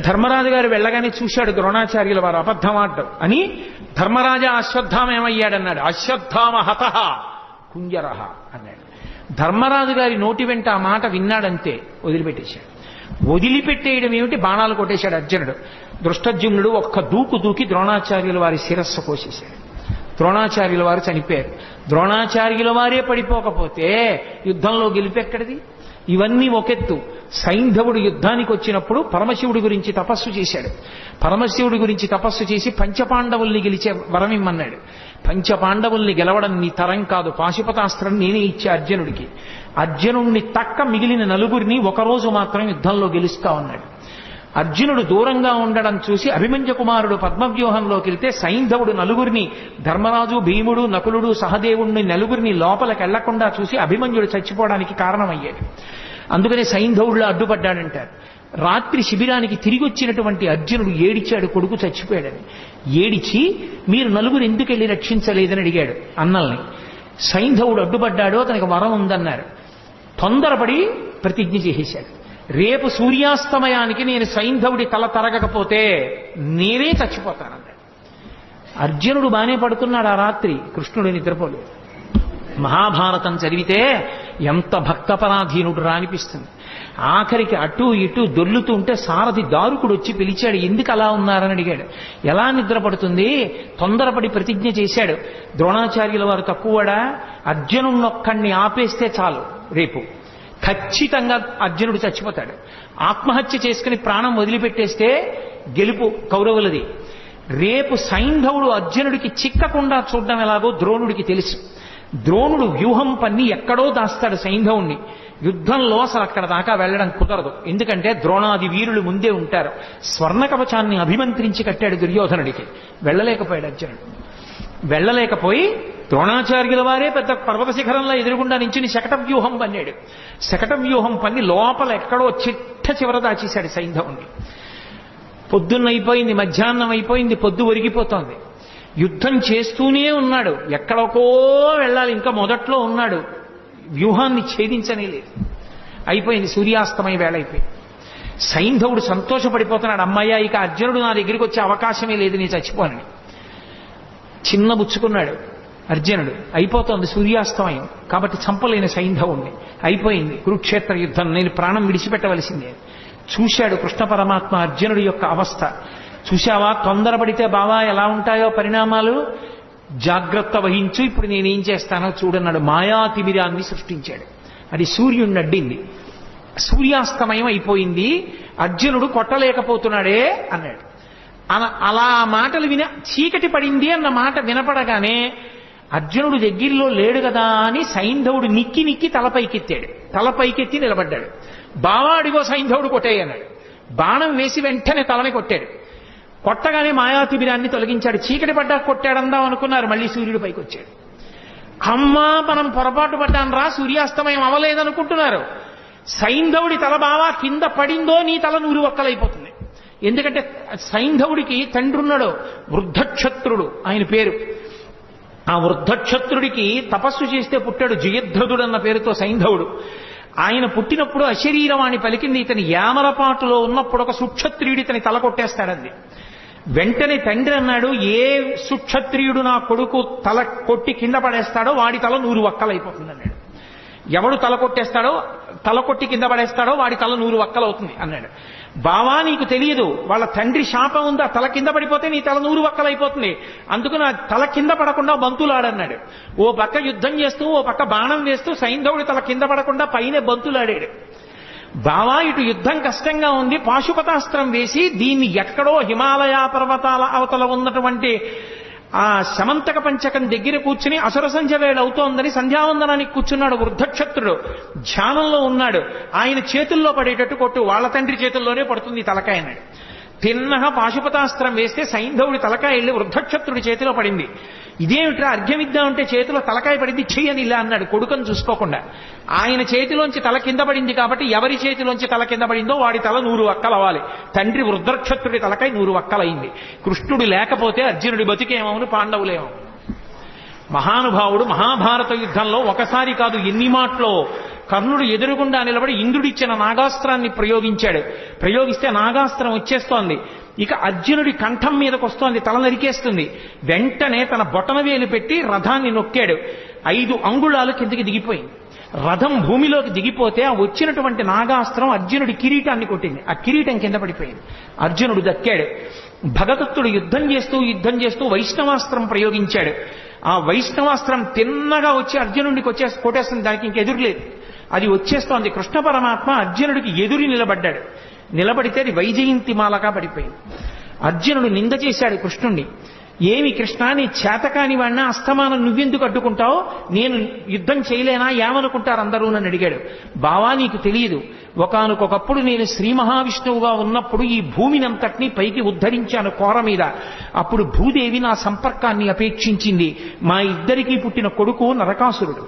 ధర్మరాజు గారు వెళ్ళగానే చూశాడు ద్రోణాచార్యుల వారు అబద్ధం ఆడ్డం అని. ధర్మరాజా అశ్వత్థామ ఏమయ్యాడన్నాడు. అశ్వత్థామహతః కుంజరహ అన్నాడు. ధర్మరాజు గారి నోటి వెంట ఆ మాట విన్నాడంతే వదిలిపెట్టేశాడు. వదిలిపెట్టేయడం ఏమిటి, బాణాలు కొట్టేశాడు అర్జునుడు. దృష్టజ్యుమ్నుడు ఒక్క దూకు దూకి ద్రోణాచార్యుల వారి శిరస్సు కోసేశాడు. ద్రోణాచార్యుల వారు చనిపోయారు. ద్రోణాచార్యుల వారే పడిపోకపోతే యుద్ధంలో గెలిపెక్కడిది? ఇవన్నీ ఒకెత్తు. సైంధవుడు యుద్ధానికి వచ్చినప్పుడు పరమశివుడి గురించి తపస్సు చేశాడు. పరమశివుడి గురించి తపస్సు చేసి పంచపాండవుల్ని గెలిచే వరం ఇమ్మన్నాడు. పంచపాండవుల్ని గెలవడం నీ తరం కాదు, పాశుపతాస్త్రం నేనే ఇచ్చే అర్జునుడికి. అర్జునుడిని తక్క మిగిలిన నలుగురిని ఒకరోజు మాత్రం యుద్ధంలో గెలుస్తా ఉన్నాడు. అర్జునుడు దూరంగా ఉండడం చూసి అభిమన్యు కుమారుడు పద్మవ్యూహంలోకి వెళ్తే సైంధవుడు నలుగురిని, ధర్మరాజు, భీముడు, నకులుడు, సహదేవుడిని నలుగురిని లోపలికి వెళ్లకుండా చూసి అభిమన్యుడు చచ్చిపోవడానికి కారణమయ్యాడు. అందుకనే సైంధవుడిలో అడ్డుపడ్డాడంటారు. రాత్రి శిబిరానికి తిరిగి వచ్చినటువంటి అర్జునుడు ఏడిచాడు కొడుకు చచ్చిపోయాడని. ఏడిచి మీరు నలుగురు ఎందుకు వెళ్ళి రక్షించలేదని అడిగాడు అన్నల్ని. సైంధవుడు అడ్డుపడ్డాడు, అతనికి వరం ఉందన్నారు. తొందరపడి ప్రతిజ్ఞ చేసేశాడు. రేపు సూర్యాస్తమయానికి నేను సైంధవుడి తల తరగకపోతే నేనే చచ్చిపోతానన్నాడు. అర్జునుడు బానే పడుతున్నాడు ఆ రాత్రి, కృష్ణుడు నిద్రపోలేదు. మహాభారతం చదివితే ఎంత భక్తపరాధీనుడు రా అనిపిస్తుంది. ఆఖరికి అటు ఇటు దొర్లుతూ ఉంటే సారథి దారుకుడు వచ్చి పిలిచాడు. ఎందుకు అలా ఉన్నారని అడిగాడు. ఎలా నిద్రపడుతుంది? తొందరపడి ప్రతిజ్ఞ చేశాడు. ద్రోణాచార్యుల వారు తక్కువడా? అర్జునున్నొక్కడిని ఆపేస్తే చాలు, రేపు ఖచ్చితంగా అర్జునుడు చచ్చిపోతాడు. ఆత్మహత్య చేసుకుని ప్రాణం వదిలిపెట్టేస్తే గెలుపు కౌరవులది. రేపు సైంధవుడు అర్జునుడికి చిక్కకుండా చూడడం ఎలాగో ద్రోణుడికి తెలుసు. ద్రోణుడు వ్యూహం పన్ని ఎక్కడో దాస్తాడు సైంధవుణ్ణి. యుద్ధంలో అసలు అక్కడ దాకా వెళ్ళడం కుదరదు. ఎందుకంటే ద్రోణాది వీరులు ముందే ఉంటారు. స్వర్ణ కవచాన్ని అభిమంత్రించి కట్టాడు దుర్యోధనుడికి. వెళ్ళలేకపోయాడు అర్జునుడు. వెళ్ళలేకపోయి ద్రోణాచార్యుల వారే పెద్ద పర్వత శిఖరంలో ఎదురుగుండా నించుని శకట వ్యూహం పన్నాడు. శకట వ్యూహం పన్ని లోపల ఎక్కడో చిట్ట చివర దాచేశాడు సైంధవుణ్ణి. పొద్దున్నైపోయింది, మధ్యాహ్నం అయిపోయింది, పొద్దు ఒరిగిపోతోంది. యుద్ధం చేస్తూనే ఉన్నాడు. ఎక్కడికో వెళ్ళాలి, ఇంకా మొదట్లో ఉన్నాడు. వ్యూహాన్ని ఛేదించనే లేదు. అయిపోయింది, సూర్యాస్తమయ వేళ అయిపోయింది. సైంధవుడు సంతోషపడిపోతున్నాడు. అమ్మయ్య, ఇక అర్జునుడు నా దగ్గరికి వచ్చే అవకాశమే లేదు, నేను చచ్చిపోనని. చిన్న బుచ్చుకున్నాడు అర్జునుడు. అయిపోతోంది సూర్యాస్తమయం, కాబట్టి చంపలేని సైంధవుణ్ణి. అయిపోయింది కురుక్షేత్ర యుద్ధం, నేను ప్రాణం విడిచిపెట్టవలసిందే. చూశాడు కృష్ణ పరమాత్మ అర్జునుడి యొక్క అవస్థ. చూశావా, తొందరపడితే బావా ఎలా ఉంటాయో పరిణామాలు, జాగ్రత్త వహించు, ఇప్పుడు నేనేం చేస్తానో చూడన్నాడు. మాయాతిమిరాన్ని సృష్టించాడు. అది సూర్యుడిని అడ్డింది. సూర్యాస్తమయం అయిపోయింది, అర్జునుడు కొట్టలేకపోతున్నాడే అన్నాడు. అలా మాటలు చీకటి పడింది అన్న మాట వినపడగానే అర్జునుడు దగ్గరలో లేడు కదా అని సైంధవుడు నిక్కి నిక్కి తలపైకెత్తాడు. తలపైకెత్తి నిలబడ్డాడు. బావాడిగో సైంధవుడు కొట్టేయన్నాడు. బాణం వేసి వెంటనే తలని కొట్టాడు. కొట్టగానే మాయాతిబిరాన్ని తొలగించాడు. చీకటి పడ్డా కొట్టాడందాం అనుకున్నారు, మళ్ళీ సూర్యుడు పైకి వచ్చాడు. అమ్మా, మనం పొరపాటు పడ్డాను రా, సూర్యాస్తమయం అవ్వలేదనుకుంటున్నారు. సైంధవుడి తల బావా కింద పడిందో నీ తల నూరు ఒక్కలైపోతుంది. ఎందుకంటే సైంధవుడికి తండ్రి ఉన్నాడు, వృద్ధక్షత్రుడు ఆయన పేరు. ఆ వృద్ధక్షత్రుడికి తపస్సు చేస్తే పుట్టాడు జయద్రథుడు అన్న పేరుతో సైంధవుడు. ఆయన పుట్టినప్పుడు అశరీరవాణి పలికింది. ఇతని యామరపాటులో ఉన్నప్పుడు ఒక సుక్షత్రియుడి ఇతని తల కొట్టేస్తాడంది. వెంటనే తండ్రి అన్నాడు, ఏ సుక్షత్రియుడు నా కొడుకు తల కొట్టి కింద పడేస్తాడో వాడి తల 100 వక్కలైపోతుంది అన్నాడు. ఎవడు తల కొట్టి కింద పడేస్తాడో వాడి తల 100 వక్కలవుతుంది అన్నాడు. బావా నీకు తెలియదు, వాళ్ళ తండ్రి శాపం ఉందా, తల కింద పడిపోతే నీ తల 100 వక్కలైపోతుంది, అందుకు నా తల కింద పడకుండా బంతులాడన్నాడు. ఓ పక్క యుద్ధం చేస్తూ ఓ పక్క బాణం వేస్తూ సైంధవుడి తల కింద పడకుండా పైనే బంతులాడాడు. బావా ఇటు యుద్ధం కష్టంగా ఉంది, పాశుపతాస్త్రం వేసి దీన్ని ఎక్కడో హిమాలయ పర్వతాల అవతల ఉన్నటువంటి ఆ శమంతక పంచకం దగ్గర కూర్చుని అసుర సంధ్య వేళ అవుతోందని సంధ్యావందనానికి కూర్చున్నాడు వృద్ధక్షత్రుడు, ధ్యానంలో ఉన్నాడు. ఆయన చేతుల్లో పడేటట్టు కొట్టు, వాళ్ళ తండ్రి చేతుల్లోనే పడుతుంది తలకాయ అన్నాడు. తిన్నగా పాశుపతాస్త్రం వేస్తే సైంధవుడి తలకాయ వెళ్ళి వృద్ధక్షత్రుడి చేతిలో పడింది. ఇదేమిట్రా అర్ఘ్యమిద్దామంటే చేతిలో తలకాయ పడింది, చెయ్యని ఇలా అన్నాడు కొడుకుని చూసుకోకుండా. ఆయన చేతిలోంచి తల కింద పడింది కాబట్టి ఎవరి చేతిలోంచి తల కింద పడిందో వాడి తల 100 వక్కలవ్వాలి. తండ్రి వృద్ధక్షత్రుడి తలకాయ 100 వక్కలైంది. కృష్ణుడు లేకపోతే అర్జునుడి బతికేమవును, పాండవులేమో. మహానుభావుడు మహాభారత యుద్ధంలో ఒకసారి కాదు ఎన్ని మాటలో కర్ణుడు ఎదురుగుండా నిలబడి ఇంద్రుడిచ్చిన నాగాస్త్రాన్ని ప్రయోగిస్తే నాగాస్త్రం వచ్చేస్తోంది. ఇక అర్జునుడి కంఠం మీదకి వస్తోంది, తల నరికేస్తుంది. వెంటనే తన బొటనవేలు పెట్టి రథాన్ని నొక్కాడు. 5 అంగుళాలు కిందకి దిగిపోయింది. రథం భూమిలోకి దిగిపోతే ఆ వచ్చినటువంటి నాగాస్త్రం అర్జునుడి కిరీటాన్ని కొట్టింది. ఆ కిరీటం కింద పడిపోయింది. అర్జునుడు దక్కాడు. భగదత్తుడు యుద్ధం చేస్తూ వైష్ణవాస్త్రం ప్రయోగించాడు. ఆ వైష్ణవాస్త్రం తిన్నగా వచ్చి అర్జునుడికి కొట్టేస్తుంది, దానికి ఇంకెదురులేదు. అది వచ్చేస్తోంది. కృష్ణ పరమాత్మ అర్జునుడికి ఎదురు నిలబడ్డాడు. నిలబడితే అది వైజయంతిమాలగా పడిపోయింది. అర్జునుడు నింద చేశాడు కృష్ణుణ్ణి. ఏమి కృష్ణ, నీ చేతకాని వాడినా అస్తమానం నువ్వెందుకు అడ్డుకుంటావు, నేను యుద్ధం చేయలేనా, ఏమనుకుంటారు అందరూ నన్ను అడిగాడు. బావా నీకు తెలియదు, ఒకానొకప్పుడు నేను శ్రీ మహావిష్ణువుగా ఉన్నప్పుడు ఈ భూమినంతటినీ పైకి ఉద్ధరించాను కోర మీద. అప్పుడు భూదేవి నా సంపర్కాన్ని అపేక్షించింది. మా ఇద్దరికీ పుట్టిన కొడుకు నరకాసురుడు.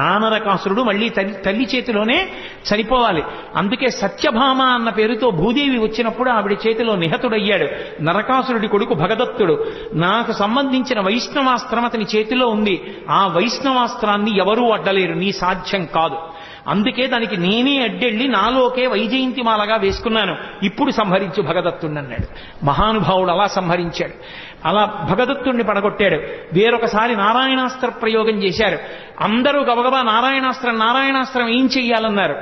ఆ నరకాసురుడు మళ్ళీ తల్లి చేతిలోనే చనిపోవాలి. అందుకే సత్యభామ అన్న పేరుతో భూదేవి వచ్చినప్పుడు ఆవిడ చేతిలో నిహతుడయ్యాడు. నరకాసురుడి కొడుకు భగదత్తుడు. నాకు సంబంధించిన వైష్ణవాస్త్రం అతని చేతిలో ఉంది. ఆ వైష్ణవాస్త్రాన్ని ఎవరూ అడ్డలేరు, నీ సాధ్యం కాదు. అందుకే దానికి నేనే అడ్డెళ్ళి నాలోకే వైజయంతిమాలగా వేసుకున్నాను. ఇప్పుడు సంహరించు భగదత్తుణ్ణి అన్నాడు. మహానుభావుడు అలా సంహరించాడు. అలా భగదత్తుణ్ణి పడగొట్టాడు. వేరొకసారి నారాయణాస్త్ర ప్రయోగం చేశారు. అందరూ గబగబా నారాయణాస్త్రం ఏం చెయ్యాలన్నారు.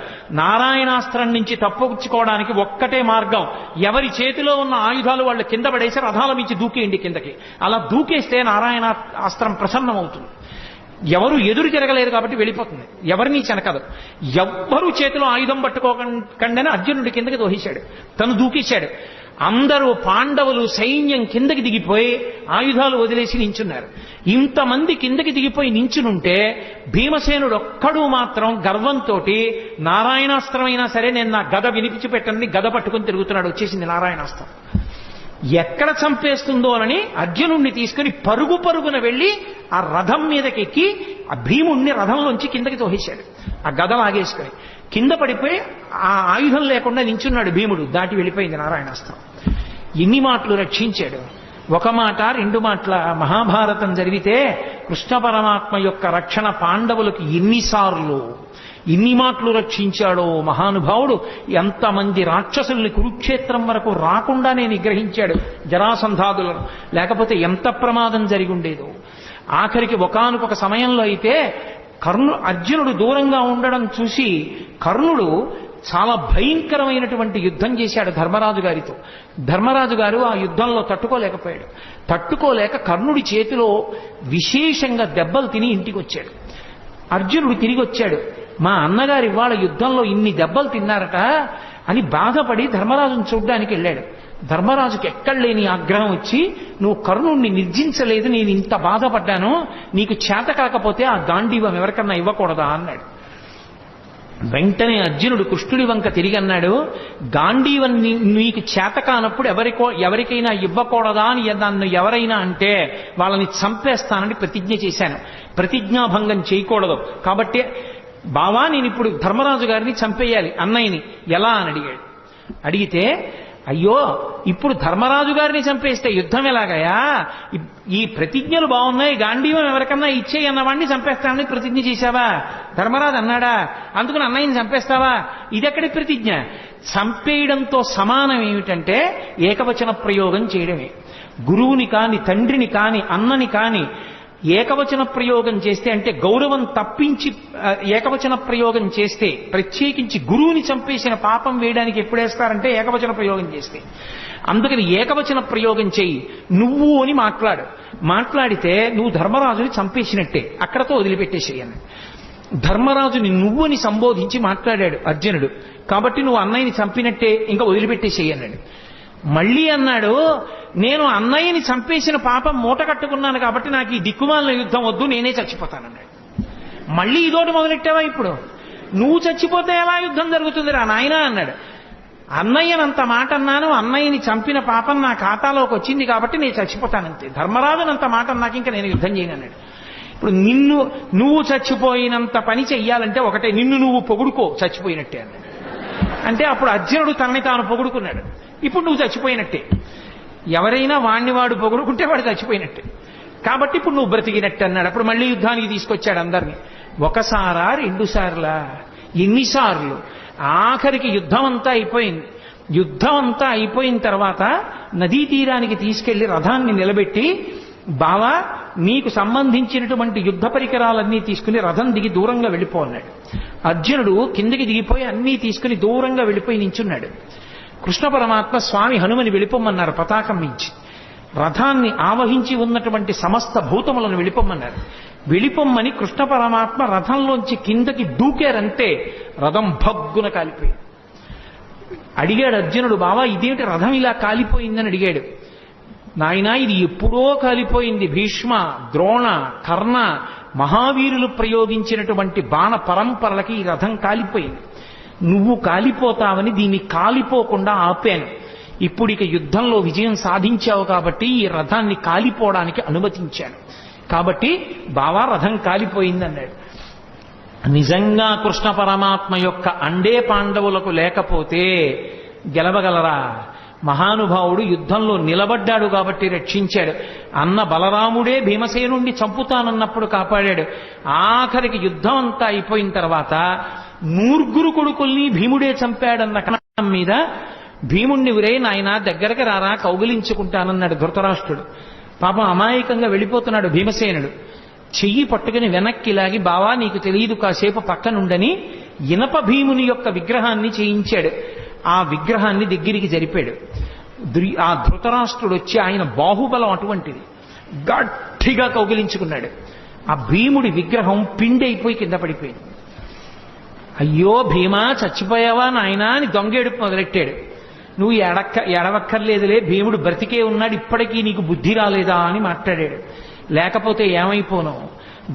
నారాయణాస్త్రం నుంచి తప్పుకోవడానికి ఒక్కటే మార్గం, ఎవరి చేతిలో ఉన్న ఆయుధాలు వాళ్ళు కింద పడేసి రథాల నుంచి దూకేయండి కిందకి. అలా దూకేస్తే నారాయణాస్త్రం ప్రసన్నమవుతుంది. ఎవరు ఎదురు తిరగలేరు కాబట్టి వెళ్ళిపోతుంది, ఎవరినీ చెనకదు. ఎవ్వరూ చేతిలో ఆయుధం పట్టుకోకుండానే అర్జునుడి కిందకి దోహించాడు, తను దూకేశాడు. అందరూ పాండవులు సైన్యం కిందకి దిగిపోయి ఆయుధాలు వదిలేసి నించున్నారు. ఇంతమంది కిందకి దిగిపోయి నించునుంటే భీమసేనుడు ఒక్కడు మాత్రం గర్వంతో నారాయణాస్త్రమైనా సరే నేను నా గద వినిపించి పెట్టని గద పట్టుకుని తిరుగుతున్నాడు. వచ్చేసింది నారాయణాస్త్రం. ఎక్కడ చంపేస్తుందో అని అర్జునుణ్ణి తీసుకుని పరుగున వెళ్ళి ఆ రథం మీదకి ఎక్కి ఆ భీముణ్ణి రథంలోంచి కిందకి తోసేశాడు. ఆ గద లాగేసుకుని కింద పడిపోయి ఆ ఆయుధం లేకుండా నించున్నాడు భీముడు. దాటి వెళ్ళిపోయింది నారాయణాస్త్రం. ఎన్ని మాటలు రక్షించాడు. ఒక మాట 2 మాటల మహాభారతం జరిగితే కృష్ణ పరమాత్మ యొక్క రక్షణ పాండవులకు ఎన్ని మాటలు రక్షించాడో మహానుభావుడు. ఎంతమంది రాక్షసుల్ని కురుక్షేత్రం వరకు రాకుండానే నిగ్రహించాడు జరాసంధాదులను. లేకపోతే ఎంత ప్రమాదం జరిగి ఉండేదో. ఆఖరికి ఒకానొక సమయంలో అయితే అర్జునుడు దూరంగా ఉండడం చూసి కర్ణుడు చాలా భయంకరమైనటువంటి యుద్ధం చేశాడు ధర్మరాజు గారితో. ధర్మరాజు గారు ఆ యుద్ధంలో తట్టుకోలేకపోయాడు. తట్టుకోలేక కర్ణుడి చేతిలో విశేషంగా దెబ్బలు తిని ఇంటికి వచ్చాడు. అర్జునుడు తిరిగి వచ్చాడు. మా అన్నగారు ఇవాళ యుద్ధంలో ఇన్ని దెబ్బలు తిన్నారట అని బాధపడి ధర్మరాజును చూడ్డానికి వెళ్ళాడు. ధర్మరాజుకి ఎక్కడలేని ఆగ్రహం వచ్చి, నువ్వు కర్ణుణ్ణి నిర్జించలేదు, నేను ఇంత బాధపడ్డాను, నీకు చేత కాకపోతే ఆ గాంధీవం ఎవరికన్నా ఇవ్వకూడదా అన్నాడు. వెంటనే అర్జునుడు కృష్ణుడి వంక తిరిగి అన్నాడు, గాంధీవం నీకు చేత కానప్పుడు ఎవరికైనా ఇవ్వకూడదా అని నన్ను ఎవరైనా అంటే వాళ్ళని చంపేస్తానని ప్రతిజ్ఞ చేశాను. ప్రతిజ్ఞాభంగం చేయకూడదు. కాబట్టి బావా నేను ఇప్పుడు ధర్మరాజు గారిని చంపేయాలి, అన్నయ్యని ఎలా అని అడిగాడు. అడిగితే అయ్యో ఇప్పుడు ధర్మరాజు గారిని చంపేస్తే యుద్ధం ఎలాగయా, ఈ ప్రతిజ్ఞలు బాగున్నాయి, గాంధీవం ఎవరికన్నా ఇచ్చేయి అన్నవాడిని చంపేస్తానని ప్రతిజ్ఞ చేశావా? ధర్మరాజు అన్నాడా? అందుకని అన్నయ్యని చంపేస్తావా? ఇదెక్కడి ప్రతిజ్ఞ? చంపేయడంతో సమానం ఏమిటంటే ఏకవచన ప్రయోగం చేయడమే. గురువుని కాని, తండ్రిని కాని, అన్నని కాని ఏకవచన ప్రయోగం చేస్తే, అంటే గౌరవం తప్పించి ఏకవచన ప్రయోగం చేస్తే, ప్రత్యేకించి గురువుని చంపేసిన పాపం వేయడానికి ఎప్పుడేస్తారంటే ఏకవచన ప్రయోగం చేస్తే. అందుకని ఏకవచన ప్రయోగం చేయి, నువ్వు అని మాట్లాడితే నువ్వు ధర్మరాజుని చంపేసినట్టే, అక్కడతో వదిలిపెట్టేసేయను. ధర్మరాజుని నువ్వు అని సంబోధించి మాట్లాడాడు అర్జునుడు, కాబట్టి నువ్వు అన్నయ్యని చంపినట్టే, ఇంకా వదిలిపెట్టేసేయన్నాడు. మళ్ళీ అన్నాడు, నేను అన్నయ్యని చంపేసిన పాపం మూట కట్టుకున్నాను కాబట్టి నాకు ఈ దిక్కుమాలిన యుద్ధం వద్దు, నేనే చచ్చిపోతానన్నాడు. మళ్ళీ ఇదోటి మొదలెట్టావా? ఇప్పుడు నువ్వు చచ్చిపోతే ఎలా యుద్ధం జరుగుతుందిరా నాయనా అన్నాడు. అన్నయ్యనంత మాట అన్నాను, అన్నయ్యని చంపిన పాపం నా ఖాతాలోకి వచ్చింది కాబట్టి నేను చచ్చిపోతానంతే. ధర్మరాజునంత మాట అన్నాక ఇంకా నేను యుద్ధం చేయను అన్నాడు. ఇప్పుడు నువ్వు చచ్చిపోయినంత పని చెయ్యాలంటే ఒకటే, నిన్ను నువ్వు పొగుడుకో చచ్చిపోయినట్టే అన్నాడు. అంటే అప్పుడు అర్జునుడు తనని తాను పొగుడుకున్నాడు. ఇప్పుడు నువ్వు చచ్చిపోయినట్టే. ఎవరైనా వాణ్ణి వాడు పొగుడుకుంటే వాడు చచ్చిపోయినట్టే, కాబట్టి ఇప్పుడు నువ్వు బ్రతికినట్టు అన్నాడు. అప్పుడు మళ్ళీ యుద్ధానికి తీసుకొచ్చాడు అందరినీ. ఒకసారా, రెండు సార్లా, ఎన్నిసార్లు? ఆఖరికి యుద్ధం అంతా అయిపోయింది. యుద్ధం అంతా అయిపోయిన తర్వాత నదీ తీరానికి తీసుకెళ్లి రథాన్ని నిలబెట్టి, బావా నీకు సంబంధించినటువంటి యుద్ధ పరికరాలన్నీ తీసుకుని రథం దిగి దూరంగా వెళ్ళిపో అన్నాడు. అర్జునుడు కిందకి దిగిపోయి అన్నీ తీసుకుని దూరంగా వెళ్ళిపోయి నించున్నాడు. కృష్ణ పరమాత్మ స్వామి హనుమని వెళ్ళిపోమన్నారు పతాకం మించి. రథాన్ని ఆవహించి ఉన్నటువంటి సమస్త భూతములను వెళ్ళిపోమన్నారు. వెళ్ళిపోమ్మని కృష్ణ పరమాత్మ రథంలోంచి కిందకి దూకారంటే రథం భగ్గున కాలిపోయింది. అడిగాడు అర్జునుడు, బావా ఇదేమిటి రథం ఇలా కాలిపోయిందని అడిగాడు. నాయనా ఇది ఎప్పుడో కాలిపోయింది. భీష్మ, ద్రోణ, కర్ణ మహావీరులు ప్రయోగించినటువంటి బాణ పరంపరలకి ఈ రథం కాలిపోయింది. నువ్వు కాలిపోతావని దీన్ని కాలిపోకుండా ఆపాను. ఇప్పుడు ఇక యుద్ధంలో విజయం సాధించావు కాబట్టి ఈ రథాన్ని కాలిపోవడానికి అనుమతించాను. కాబట్టి బావా రథం కాలిపోయింది అన్నాడు. నిజంగా కృష్ణ పరమాత్మ యొక్క అండే పాండవులకు లేకపోతే గెలవగలరా? మహానుభావుడు యుద్ధంలో నిలబడ్డాడు కాబట్టి రక్షించాడు. అన్న బలరాముడే భీమసేనుణ్ణి చంపుతానన్నప్పుడు కాపాడాడు. ఆఖరికి యుద్ధం అంతా అయిపోయిన తర్వాత 9 కొడుకుల్ని భీముడే చంపాడన్న కారణం మీద భీముణ్ణి ఉరే నాయన దగ్గరకు రారా కౌగిలించుకుంటానన్నాడు ధృతరాష్ట్రుడు. పాపం అమాయకంగా వెళ్ళిపోతున్నాడు భీమసేనుడు. చెయ్యి పట్టుకుని వెనక్కి లాగి, బావా నీకు తెలియదు కాసేపు పక్కనుండని ఇనప భీముని యొక్క విగ్రహాన్ని చేయించాడు. ఆ విగ్రహాన్ని దగ్గరికి జరిపాడు. ఆ ధృతరాష్ట్రుడు వచ్చి, ఆయన బాహుబలం అటువంటిది, గట్టిగా కౌగిలించుకున్నాడు. ఆ భీముడి విగ్రహం పిండైపోయి కింద పడిపోయింది. అయ్యో భీమా చచ్చిపోయావా నాయనా అని దొంగేడుపు మొదలెట్టాడు. నువ్వు ఎడవక్కర్లేదులే, భీముడు బ్రతికే ఉన్నాడు, ఇప్పటికీ నీకు బుద్ధి రాలేదా అని మాట్లాడాడు. లేకపోతే ఏమైపోను,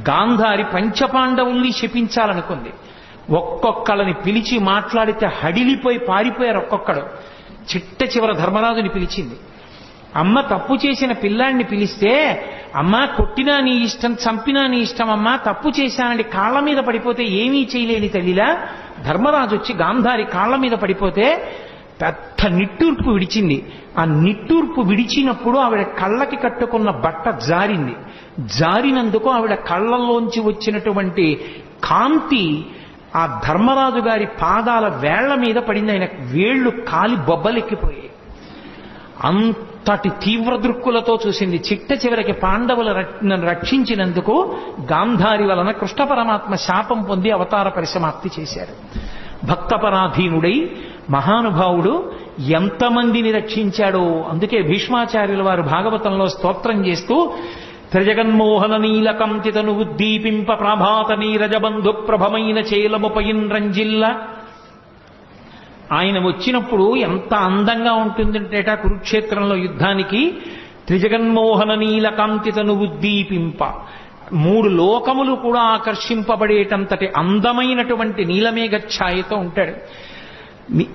గాంధారి పంచపాండవుల్ని శపించాలనుకుంది. ఒక్కొక్కళ్ళని పిలిచి మాట్లాడితే హడిలిపోయి పారిపోయారు ఒక్కొక్కడు. చిట్ట చివర ధర్మరాజుని పిలిచింది. అమ్మ తప్పు చేసిన పిల్లాడిని పిలిస్తే, అమ్మా కొట్టినా నీ ఇష్టం, చంపినా నీ ఇష్టం అమ్మా, తప్పు చేశానని కాళ్ల మీద పడిపోతే ఏమీ చేయలేని తల్లిలా ధర్మరాజు వచ్చి గాంధారి కాళ్ల మీద పడిపోతే పెద్ద నిట్టూర్పు విడిచింది. ఆ నిట్టూర్పు విడిచినప్పుడు ఆవిడ కళ్ళకి కట్టుకున్న బట్ట జారింది. జారినందుకు ఆవిడ కళ్ళల్లోంచి వచ్చినటువంటి కాంతి ఆ ధర్మరాజు గారి పాదాల వేళ్ల మీద పడింది. ఆయన వేళ్లు కాలి బొబ్బలెక్కిపోయాయి. అంతటి తీవ్ర దృక్కులతో చూసింది. చిట్ట చివరికి పాండవులను రక్షించినందుకు గాంధారి వలన కృష్ణ పరమాత్మ శాపం పొంది అవతార పరిసమాప్తి చేశారు. భక్తపరాధీనుడై మహానుభావుడు ఎంతమందిని రక్షించాడో. అందుకే భీష్మాచార్యుల వారు భాగవతంలో స్తోత్రం చేస్తూ, త్రిజగన్మోహన నీలకంతితను ఉద్దీపింప ప్రభాత నీరజబంధు ప్రభమైన చేలముపయిన్ రంజిల్ల. ఆయన వచ్చినప్పుడు ఎంత అందంగా ఉంటుందంటేట కురుక్షేత్రంలో యుద్ధానికి. త్రిజగన్మోహన నీలకాంతితను ఉద్దీపింప, 3 లోకములు కూడా ఆకర్షింపబడేటంతటి అందమైనటువంటి నీలమేఘ ఛాయతో ఉంటాడు.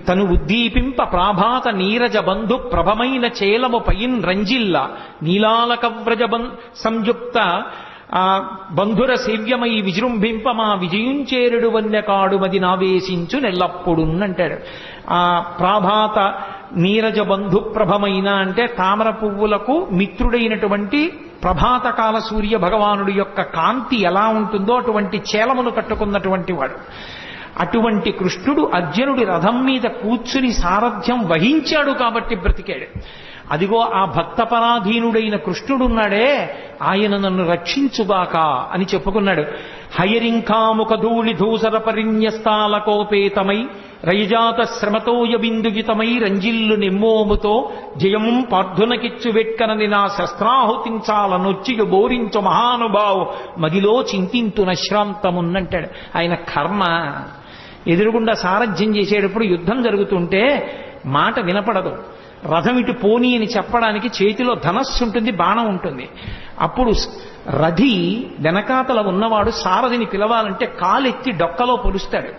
తను ఉద్దీపింప ప్రాభాత నీరజ బంధు ప్రభమైన చేలము పయిన్ రంజిల్ల నీలాలక వ్రజ సంయుక్త బంధుర సేవ్యమై విజృంభింప మా విజయుంచేరుడు వన్యకాడు మది నావేశించు నెల్లప్పుడు అంటాడు. ఆ ప్రాభాత నీరజ బంధు ప్రభమైన అంటే తామర పువ్వులకు మిత్రుడైనటువంటి ప్రభాతకాల సూర్య భగవానుడి యొక్క కాంతి ఎలా ఉంటుందో అటువంటి చేలమును కట్టుకున్నటువంటి వాడు. అటువంటి కృష్ణుడు అర్జునుడి రథం మీద కూర్చుని సారథ్యం వహించాడు కాబట్టి బ్రతికాడు. అదిగో ఆ భక్తపరాధీనుడైన కృష్ణుడున్నాడే, ఆయన నన్ను రక్షించుగాక అని చెప్పుకున్నాడు. హయరింకాముఖ ధూళి ధూసర పరిన్యస్తాలకోపేతమై రయజాత శ్రమతోయ బిందుగితమై రంజిల్లు నిమ్మోముతో జయముం పార్థునకిచ్చు వెట్కనని నా శస్త్రాహుతించాలనొచ్చియు బోరించు మహానుభావు మదిలో చింతింతు నశ్రాంతమున్నంటాడు. ఆయన కర్మ. ఎదురుగుండా సారథ్యం చేసేటప్పుడు యుద్ధం జరుగుతుంటే మాట వినపడదు. రథం ఇటు పోనీ అని చెప్పడానికి చేతిలో ధనస్సు ఉంటుంది, బాణం ఉంటుంది. అప్పుడు రథి వెనకాతల ఉన్నవాడు సారథిని పిలవాలంటే కాలెత్తి డొక్కలో పొడుస్తాడు.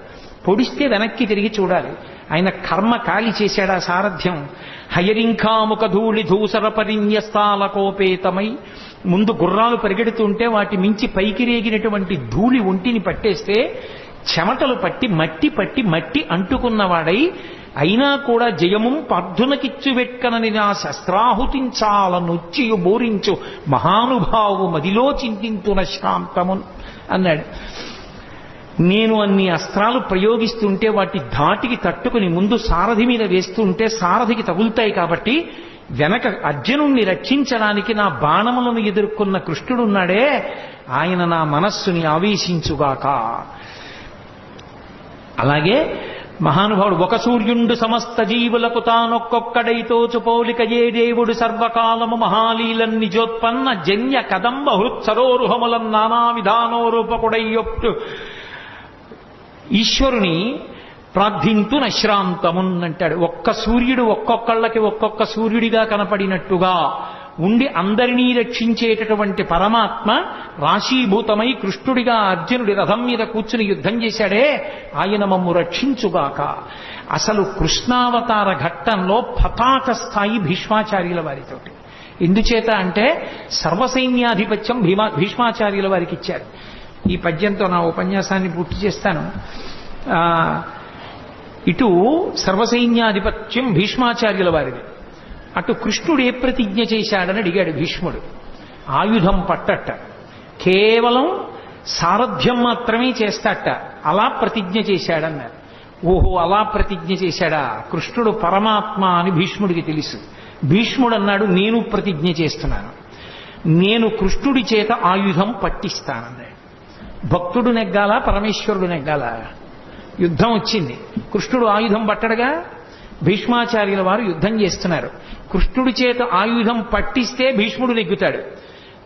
పొడిస్తే వెనక్కి తిరిగి చూడాలి. ఆయన కర్మ కాలి చేశాడా సారథ్యం. హయరింకాముఖ ధూళి ధూసర పరిన్యస్తాలకోపేతమై ముందు గుర్రాలు పరిగెడుతుంటే వాటి మించి పైకి రేగినటువంటి ధూళి ఒంటిని పట్టేస్తే చెమటలు పట్టి మట్టి అంటుకున్నవాడై అయినా కూడా జయము పార్థునకిచ్చు వెట్కనని నా శస్త్రాహుతించాలనొచ్చియు బోరించు మహానుభావు మదిలో చింతింతున శ్రాంతము అన్నాడు. నేను అన్ని అస్త్రాలు ప్రయోగిస్తుంటే వాటి ధాటికి తట్టుకుని ముందు సారథి మీద వేస్తుంటే సారథికి తగులుతాయి కాబట్టి వెనక అర్జునుణ్ణి రక్షించడానికి నా బాణములను ఎదుర్కొన్న కృష్ణుడున్నాడే, ఆయన నా మనస్సుని ఆవేశించుగాక. అలాగే మహానుభావుడు ఒక సూర్యుండు సమస్త జీవులకు తానొక్కొక్కడైతోచు పోలిక ఏ దేవుడు సర్వకాలము మహాలీలన్ నిజోత్పన్న జన్య కదంబ హృత్సరోరుహములన్ నానా విధానోరూపకుడయ్యొట్టు ఈశ్వరుని ప్రార్థింతు నశ్రాంతమున్ అంటాడు. ఒక్క సూర్యుడు ఒక్కొక్కళ్ళకి ఒక్కొక్క సూర్యుడిగా కనపడినట్టుగా ఉండి అందరినీ రక్షించేటటువంటి పరమాత్మ రాశీభూతమై కృష్ణుడిగా అర్జునుడి రథం మీద కూర్చుని యుద్ధం చేశాడే, ఆయన మమ్ము రక్షించుగాక. అసలు కృష్ణావతార ఘట్టంలో పతాక స్థాయి భీష్మాచార్యుల వారితోటి. ఎందుచేత అంటే సర్వసైన్యాధిపత్యం భీష్మాచార్యుల వారికి ఇచ్చారు. ఈ పద్యంతో నా ఉపన్యాసాన్ని పూర్తి చేస్తాను. ఇటు సర్వసైన్యాధిపత్యం భీష్మాచార్యుల వారిది, అటు కృష్ణుడు ఏ ప్రతిజ్ఞ చేశాడని అడిగాడు భీష్ముడు. ఆయుధం పట్టట, కేవలం సారథ్యం మాత్రమే చేస్తాట, అలా ప్రతిజ్ఞ చేశాడన్నారు. ఓహో, అలా ప్రతిజ్ఞ చేశాడా? కృష్ణుడు పరమాత్మ అని భీష్ముడికి తెలుసు. భీష్ముడు అన్నాడు, నేను ప్రతిజ్ఞ చేస్తున్నాను, నేను కృష్ణుడి చేత ఆయుధం పట్టిస్తానన్నాడు. భక్తుడు నెగ్గాలా, పరమేశ్వరుడు నెగ్గాలా? యుద్ధం వచ్చింది, కృష్ణుడు ఆయుధం పట్టడుగా. భీష్మాచార్యుల వారు యుద్ధం చేస్తున్నారు. కృష్ణుడి చేత ఆయుధం పట్టిస్తే భీష్ముడు నెగ్గుతాడు,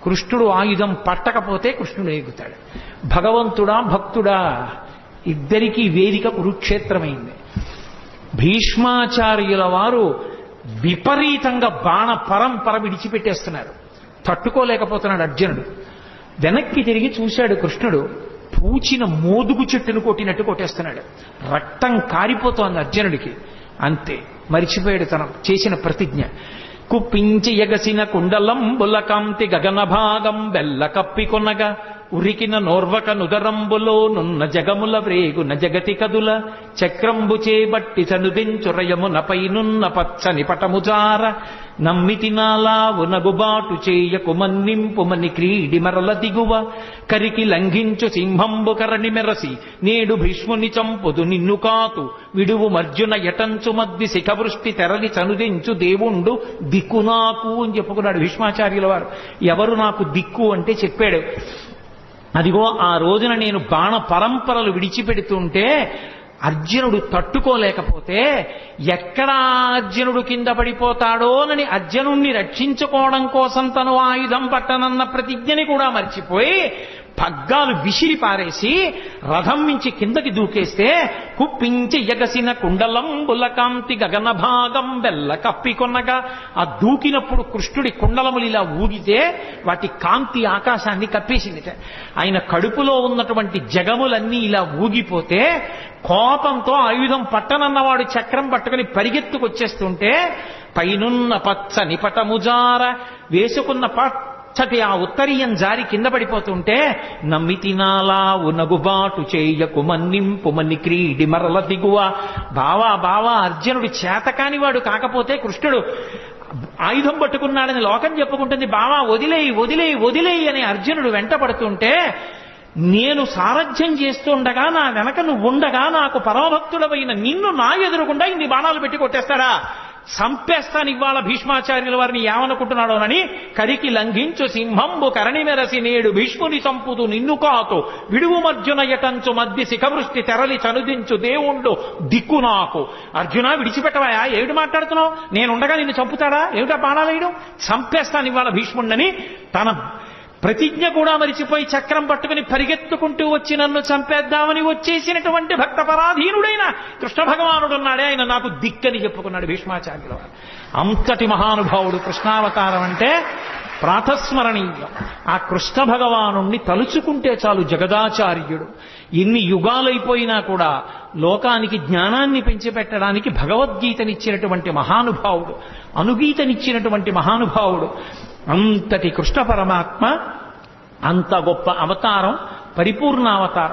కృష్ణుడు ఆయుధం పట్టకపోతే కృష్ణుడు నెగ్గుతాడు. భగవంతుడా భక్తుడా ఇద్దరికీ వేదిక కురుక్షేత్రమైంది. భీష్మాచార్యుల వారు విపరీతంగా బాణ పరంపర విడిచిపెట్టేస్తున్నారు. తట్టుకోలేకపోతున్నాడు అర్జునుడు. వెనక్కి తిరిగి చూశాడు కృష్ణుడు, పూచిన మోదుగు చెట్టును కొట్టినట్టు కొట్టేస్తున్నాడు. రక్తం కారిపోతోంది అర్జునుడికి. అంతే, మరిచిపోయాడు తన చేసిన ప్రతిజ్ఞ. కుప్పించి ఎగసిన కుండలం బులకాంతి గగన భాగం బెల్ల కప్పికొనగా ఉరికిన నోర్వక నుదరంబులో నున్న జగముల వ్రేగున జగతి కదుల చక్రంబు చేబట్టి చనుదించురయమునపై నున్న పచ్చని పటముజార నమ్మితి నాలావు నగుబాటు చేయకు మన్నింపుమని క్రీడి మరల దిగువ కరికి లంఘించు సింహంబు కరణి మెరసి నేడు భీష్ముని చంపుదు నిన్ను కాతు విడువు మర్జున యటంచు మద్ది శిఖవృష్టి తెరలి చనుదించు దేవుండు దిక్కు నాకు అని చెప్పుకున్నాడు భీష్మాచార్యుల వారు. ఎవరు నాకు దిక్కు అంటే చెప్పాడు. అదిగో ఆ రోజున నేను బాణ పరంపరలు విడిచిపెడుతుంటే అర్జునుడు తట్టుకోలేకపోతే ఎక్కడ అర్జునుడు కింద పడిపోతాడోనని అర్జునుణ్ణి రక్షించుకోవడం కోసం తను ఆయుధం పట్టనన్న ప్రతిజ్ఞని కూడా మర్చిపోయి పగ్గాలు విసిరి పారేసి రథం నుంచి కిందకి దూకేస్తే కుప్పించి ఎగసిన కుండలం బులకాంతి గగన భాగం బెల్ల కప్పికొనగా ఆ దూకినప్పుడు కృష్ణుడి కుండలములు ఇలా ఊగితే వాటి కాంతి ఆకాశాన్ని కప్పేసింది. ఆయన కడుపులో ఉన్నటువంటి జగములన్నీ ఇలా ఊగిపోతే కోపంతో ఆయుధం పట్టనన్నవాడు చక్రం పట్టుకుని పరిగెత్తుకొచ్చేస్తుంటే పైనున్న పచ్చని పటముజార వేసుకున్న పచ్చటి ఆ ఉత్తరీయం జారి కింద పడిపోతుంటే నమ్మితినాలావు నగుబాటు చేయకు మన్నింపు మన్ని క్రీడి మరల దిగువ. బావా బావా అర్జునుడు చేతకాని వాడు కాకపోతే కృష్ణుడు ఆయుధం పట్టుకున్నాడని లోకం చెప్పుకుంటుంది. బావా వదిలేయి వదిలేయి వదిలేయి అని అర్జునుడు వెంట పడుతుంటే నేను సారథ్యం చేస్తుండగా నా వెనక నువ్వు ఉండగా నాకు పరమభక్తుడవైన నిన్ను నా ఎదురుకుండా ఇన్ని బాణాలు పెట్టి కొట్టేస్తాడా? సంపేస్తాను ఇవాళ భీష్మాచార్యుల వారిని ఏమనుకుంటున్నాడోనని కరికి లంఘించు సింహంబు కరణి మెరసి నేడు భీష్ముని సంపుతు నిన్ను కాకు విడువు మర్జున యటంచు మధ్య శిఖవృష్టి తెరలి చనుదించు దేవుండు దిక్కు నాకు. అర్జున విడిచిపెట్టవాయా? ఏమిటి మాట్లాడుతున్నావు? నేనుండగా నిన్ను చంపుతాడా? ఏమిటా బాణాలేయడం? సంపేస్తాను ఇవాళ భీష్ముడిని తన ప్రతిజ్ఞ కూడా మరిచిపోయి చక్రం పట్టుకుని పరిగెత్తుకుంటూ వచ్చి నన్ను చంపేద్దామని వచ్చేసినటువంటి భక్త పరాధీనుడైన కృష్ణ భగవానుడు ఉన్నాడే, ఆయన నాకు దిక్కని చెప్పుకున్నాడు భీష్మాచార్యుల వారు. అంతటి మహానుభావుడు కృష్ణావతారం అంటే ప్రాతస్మరణీయం. ఆ కృష్ణ భగవానుణ్ణి తలుచుకుంటే చాలు జగదాచార్యుడు. ఎన్ని యుగాలైపోయినా కూడా లోకానికి జ్ఞానాన్ని పెంచిపెట్టడానికి భగవద్గీతనిచ్చినటువంటి మహానుభావుడు, అనుగీతనిచ్చినటువంటి మహానుభావుడు. అంతటి కృష్ణ పరమాత్మ అంత గొప్ప అవతారం, పరిపూర్ణావతారం.